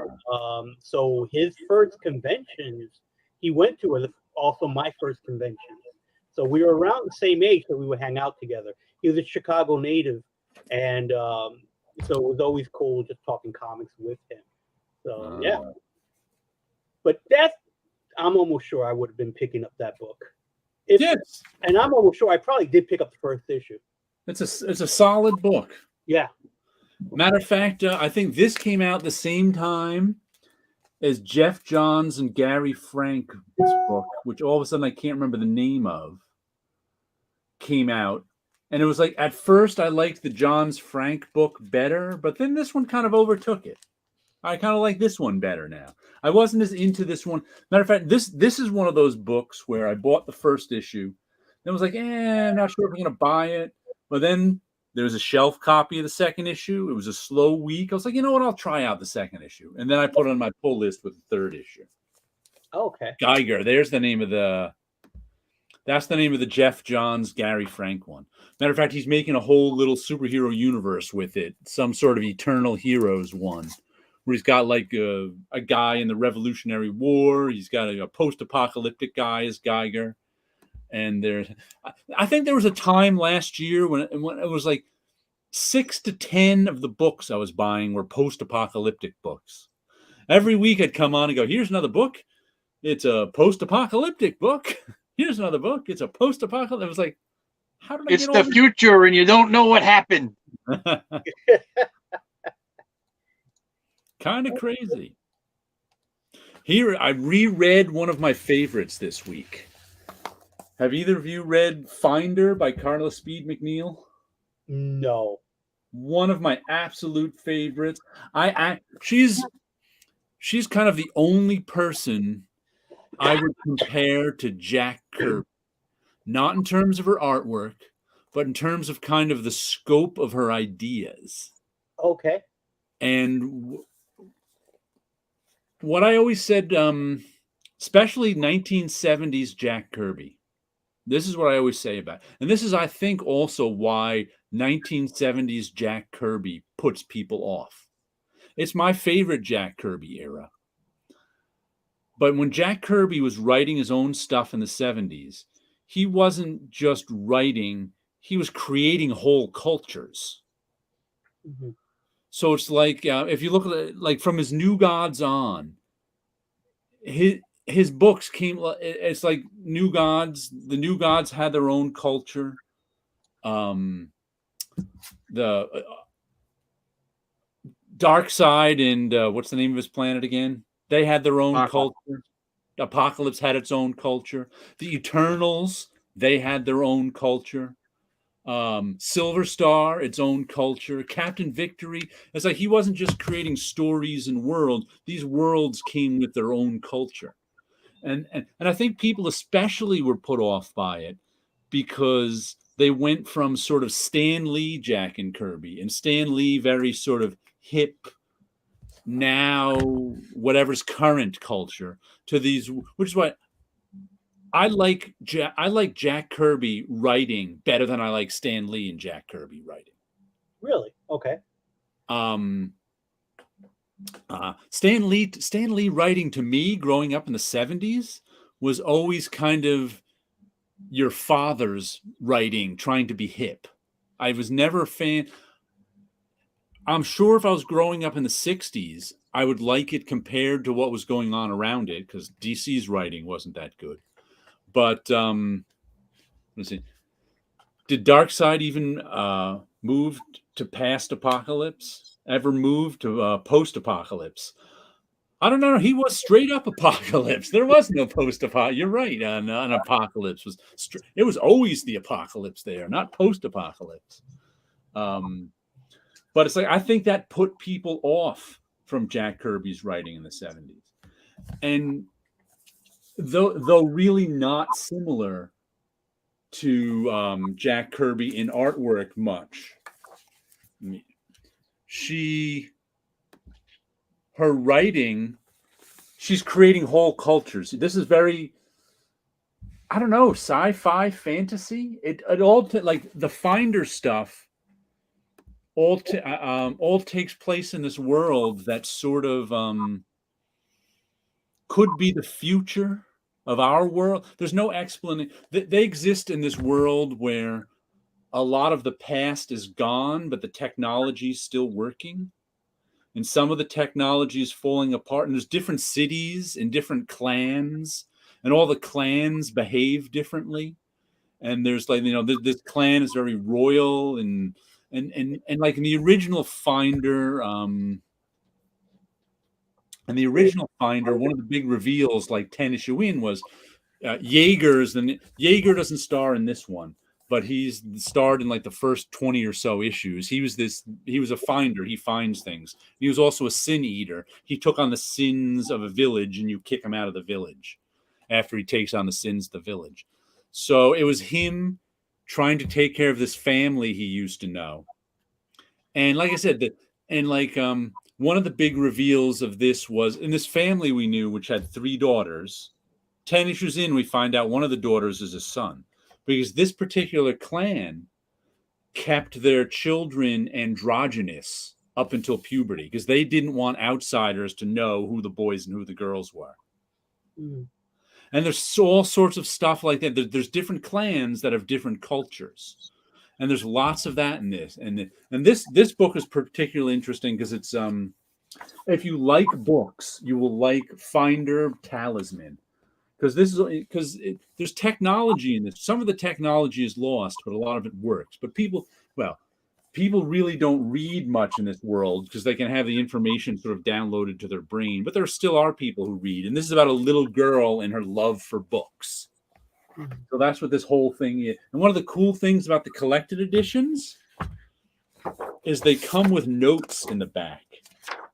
so his first conventions he went to was also my first convention. So we were around the same age, so we would hang out together. He was a Chicago native, and so it was always cool just talking comics with him. So yeah. But I'm almost sure I would have been picking up that book. Yes. And I'm almost sure I probably did pick up the first issue. It's a solid book. Yeah. Matter of fact, I think this came out the same time as Jeff Johns and Gary Frank's book, which all of a sudden I can't remember the name of, came out. And it was like, at first I liked the Johns Frank book better, but then this one kind of overtook it. I kind of like this one better now. I wasn't as into this one. Matter of fact, this is one of those books where I bought the first issue. Then was like, I'm not sure if I'm going to buy it. But then there was a shelf copy of the second issue. It was a slow week. I was like, you know what? I'll try out the second issue. And then I put it on my pull list with the third issue. Okay. Geiger. That's the name of the Jeff Johns, Gary Frank one. Matter of fact, he's making a whole little superhero universe with it. Some sort of Eternal Heroes one, where he's got like a guy in the Revolutionary War. He's got a post-apocalyptic guy as Geiger. And I think there was a time last year when it was like 6 to 10 of the books I was buying were post-apocalyptic books. Every week I'd come on and go, here's another book. It's a post-apocalyptic book. Here's another book. It's a post-apocalyptic. It was like, how did I It's get the future and you don't know what happened. Kind of crazy. Here, I reread one of my favorites this week. Have either of you read Finder by Carla Speed McNeil? No. One of my absolute favorites. She's kind of the only person I would compare to Jack Kirby. Not in terms of her artwork, but in terms of kind of the scope of her ideas. Okay. And what I always said, especially 1970s Jack Kirby, this is what I always say about it. And this is, I think, also why 1970s Jack Kirby puts people off. It's my favorite Jack Kirby era. But when Jack Kirby was writing his own stuff in the 70s, he wasn't just writing, he was creating whole cultures. Mm-hmm. So it's like, if you look at it, like from his New Gods on, his books came. It's like New Gods. The New Gods had their own culture. The Dark Side and what's the name of his planet again? They had their own culture. Apocalypse had its own culture. The Eternals, they had their own culture. Silver Star, its own culture. Captain Victory, it's like he wasn't just creating stories and worlds. These worlds came with their own culture. And I think people especially were put off by it because they went from sort of Stan Lee, Jack and Kirby, and Stan Lee very sort of hip, now whatever's current culture, to these, which is why I like Jack Kirby writing better than I like Stan Lee and Jack Kirby writing. Really? Okay. Stan Lee writing, to me, growing up in the 70s, was always kind of your father's writing, trying to be hip. I was never a fan. I'm sure if I was growing up in the 60s, I would like it compared to what was going on around it, because DC's writing wasn't that good. But let's see. Did Darkseid even move to past apocalypse? Ever moved to post-apocalypse? I don't know. He was straight up apocalypse. There was no post-apocalypse. You're right. An apocalypse was. It was always the apocalypse there, not post-apocalypse. But it's like, I think that put people off from Jack Kirby's writing in the 70s, and though really not similar to Jack Kirby in artwork much. Her writing, she's creating whole cultures. This is very, I don't know, sci-fi, fantasy. It all like the Finder stuff. All takes place in this world that sort of could be the future of our world. There's no explanation. They exist in this world where a lot of the past is gone, but the technology is still working. And some of the technology is falling apart. And there's different cities and different clans, and all the clans behave differently. And there's like, this clan is very royal and like in the original Finder, one of the big reveals, like 10 issue in, was Jaeger's. And Jaeger doesn't star in this one, but he's starred in like the first 20 or so issues. He was a finder. He finds things. He was also a sin eater. He took on the sins of a village, and you kick him out of the village after he takes on the sins of the village. So it was him trying to take care of this family he used to know. And like I said, one of the big reveals of this was in this family we knew, which had 3 daughters. 10 issues in, we find out one of the daughters is a son, because this particular clan kept their children androgynous up until puberty, because they didn't want outsiders to know who the boys and who the girls were. Mm. And there's all sorts of stuff like that. There's different clans that have different cultures, and there's lots of that in this. And this book is particularly interesting because it's if you like books, you will like Finder Talisman, because there's technology in this. Some of the technology is lost, but a lot of it works. But people really don't read much in this world because they can have the information sort of downloaded to their brain. But there still are people who read. And this is about a little girl and her love for books. Mm-hmm. So that's what this whole thing is. And one of the cool things about the collected editions is they come with notes in the back.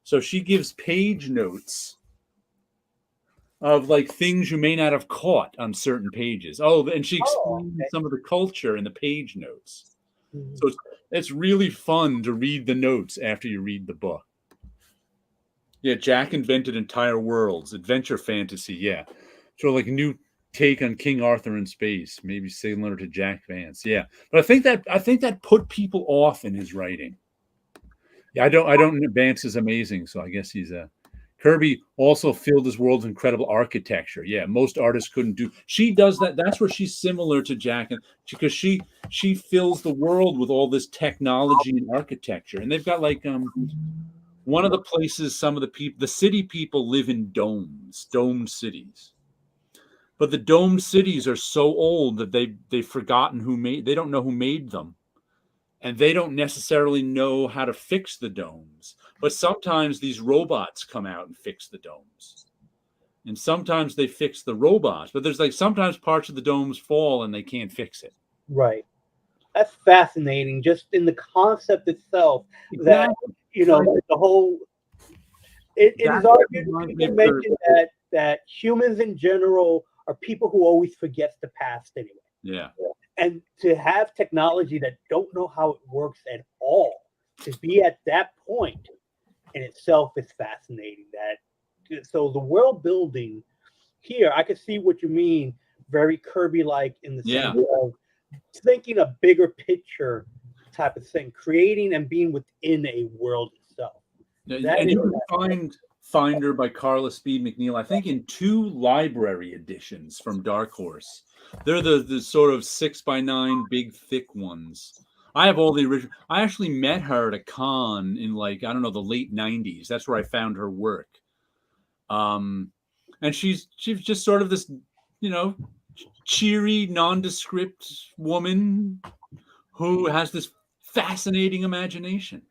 So she gives page notes of like things you may not have caught on certain pages. And she explains some of the culture in the page notes. Mm-hmm. So it's really fun to read the notes after you read the book. Yeah, Jack invented entire worlds, adventure fantasy. Yeah, sort of like a new take on King Arthur in space, maybe similar to Jack Vance. Yeah, but I think that put people off in his writing. Yeah, I don't. Vance is amazing, so I guess he's a. Kirby also filled his world with incredible architecture. Yeah, most artists couldn't do. She does that. That's where she's similar to Jack, because she fills the world with all this technology and architecture. And they've got like One of the places some of the city people live in domed cities. But the domed cities are so old that they've forgotten they don't know who made them. And they don't necessarily know how to fix the domes. But sometimes these robots come out and fix the domes. And sometimes they fix the robots. But there's like sometimes parts of the domes fall and they can't fix it. Right. That's fascinating, just in the concept itself. That, the whole... It is argued, people mention that humans in general are people who always forgets the past anyway. Yeah. And to have technology that don't know how it works at all, to be at that point in itself is fascinating. So the world building here, I can see what you mean, very Kirby-like in the sense of thinking a bigger picture type of thing, creating and being within a world itself. And you can find Finder by Carla Speed McNeil, I think, in 2 library editions from Dark Horse. They're the sort of 6x9 big thick ones. I have all the original. I actually met her at a con in the late 90s. That's where I found her work. And she's just sort of this, cheery, nondescript woman who has this fascinating imagination.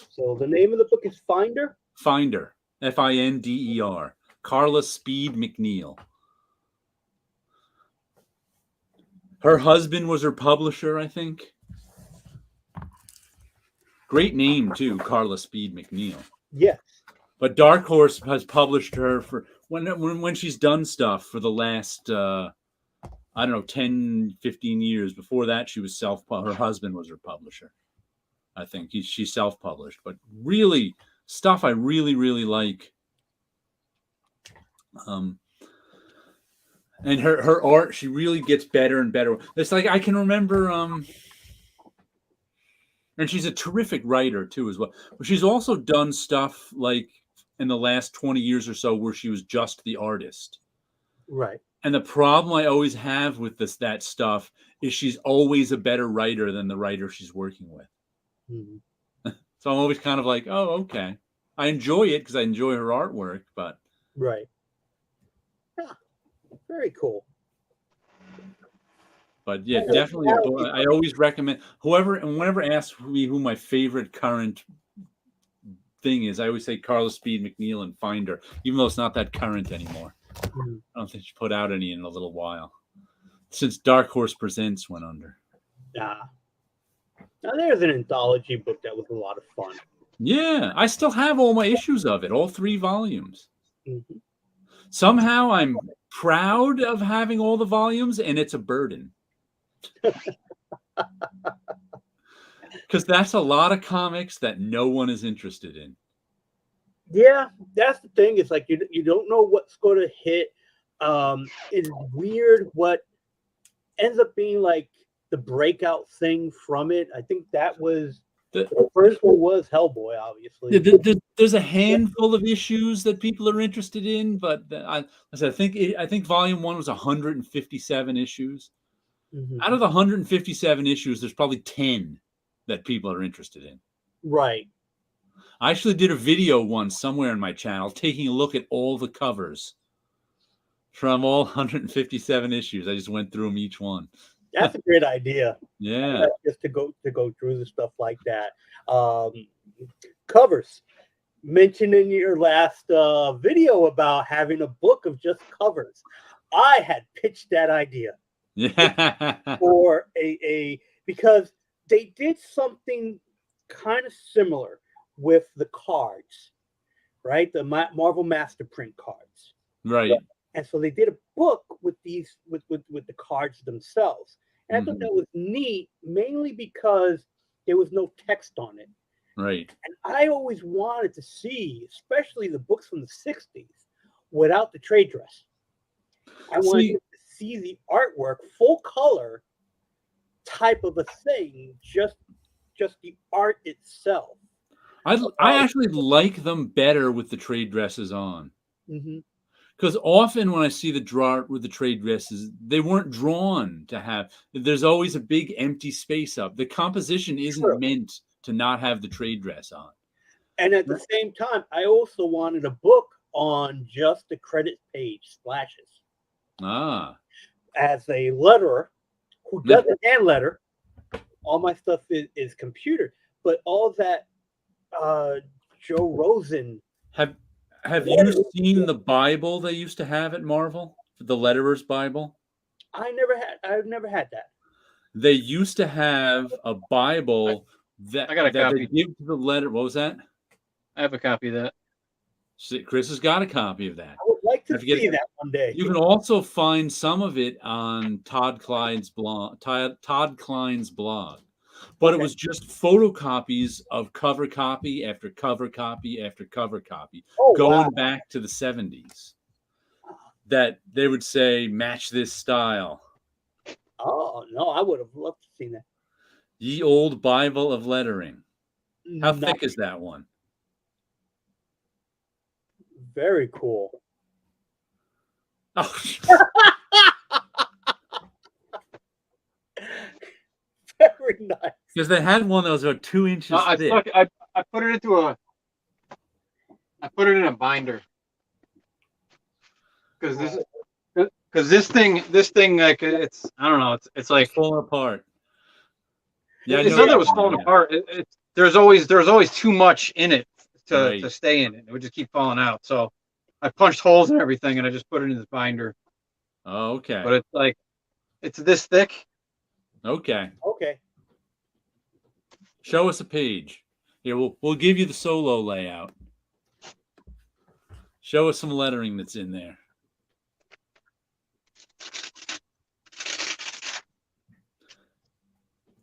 So the name of the book is Finder? Finder, Finder. Carla Speed McNeil. Her husband was her publisher, I think. Great name, too, Carla Speed McNeil. Yes. But Dark Horse has published her for when she's done stuff for the last, 10, 15 years. Before that, she was her husband was her publisher. I think she's self-published. But really, stuff I really, really like. And her art, she really gets better and better. It's like I can remember, and she's a terrific writer too as well. But she's also done stuff like in the last 20 years or so where she was just the artist. Right. And the problem I always have with that stuff is she's always a better writer than the writer she's working with. Mm-hmm. So I'm always kind of like, oh, okay. I enjoy it because I enjoy her artwork, but right. Yeah. Very cool. But yeah, definitely. I always recommend whenever asks me who my favorite current thing is, I always say Carla Speed McNeil and Finder, even though it's not that current anymore. Mm-hmm. I don't think she put out any in a little while since Dark Horse Presents went under. Now there's an anthology book that was a lot of fun. Yeah, I still have all my issues of it, all 3 volumes. Mm-hmm. Somehow I'm proud of having all the volumes, and it's a burden. Because that's a lot of comics that no one is interested in. Yeah, that's the thing. It's like you don't know what's going to hit. It's weird what ends up being like the breakout thing from it. I think that was the first one was Hellboy, obviously. There's a handful of issues that people are interested in, but I think volume 1 was 157 issues. Mm-hmm. Out of the 157 issues, there's probably 10 that people are interested in. Right. I actually did a video once somewhere on my channel taking a look at all the covers from all 157 issues. I just went through them each one. That's a great idea. Yeah. Just to go through the stuff like that. Covers. Mentioned in your last video about having a book of just covers. I had pitched that idea. Yeah. For because they did something kind of similar with the cards, right? The Marvel Master Print cards. Right. And so they did a book with these with the cards themselves. And I thought that was neat, mainly because there was no text on it. Right. And I always wanted to see, especially the books from the 60s, without the trade dress. I wanted to see the artwork, full color type of a thing, just the art itself. I actually like them better with the trade dresses on. Mm-hmm. Because often when I see the draw with the trade dresses, they weren't drawn to have. There's always a big empty space up. The composition isn't meant to not have the trade dress on. And at the same time, I also wanted a book on just the credit page splashes. As a letterer who doesn't hand letter, all my stuff is computer. But all that Joe Rosen. Have you seen the Bible they used to have at Marvel? The Letterer's Bible? I've never had that. They used to have a Bible that they give to the letter. What was that? I have a copy of that. Chris has got a copy of that. I would like to see that one day. You can also find some of it on Todd Klein's blog. But it was just photocopies of cover copy after cover copy after cover copy, going back to the 70s. That they would say, match this style. Oh, no, I would have loved to see that. Ye old Bible of lettering. How thick is that one? Very cool. Oh, very nice. Because they had one that was about 2 inches thick. I put it into I put it in a binder. Because this thing like it's, I don't know, it's like falling apart. Yeah, it's not that it was falling apart. There's always too much in it to stay in it. It would just keep falling out. So I punched holes in everything and I just put it in this binder. Oh, okay. But it's like it's this thick. Okay. Okay. Show us a page. Here, we'll give you the solo layout. Show us some lettering that's in there.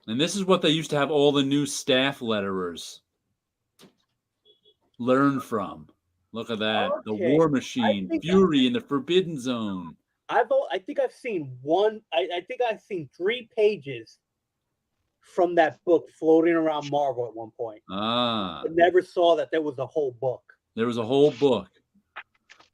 And this is what they used to have all the new staff letterers learn from. Look at that. Okay. The War Machine, Fury in the Forbidden Zone. I think I've seen one. I think I've seen 3 pages from that book floating around Marvel at one point. I never saw that there was a whole book. There was a whole book.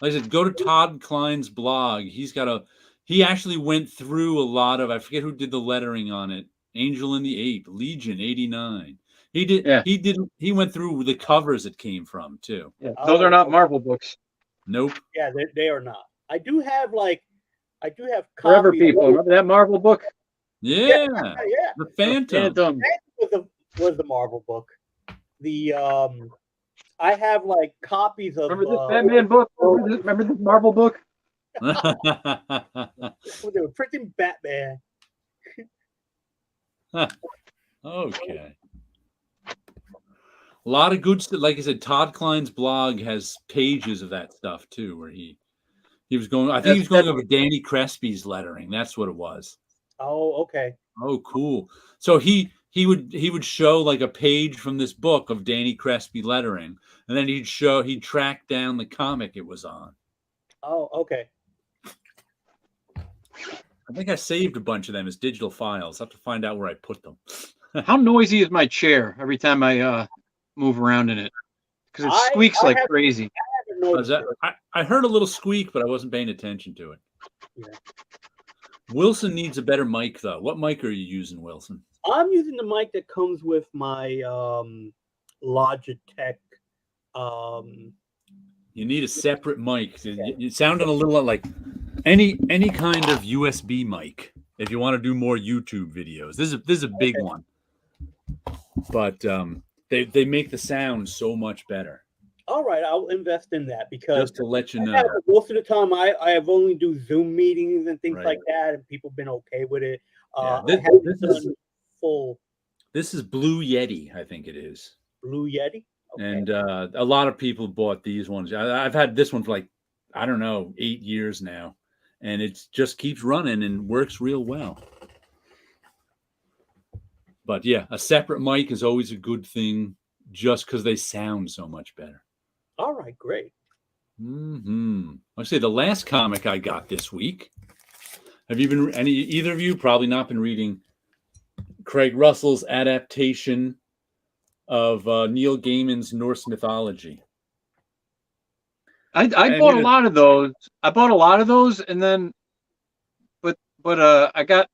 Like I said, go to Todd Klein's blog. He actually went through a lot of, I forget who did the lettering on it. Angel and the Ape, Legion 89. He did. Yeah. He went through the covers it came from too. Yeah. Those are not Marvel books. Nope. Yeah, they are not. I do have Forever People. Remember that Marvel book? Yeah. The Phantom. Was the Marvel book. The I have like copies of. Remember this Batman book? Remember this Marvel book? They were printing Batman. Okay. A lot of good stuff. Like I said, Todd Klein's blog has pages of that stuff too, where he was going. I think he was going over Danny Crespi's lettering. That's what it was. Oh, okay. Oh, cool. So he would show like a page from this book of Danny Crespi lettering, and then he'd track down the comic it was on. Oh, okay. I think I saved a bunch of them as digital files. I have to find out where I put them. How noisy is my chair every time I move around in it? Because it squeaks like crazy. I heard a little squeak, but I wasn't paying attention to it. Yeah. Wilson needs a better mic, though. What mic are you using, Wilson? I'm using the mic that comes with my Logitech. You need a separate mic. It sounded a little like any kind of USB mic if you want to do more YouTube videos. This is a big one, but they make the sound so much better. All right, I'll invest in that because just to let you know, most of the time I have only do Zoom meetings and things like that, and people have been okay with it. This is Blue Yeti, I think it is. Blue Yeti. Okay. And a lot of people bought these ones. I've had this one for like, I don't know, 8 years now. And it just keeps running and works real well. But yeah, a separate mic is always a good thing just because they sound so much better. All right, great. I'll say the last comic I got this week. Have you been, either of you probably not been reading Craig Russell's adaptation of Neil Gaiman's Norse mythology? I bought a lot of those. And then, but I got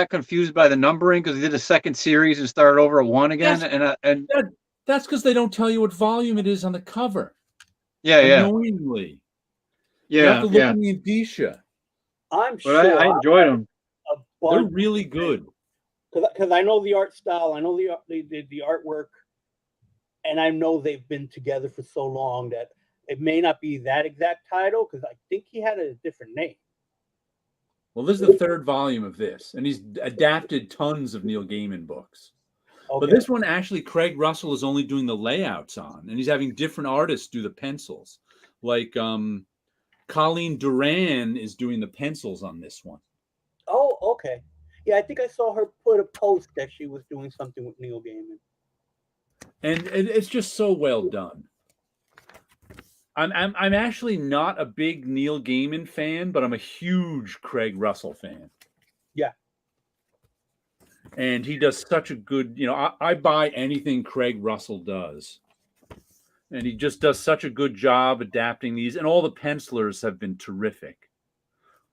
confused by the numbering because he did a second series and started over at 1 again. That's, That's because they don't tell you what volume it is on the cover. Yeah, yeah, Annoyingly. You have yeah, to look yeah. in the indicia. I'm But sure I enjoyed them. a They're bunch really good. because I know the art style, I know the artwork, and I know they've been together for so long that it may not be that exact title because I think he had a different name. Well, this is the third volume of this, and he's adapted tons of Neil Gaiman books. Okay. But this one, actually, Craig Russell is only doing the layouts on, and he's having different artists do the pencils. Like Colleen Duran is doing the pencils on this one. Oh, okay. Yeah, I think I saw her put a post that she was doing something with Neil Gaiman. And it's just so well done. I'm actually not a big Neil Gaiman fan, but I'm a huge Craig Russell fan. Yeah. And he does such a good, I buy anything Craig Russell does. And he just does such a good job adapting these. And all the pencilers have been terrific.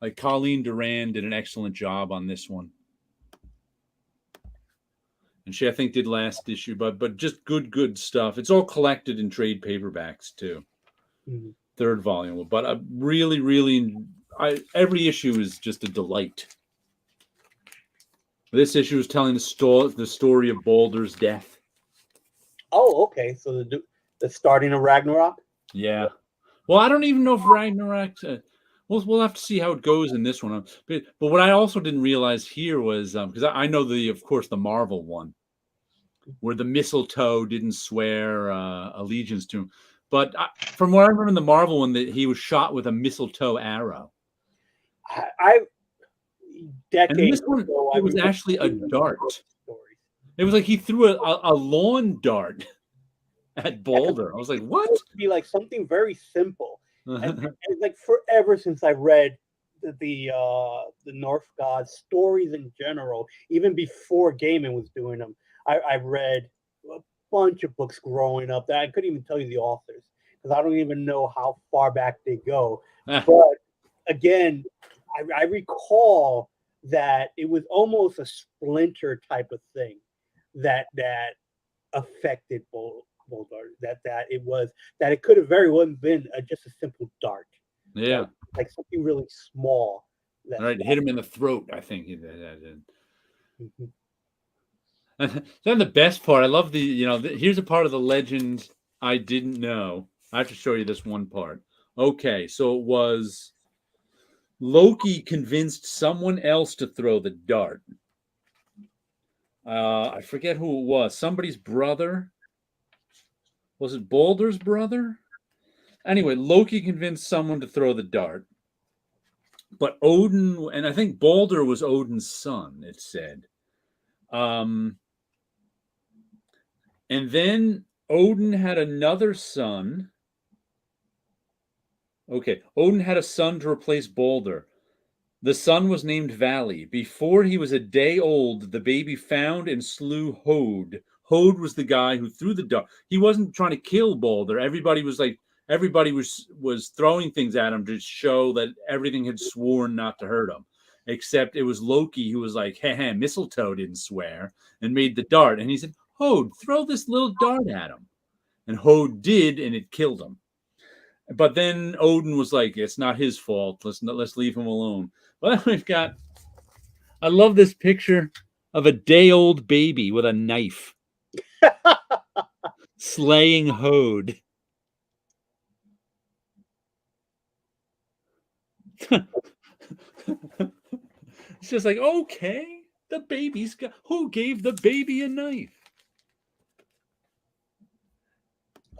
Like Colleen Duran did an excellent job on this one. And she, I think, did last issue, but just good stuff. It's all collected in trade paperbacks, too. Mm-hmm. Third volume. But I really, every issue is just a delight. This issue is telling the story of Baldur's death. Oh, okay. So the starting of Ragnarok? Yeah. Well, I don't even know if Ragnarok... we'll have to see how it goes in this one. But what I also didn't realize here was... because I know, of course, the Marvel one, where the mistletoe didn't swear allegiance to him. But from what I remember in the Marvel one, that he was shot with a mistletoe arrow. Decades and this one, ago, it was actually a dart. It was like he threw a lawn dart at Balder. I was like, what? It would be like something very simple. and like forever since I read the Norse gods stories in general, even before Gaiman was doing them, I read a bunch of books growing up that I couldn't even tell you the authors because I don't even know how far back they go. But again, I recall that it was almost a splinter type of thing that affected Boldar. That it could have very well been just a simple dart. Yeah, like something really small. Right, hit him in the throat. I think he did. Mm-hmm. Then the best part, I love here's a part of the legend I didn't know. I have to show you this one part. Okay, so it was Loki convinced someone else to throw the dart. I forget who it was. Somebody's brother. Was it Balder's brother? Anyway, Loki convinced someone to throw the dart. But Odin, and I think Balder was Odin's son, it said. And then Odin had another son. Okay, Odin had a son to replace Balder. The son was named Vali. Before he was a day old, the baby found and slew Hode. Hode was the guy who threw the dart. He wasn't trying to kill Balder. Everybody was throwing things at him to show that everything had sworn not to hurt him. Except it was Loki who was like, hey, mistletoe didn't swear, and made the dart. And he said, Hode, throw this little dart at him. And Hode did, and it killed him. But then Odin was like, it's not his fault. Let's leave him alone. Well, I love this picture of a day-old baby with a knife slaying Hode. It's just like, okay, the baby's got... Who gave the baby a knife?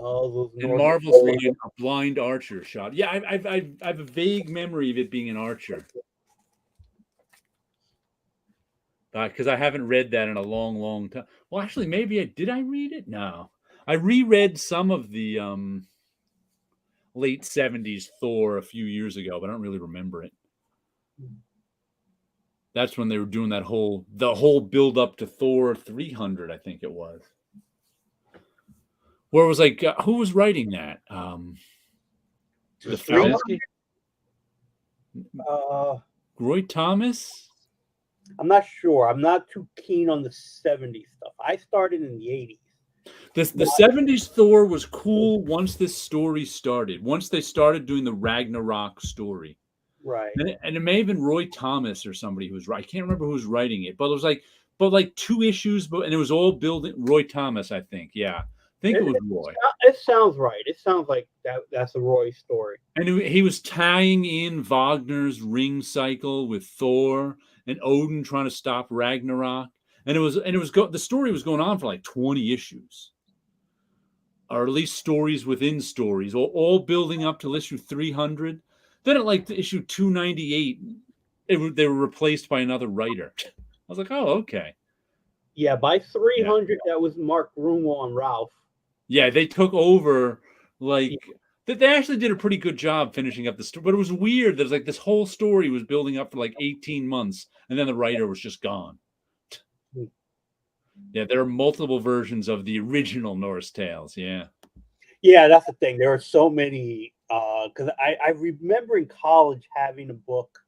Oh, in Marvel's line, a blind archer shot. Yeah, I have a vague memory of it being an archer. Because I haven't read that in a long time. Well, actually, maybe did I read it? No. I reread some of the late 70s Thor a few years ago, but I don't really remember it. That's when they were doing the whole build up to Thor 300, I think it was. Where it was like, who was writing that? The film? Roy Thomas? I'm not sure. I'm not too keen on the 70s stuff. I started in the 80s. The 70s Thor was cool once this story started. Once they started doing the Ragnarok story. Right. And it may have been Roy Thomas or somebody who was right. I can't remember who was writing it, but it was like 2 issues, and it was all building Roy Thomas, I think. Yeah. I think it was Roy. It sounds right. It sounds like that's a Roy story. And he was tying in Wagner's Ring Cycle with Thor and Odin trying to stop Ragnarok. And the story was going on for like 20 issues. Or at least stories within stories, all building up to issue 300. Then at like issue 298, they were replaced by another writer. I was like, oh, okay. Yeah, by 300, that was Mark Gruenwald and Ralph. Yeah, they took over. They actually did a pretty good job finishing up the story. But it was weird. There's like this whole story was building up for like 18 months, and then the writer was just gone. Yeah, there are multiple versions of the original Norse Tales. Yeah. Yeah, that's the thing. There are so many. Because I remember in college having a book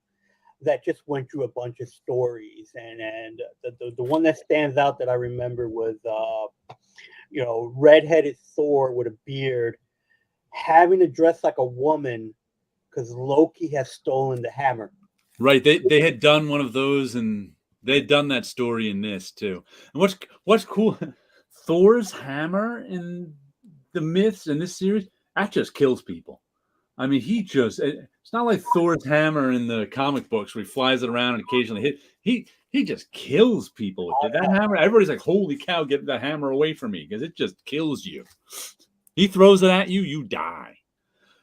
that just went through a bunch of stories, and the one that stands out that I remember was redheaded Thor with a beard having to dress like a woman because Loki has stolen the hammer. Right. They had done one of those, and they'd done that story in this too. And what's cool, Thor's hammer in the myths in this series, that just kills people. I mean, it's not like Thor's hammer in the comic books where he flies it around and occasionally hit. He just kills people with it. That hammer, everybody's like, holy cow, get that hammer away from me, because it just kills you. He throws it at you, you die.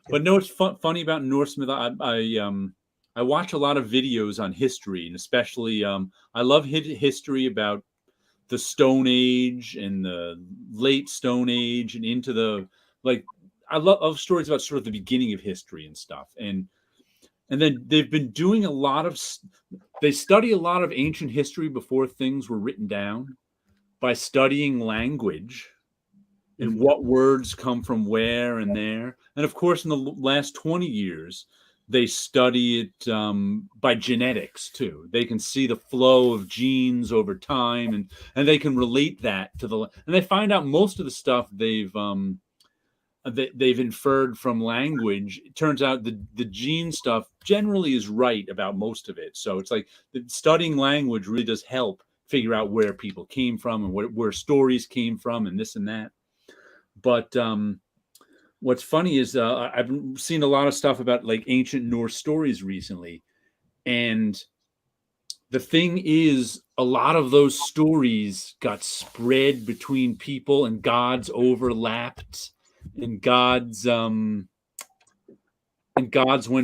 But no, it's funny about Norse myth. I watch a lot of videos on history, and especially I love history about the Stone Age and the late Stone Age and into the I love stories about sort of the beginning of history and stuff. And then they've been doing they study a lot of ancient history before things were written down by studying language and what words come from where and there. And of course, in the last 20 years, they study it by genetics too. They can see the flow of genes over time, and they can relate that to and they find out most of the stuff they've inferred from language. It turns out the gene stuff generally is right about most of it. So it's like studying language really does help figure out where people came from and where stories came from and this and that. But what's funny is I've seen a lot of stuff about like ancient Norse stories recently. And the thing is, a lot of those stories got spread between people, and gods overlapped. And gods went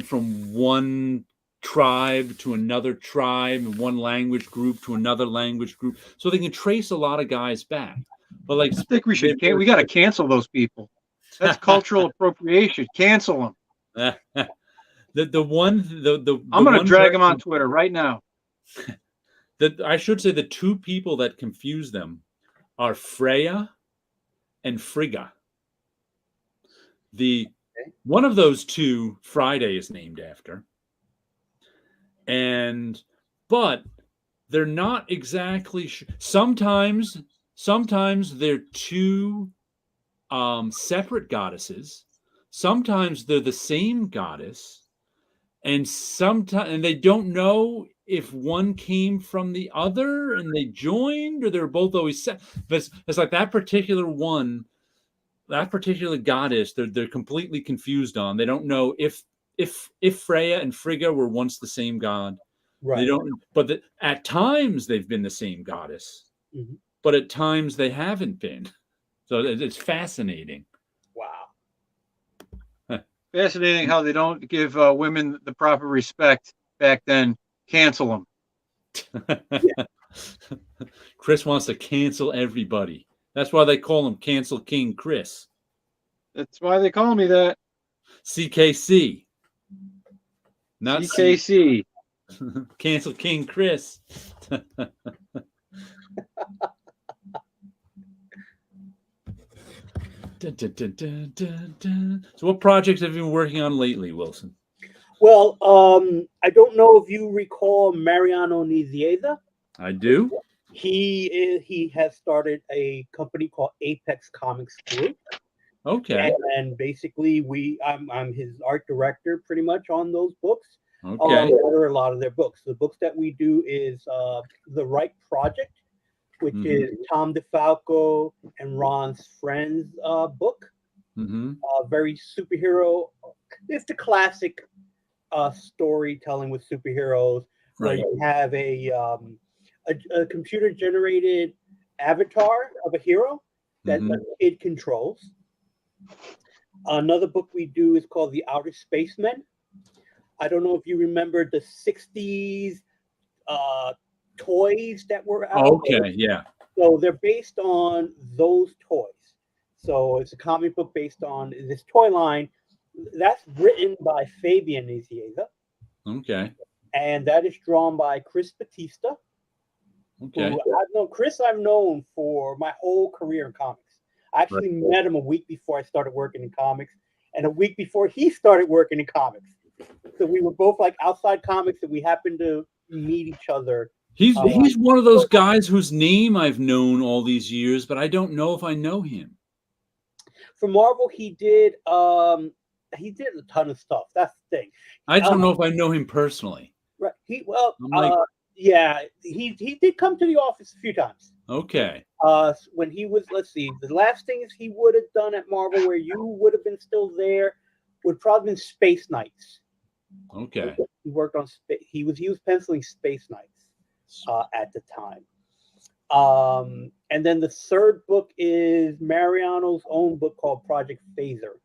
from one tribe to another tribe, and one language group to another language group, so they can trace a lot of guys back. But I think we got to cancel those people. That's cultural appropriation. Cancel them. I'm going to drag them on Twitter right now. I should say the two people that confuse them are Freya and Frigga. One of those two, Friday, is named after. But they're not exactly sure. Sometimes they're two separate goddesses. Sometimes they're the same goddess, and they don't know if one came from the other and they joined, or they're both always set. But it's like that particular one. That particular goddess, they're completely confused on. They don't know if Freya and Frigga were once the same god. Right. They don't. But at times they've been the same goddess. Mm-hmm. But at times they haven't been. So it's fascinating. Wow. Fascinating how they don't give women the proper respect back then. Cancel them. Chris wants to cancel everybody. That's why they call him Cancel King Chris. That's why they call me that. CKC. Not CKC. Cancel King Chris. So what projects have you been working on lately, Wilson? Well, I don't know if you recall Mariano Nicieza. I do. He has started a company called Apex Comics Group. Okay. And basically, I'm his art director pretty much on those books. Okay. There are a lot of their books. The books that we do is The Right Project, which is Tom DeFalco and Ron's friend's book. Very superhero. It's the classic storytelling with superheroes, where you have a computer-generated avatar of a hero that the kid controls. Another book we do is called The Outer Spacemen. I don't know if you remember the 60s toys that were out. Okay, yeah. So they're based on those toys. So it's a comic book based on this toy line. That's written by Fabian Nicieza. Okay. And that is drawn by Chris Batista. Okay. I've known for my whole career in comics. I actually met him a week before I started working in comics, and a week before he started working in comics. So we were both like outside comics, and we happened to meet each other. He's one of those guys whose name I've known all these years, but I don't know if I know him. For Marvel, he did a ton of stuff. That's the thing. I don't know if I know him personally. Right. He did come to the office a few times. Okay. When he was, let's see, the last things he would have done at Marvel, where you would have been still there, would probably been Space Knights. Okay. He worked on he was penciling Space Knights at the time. And then the third book is Mariano's own book called Project Phaser,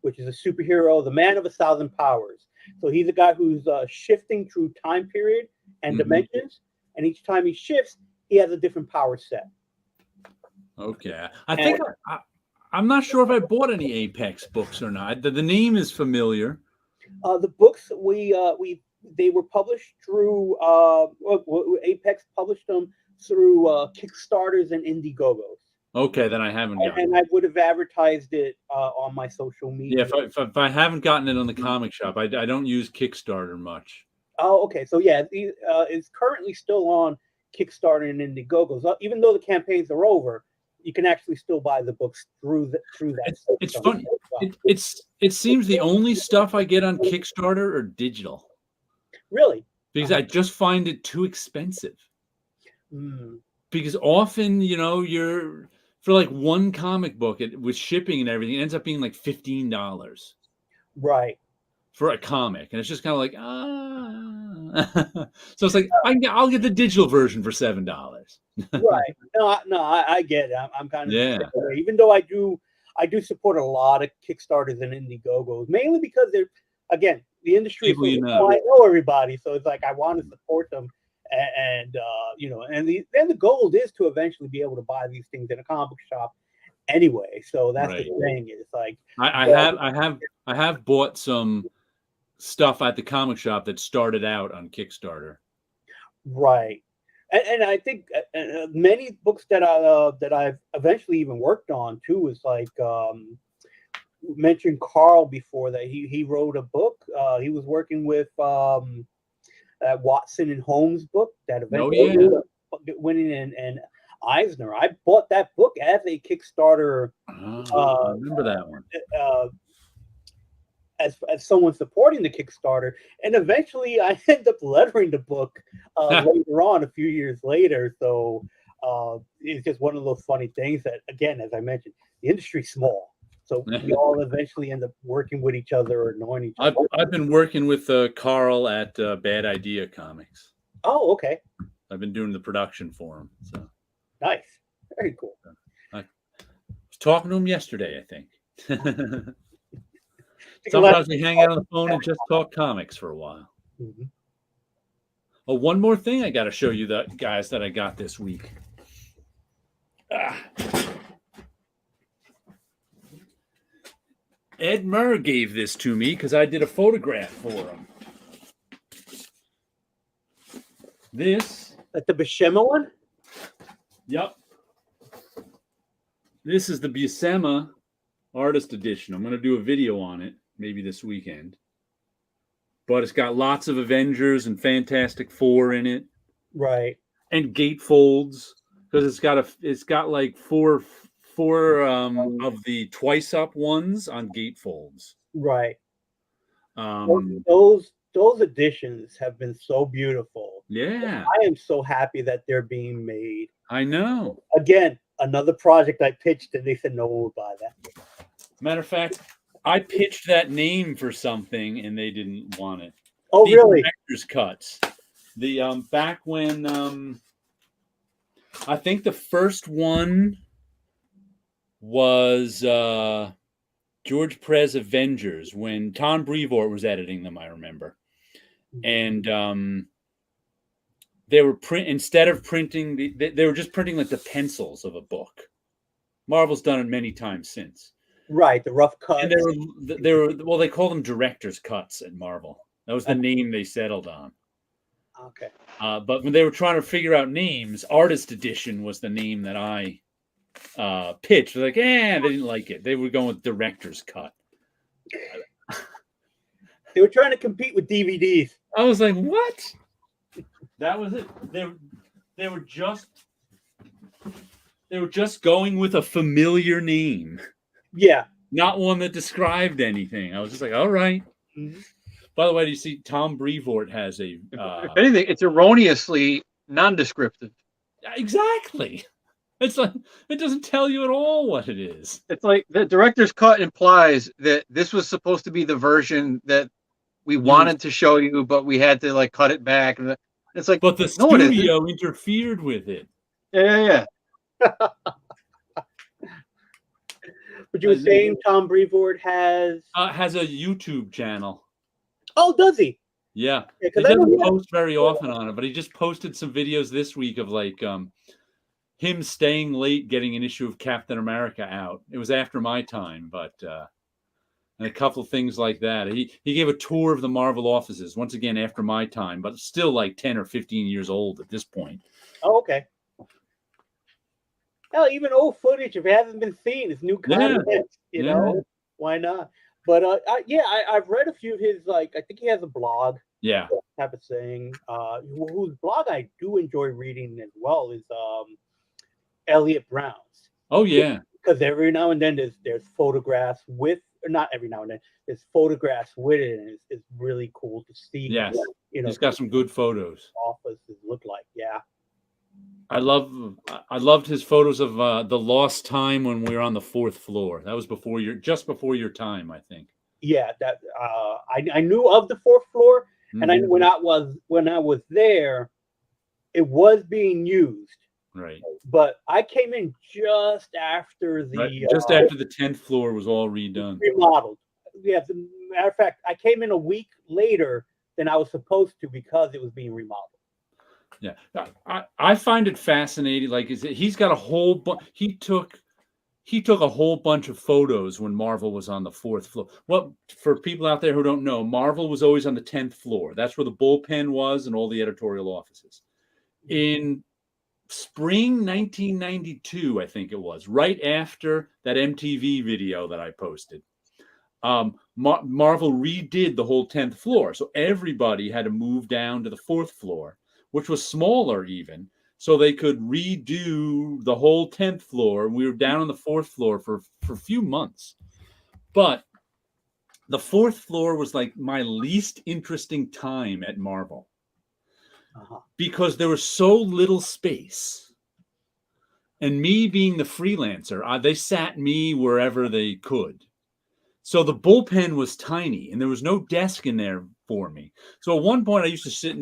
which is a superhero, the man of 1,000 powers. So he's a guy who's shifting through time period and dimensions, and each time he shifts, he has a different power set. Okay. I'm not sure if I bought any Apex books or not. The name is familiar. The books they were published through Apex published them through Kickstarters and Indiegogos. Okay, then I haven't gotten and I would have advertised it on my social media. Yeah, if I haven't gotten it on the comic shop, I don't use Kickstarter much. Oh, okay. So yeah, it's currently still on Kickstarter and Indiegogo. So even though the campaigns are over, you can actually still buy the books through that. It's fun. It seems the only stuff I get on Kickstarter are digital. Really? Because I just find it too expensive. Mm. Because often, you're for like one comic book with shipping and everything, it ends up being like $15. Right. For a comic, and it's just kind of like so it's like I'll get the digital version for $7. Right. No, I get it. I'm kind of even though I do support a lot of Kickstarters and Indiegogos, mainly because they're, again, the industry is I know everybody, so it's like I want to support them, and the goal is to eventually be able to buy these things in a comic shop anyway. So that's the thing. It's like I have bought some stuff at the comic shop that started out on Kickstarter. Right. And I think many books that I've eventually even worked on too is like mentioned Carl before that he wrote a book. He was working with Watson and Holmes book that eventually winning and Eisner. I bought that book as a Kickstarter. I remember that one. As someone supporting the Kickstarter, and eventually I end up lettering the book later on, a few years later. So it's just one of those funny things that, again, as I mentioned, the industry's small, so we all eventually end up working with each other or knowing each other. I've been working with Carl at Bad Idea Comics. Oh, okay. I've been doing the production for him. So nice, very cool. I was talking to him yesterday, I think. Sometimes we hang out on the phone and just talk comics for a while. Mm-hmm. Oh, one more thing I got to show you, guys, that I got this week. Ed Murr gave this to me because I did a photograph for him. This. That's the Buscema one? Yep. This is the Buscema Artist Edition. I'm going to do a video on it maybe this weekend. But it's got lots of Avengers and Fantastic Four in it. Right. and gatefolds, because it's got like four of the twice up ones on gatefolds. Right. Um, Those editions have been so beautiful. yeah, I am so happy that they're being made. I know. Again, another project I pitched and they said no, we'll buy that. Matter of fact, I pitched that name for something and they didn't want it. Oh, These really? director's cuts. The back when I think the first one was George Perez Avengers, when Tom Brevoort was editing them, I remember. And they were instead of printing they were just printing like the pencils of a book. Marvel's done it many times since. Right, the rough cuts. And they call them director's cuts at Marvel. That was the name they settled on. Okay. But when they were trying to figure out names, Artist Edition was the name that I pitched. They're like, they didn't like it. They were going with director's cut. They were trying to compete with DVDs. I was like, what? That was it. They were just going with a familiar name. Yeah. Not one that described anything. I was just like, all right. Mm-hmm. By the way, do you see Tom Brevoort has a... if anything, it's erroneously non-descriptive. Exactly. It's like, it doesn't tell you at all what it is. It's like the director's cut implies that this was supposed to be the version that we wanted to show you, but we had to like cut it back. And it's like, but the studio interfered with it. Yeah. But you were saying Tom Brevoort has a YouTube channel. Oh, does he? Yeah. He doesn't post very often on it, but he just posted some videos this week of like him staying late getting an issue of Captain America out. It was after my time, but and a couple of things like that. He gave a tour of the Marvel offices, once again after my time, but still like 10 or 15 years old at this point. Oh, okay. Hell, even old footage, if it hasn't been seen, it's new content. You know, why not? But I've read a few of his. Like, I think he has a blog. Yeah, type of thing. Whose blog I do enjoy reading as well is Elliot Brown's. Oh yeah, because every now and then there's photographs with, or not every now and then, there's photographs with it, and it's really cool to see. Yes, you know, he's got some good photos. Offices look like, yeah. I loved his photos of the lost time when we were on the 4th floor. That was just before your time, I think. Yeah, that I knew of the 4th floor, and I when I was there, it was being used. Right. But I came in just after just after the 10th floor was all redone. Remodeled. Yeah, as a matter of fact, I came in a week later than I was supposed to because it was being remodeled. Yeah, I find it fascinating. Like, he's got a whole bunch. He took a whole bunch of photos when Marvel was on the 4th floor. Well, for people out there who don't know, Marvel was always on the 10th floor. That's where the bullpen was and all the editorial offices. In spring 1992, I think it was, right after that MTV video that I posted, Marvel redid the whole 10th floor. So everybody had to move down to the 4th floor, which was smaller even, so they could redo the whole 10th floor. We were down on the 4th floor for a few months. But the 4th floor was like my least interesting time at Marvel. Because there was so little space. And me being the freelancer, they sat me wherever they could. So the bullpen was tiny, and there was no desk in there for me. So at one point, I used to sit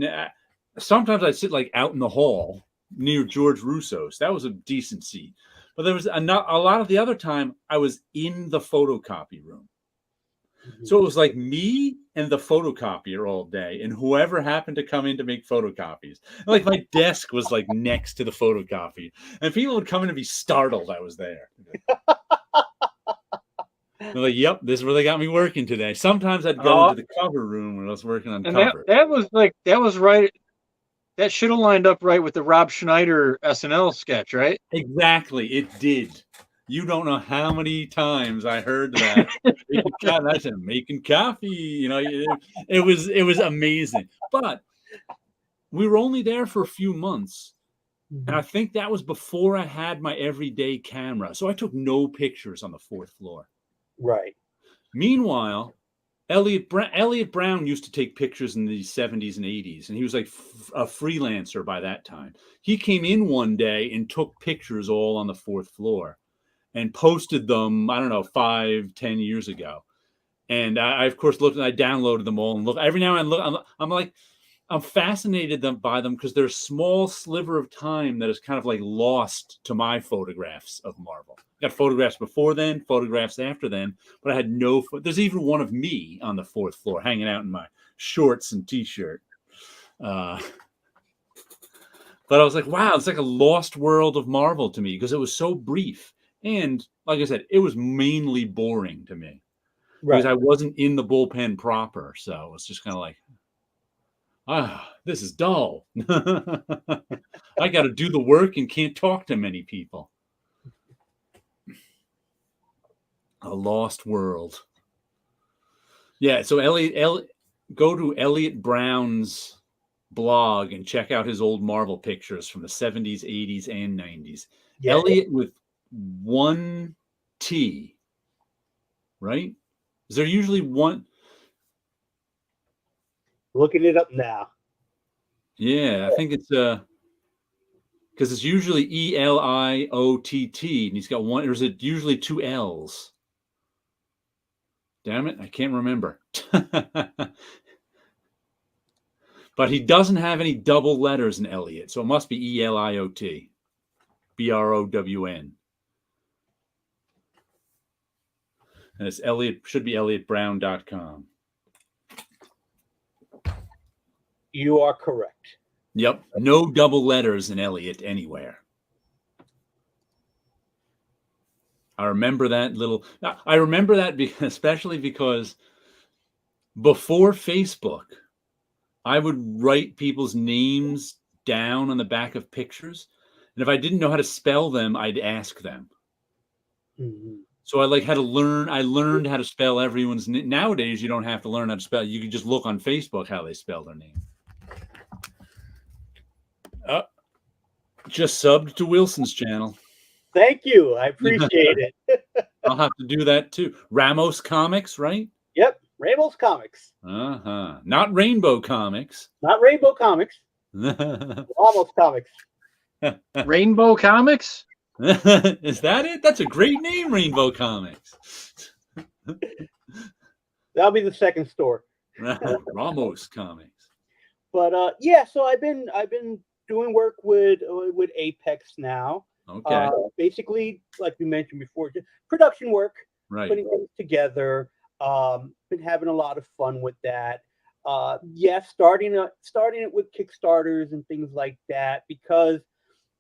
sometimes I'd sit like out in the hall near George Russo's. That was a decent seat. But there was a lot of the other time I was in the photocopy room. So it was like me and the photocopier all day, and whoever happened to come in to make photocopies. Like, my desk was like next to the photocopy, and people would come in and be startled I was there. They're like, "Yep, this is where they got me working today." Sometimes I'd go into the cover room when I was working on cover. That was right. That should have lined up right with the Rob Schneider SNL sketch, right? Exactly, it did. You don't know how many times I heard that. I said, making coffee. You know, it was amazing. But we were only there for a few months, And I think that was before I had my everyday camera. So I took no pictures on the 4th floor. Right. Meanwhile, Elliot Brown used to take pictures in the 70s and 80s, and he was like a freelancer by that time. He came in one day and took pictures all on the 4th floor and posted them, I don't know, 5-10 years ago. And I of course, looked and I downloaded them all and look every now and then. I'm fascinated by them because they're a small sliver of time that is kind of like lost to my photographs of Marvel. I got photographs before then, photographs after then, but I had no. There's even one of me on the 4th floor hanging out in my shorts and t-shirt. But I was like, wow, it's like a lost world of Marvel to me because it was so brief. And like I said, it was mainly boring to me because I wasn't in the bullpen proper. So it's just kind of like, this is dull. I got to do the work and can't talk to many people. A lost world. Yeah, so go to Elliot Brown's blog and check out his old Marvel pictures from the 70s, 80s, and 90s. Yeah. Elliot with 1 T, right? Is there usually one? Looking it up now. Yeah, I think it's because it's usually Eliott, and he's got one, or is it usually 2 L's? Damn it, I can't remember. But he doesn't have any double letters in Elliot, so it must be Eliott. Brown. And it's Elliot, should be ElliotBrown.com. You are correct. Yep. No double letters in Elliot anywhere. I remember that especially because before Facebook, I would write people's names down on the back of pictures. And if I didn't know how to spell them, I'd ask them. Mm-hmm. So I learned how to spell everyone's name. Nowadays, you don't have to learn how to spell. You can just look on Facebook how they spell their name. Just subbed to Wilson's channel. Thank you. I appreciate it. I'll have to do that too. Ramos Comics, right? Yep. Ramos Comics. Not Rainbow Comics. Not Rainbow Comics. Ramos Comics. Rainbow Comics? Is that it? That's a great name, Rainbow Comics. That'll be the second store. Ramos Comics. But yeah, so I've been doing work with Apex now. Okay. Basically, like we mentioned before, just production work, right? Putting things together. Been having a lot of fun with that. Yeah, starting it with Kickstarters and things like that, because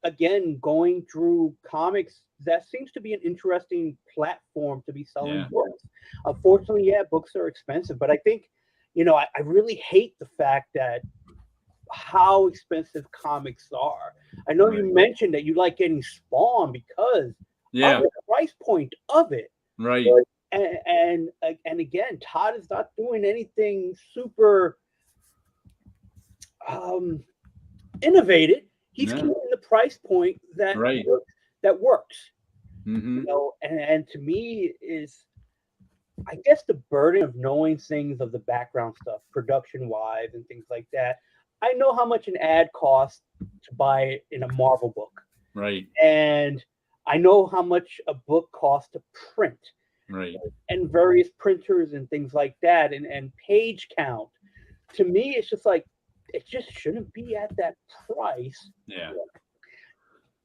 again, going through comics, that seems to be an interesting platform to be selling books. Unfortunately, yeah, books are expensive, but I think, I really hate the fact that how expensive comics are. I know you mentioned that you like getting Spawn because of the price point of it. Right. And again, Todd is not doing anything super innovative. He's keeping the price point that works. Mm-hmm. And to me is, I guess, the burden of knowing things of the background stuff, production wise and things like that. I know how much an ad costs to buy it in a Marvel book. Right. And I know how much a book costs to print. Right. And various printers and things like that, and page count. To me, it's just like, it just shouldn't be at that price. Yeah.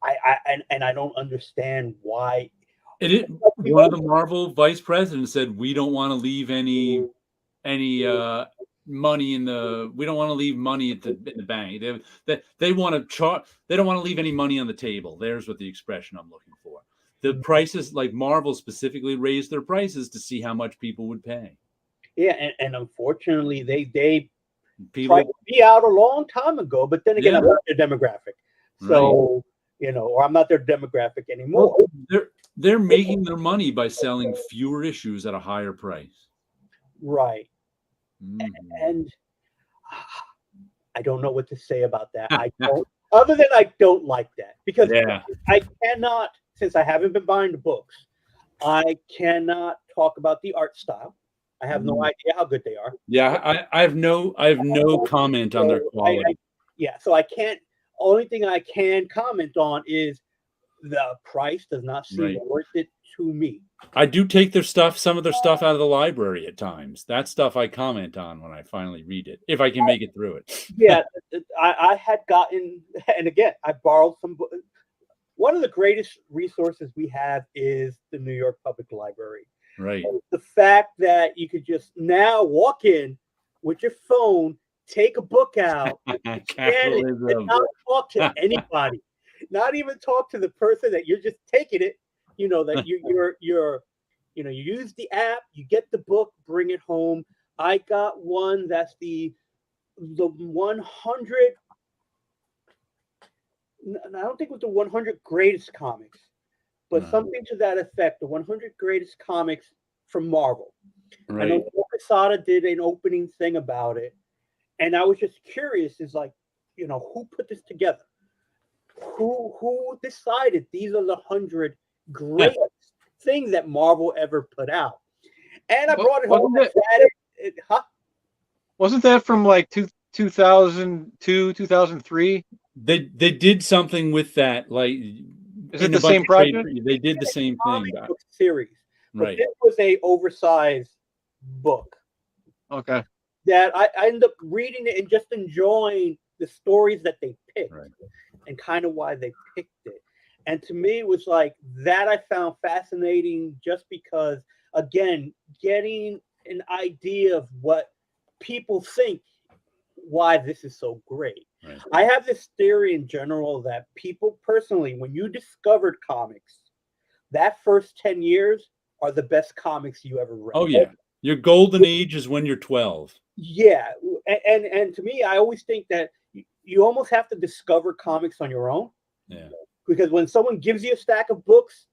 I don't understand why. One of the Marvel vice presidents said, we don't want to leave any money in the. We don't want to leave money in the bank. They want to charge. They don't want to leave any money on the table. There's what the expression I'm looking for. The prices, like Marvel specifically, raised their prices to see how much people would pay. Yeah, and unfortunately, they tried to be out a long time ago. But then again, I'm not their demographic, so or I'm not their demographic anymore. Well, they're making their money by selling fewer issues at a higher price. Right. Mm-hmm. And I don't know what to say about that. Other than I don't like that because Yeah. I cannot, since I haven't been buying the books, I cannot talk about the art style. I have no idea how good they are. Yeah, I have no comment on their quality. So I can't. Only thing I can comment on is the price does not seem worth it to me. I do take some of their stuff out of the library at times. That stuff I comment on when I finally read it, if I can make it through it. Yeah, I had gotten, and again, I borrowed some. One of the greatest resources we have is the New York Public Library. Right. And the fact that you could just now walk in with your phone, take a book out, scan it, and not talk to anybody. Not even talk to the person that you're just taking it. You know that you use the app, you get the book, bring it home. I got one that's the 100. I don't think it was the 100 greatest comics, but something to that effect. The 100 greatest comics from Marvel. Right. I know Quesada did an opening thing about it, and I was just curious. Is like, who put this together? Who decided these are the 100 greatest things that Marvel ever put out? And I brought it home. Wasn't that from like 2002, 2003? They did something with that. Like, is it the same project? They did the same thing. Series, right? But it was a oversized book. Okay. That I ended up reading it and just enjoying the stories that they picked. Right. And kind of why they picked it. And to me, it was like that I found fascinating just because, again, getting an idea of what people think, why this is so great. Right. I have this theory in general that people personally, when you discovered comics, that first 10 years are the best comics you ever read. Oh, yeah. Your golden age is when you're 12. Yeah. And to me, I always think that you almost have to discover comics on your own. Yeah. Because when someone gives you a stack of books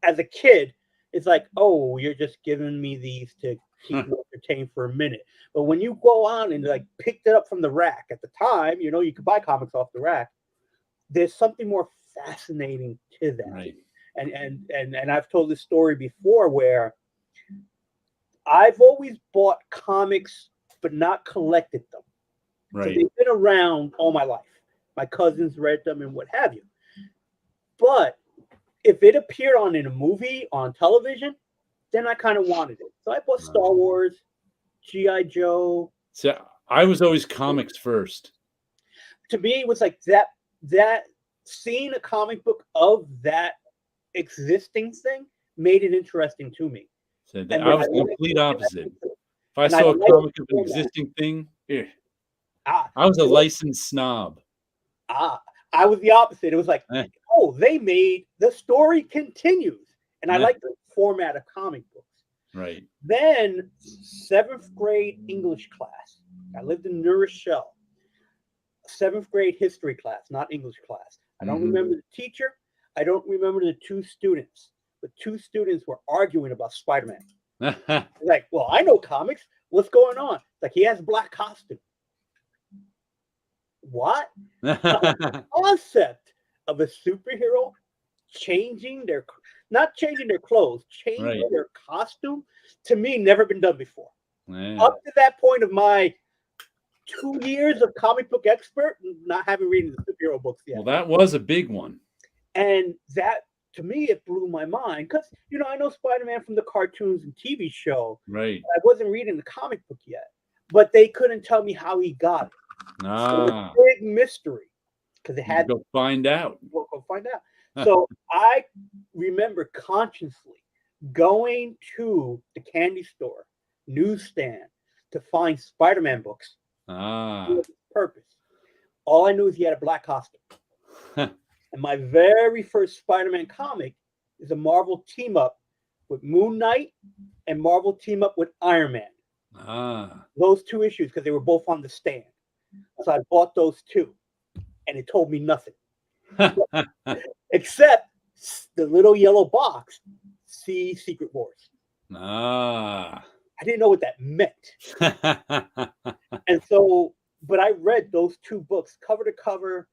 as a kid, it's like, oh, you're just giving me these to keep you entertained for a minute. But when you go on and like picked it up from the rack at the time, you could buy comics off the rack. There's something more fascinating to that. Right. And I've told this story before where I've always bought comics but not collected them. Right. So they've been around all my life. My cousins read them and what have you. But if it appeared in a movie, on television, then I kind of wanted it. So I bought Star Wars, G.I. Joe. So I was always comics first. To me, it was like that seeing a comic book of that existing thing made it interesting to me. So I was the complete opposite. If I saw a comic of an existing thing, I was a licensed snob. I was the opposite. It was like, they made the story continues. And I like the format of comic books. Right. Then 7th grade English class. I lived in New Rochelle. 7th grade history class, not English class. I don't remember the teacher. I don't remember the two students. The two students were arguing about Spider-Man. Like, well, I know comics. What's going on? It's like, he has a black costume. What? The concept of a superhero not changing their clothes, changing their costume, to me, never been done before. Man. Up to that point of my 2 years of comic book expert, not having read the superhero books yet. Well, that was a big one. And that, to me, it blew my mind. Because, I know Spider-Man from the cartoons and TV show. Right. I wasn't reading the comic book yet. But they couldn't tell me how he got it. So it was a big mystery. Because it had to go find out. We'll go find out. So I remember consciously going to the candy store, newsstand, to find Spider-Man books. For this purpose. All I knew is he had a black costume. And my very first Spider-Man comic is a Marvel team-up with Moon Knight and Marvel team-up with Iron Man. Those two issues, because they were both on the stand. So I bought those two. And it told me nothing. Except the little yellow box, see Secret Wars. I didn't know what that meant. And so, but I read those two books cover to cover,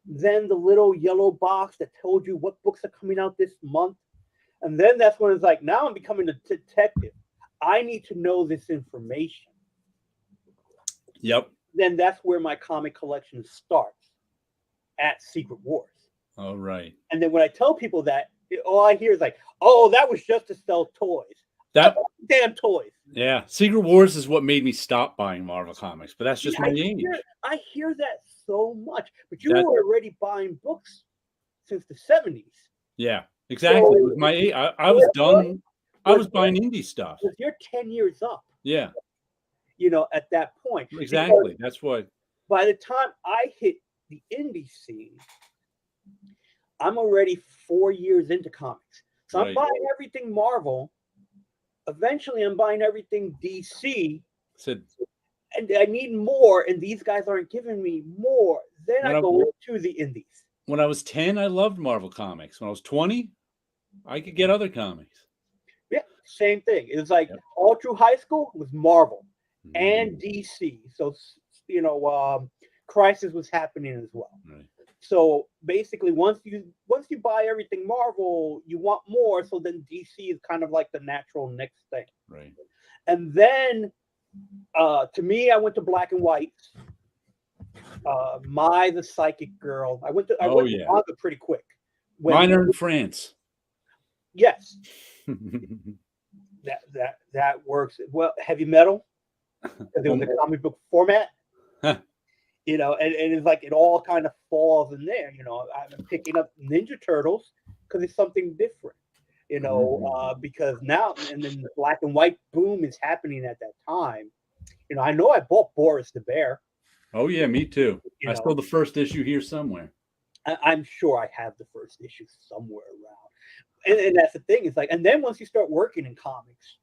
then the little yellow box that told you what books are coming out this month. And then that's when it's like, now I'm becoming a detective. I need to know this information. Yep. Then that's where my comic collection starts, at Secret Wars. All right. And then when I tell people that, all I hear is like, "Oh, that was just to sell toys." That damn toys. Yeah, Secret Wars is what made me stop buying Marvel comics, but that's just my age. I hear that so much, but you were already buying books since the 70s. Yeah, exactly. So, with my age, I was done. I was buying indie stuff. You're 10 years up. Yeah. At that point. Exactly. That's what. By the time I hit the indie scene, I'm already 4 years into comics. So I'm buying everything Marvel. Eventually, I'm buying everything DC. And I need more, and these guys aren't giving me more. Then I go into the indies. When I was 10, I loved Marvel comics. When I was 20, I could get other comics. Yeah, same thing. It was like all through high school was Marvel and DC. So, Crisis was happening as well. Right. So basically, once you buy everything Marvel, you want more. So then DC is kind of like the natural next thing. Right. And then, to me, I went to black and white. The Psychic Girl. I went to manga pretty quick. Minor in France. Yes. that works well. Heavy Metal. It was a comic book format. And it's like it all kind of falls in there. I'm picking up Ninja Turtles because it's something different. Because now and then the black and white boom is happening at that time. I know I bought Boris the Bear. Oh yeah, me too. I stole the first issue here somewhere. I'm sure I have the first issue somewhere around. And that's the thing. It's like, and then once you start working in comics,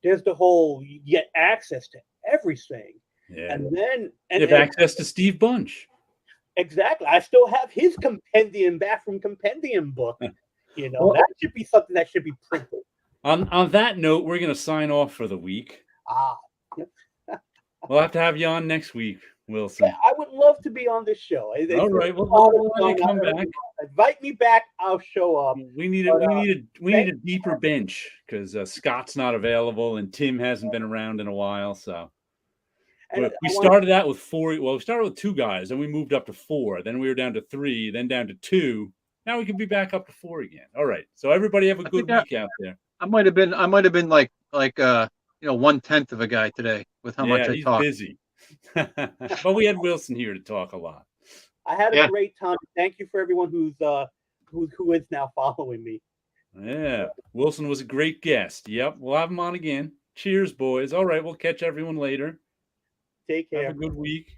there's the whole you get access to everything. Yeah. And then you have access to Steve Bunch. Exactly. I still have his bathroom compendium book. That should be something that should be printed. On that note, we're gonna sign off for the week. We'll have to have you on next week, Wilson. Yeah, I would love to be on this show. All right, we'll let you come back. Invite me back. I'll show up. We need a deeper bench because Scott's not available and Tim hasn't been around in a while. So we started out with 4. Well, we started with 2 guys, then we moved up to 4. Then we were down to 3, then down to 2. Now we can be back up to 4 again. All right. So everybody have a good week out there. I might have been like 1/10 of a guy today with how much I talk. Busy. But we had Wilson here to talk a lot. I had a great time. Thank you for everyone who is now following me. Yeah. Wilson was a great guest. Yep. We'll have him on again. Cheers, boys. All right. We'll catch everyone later. Take care. Have a good week.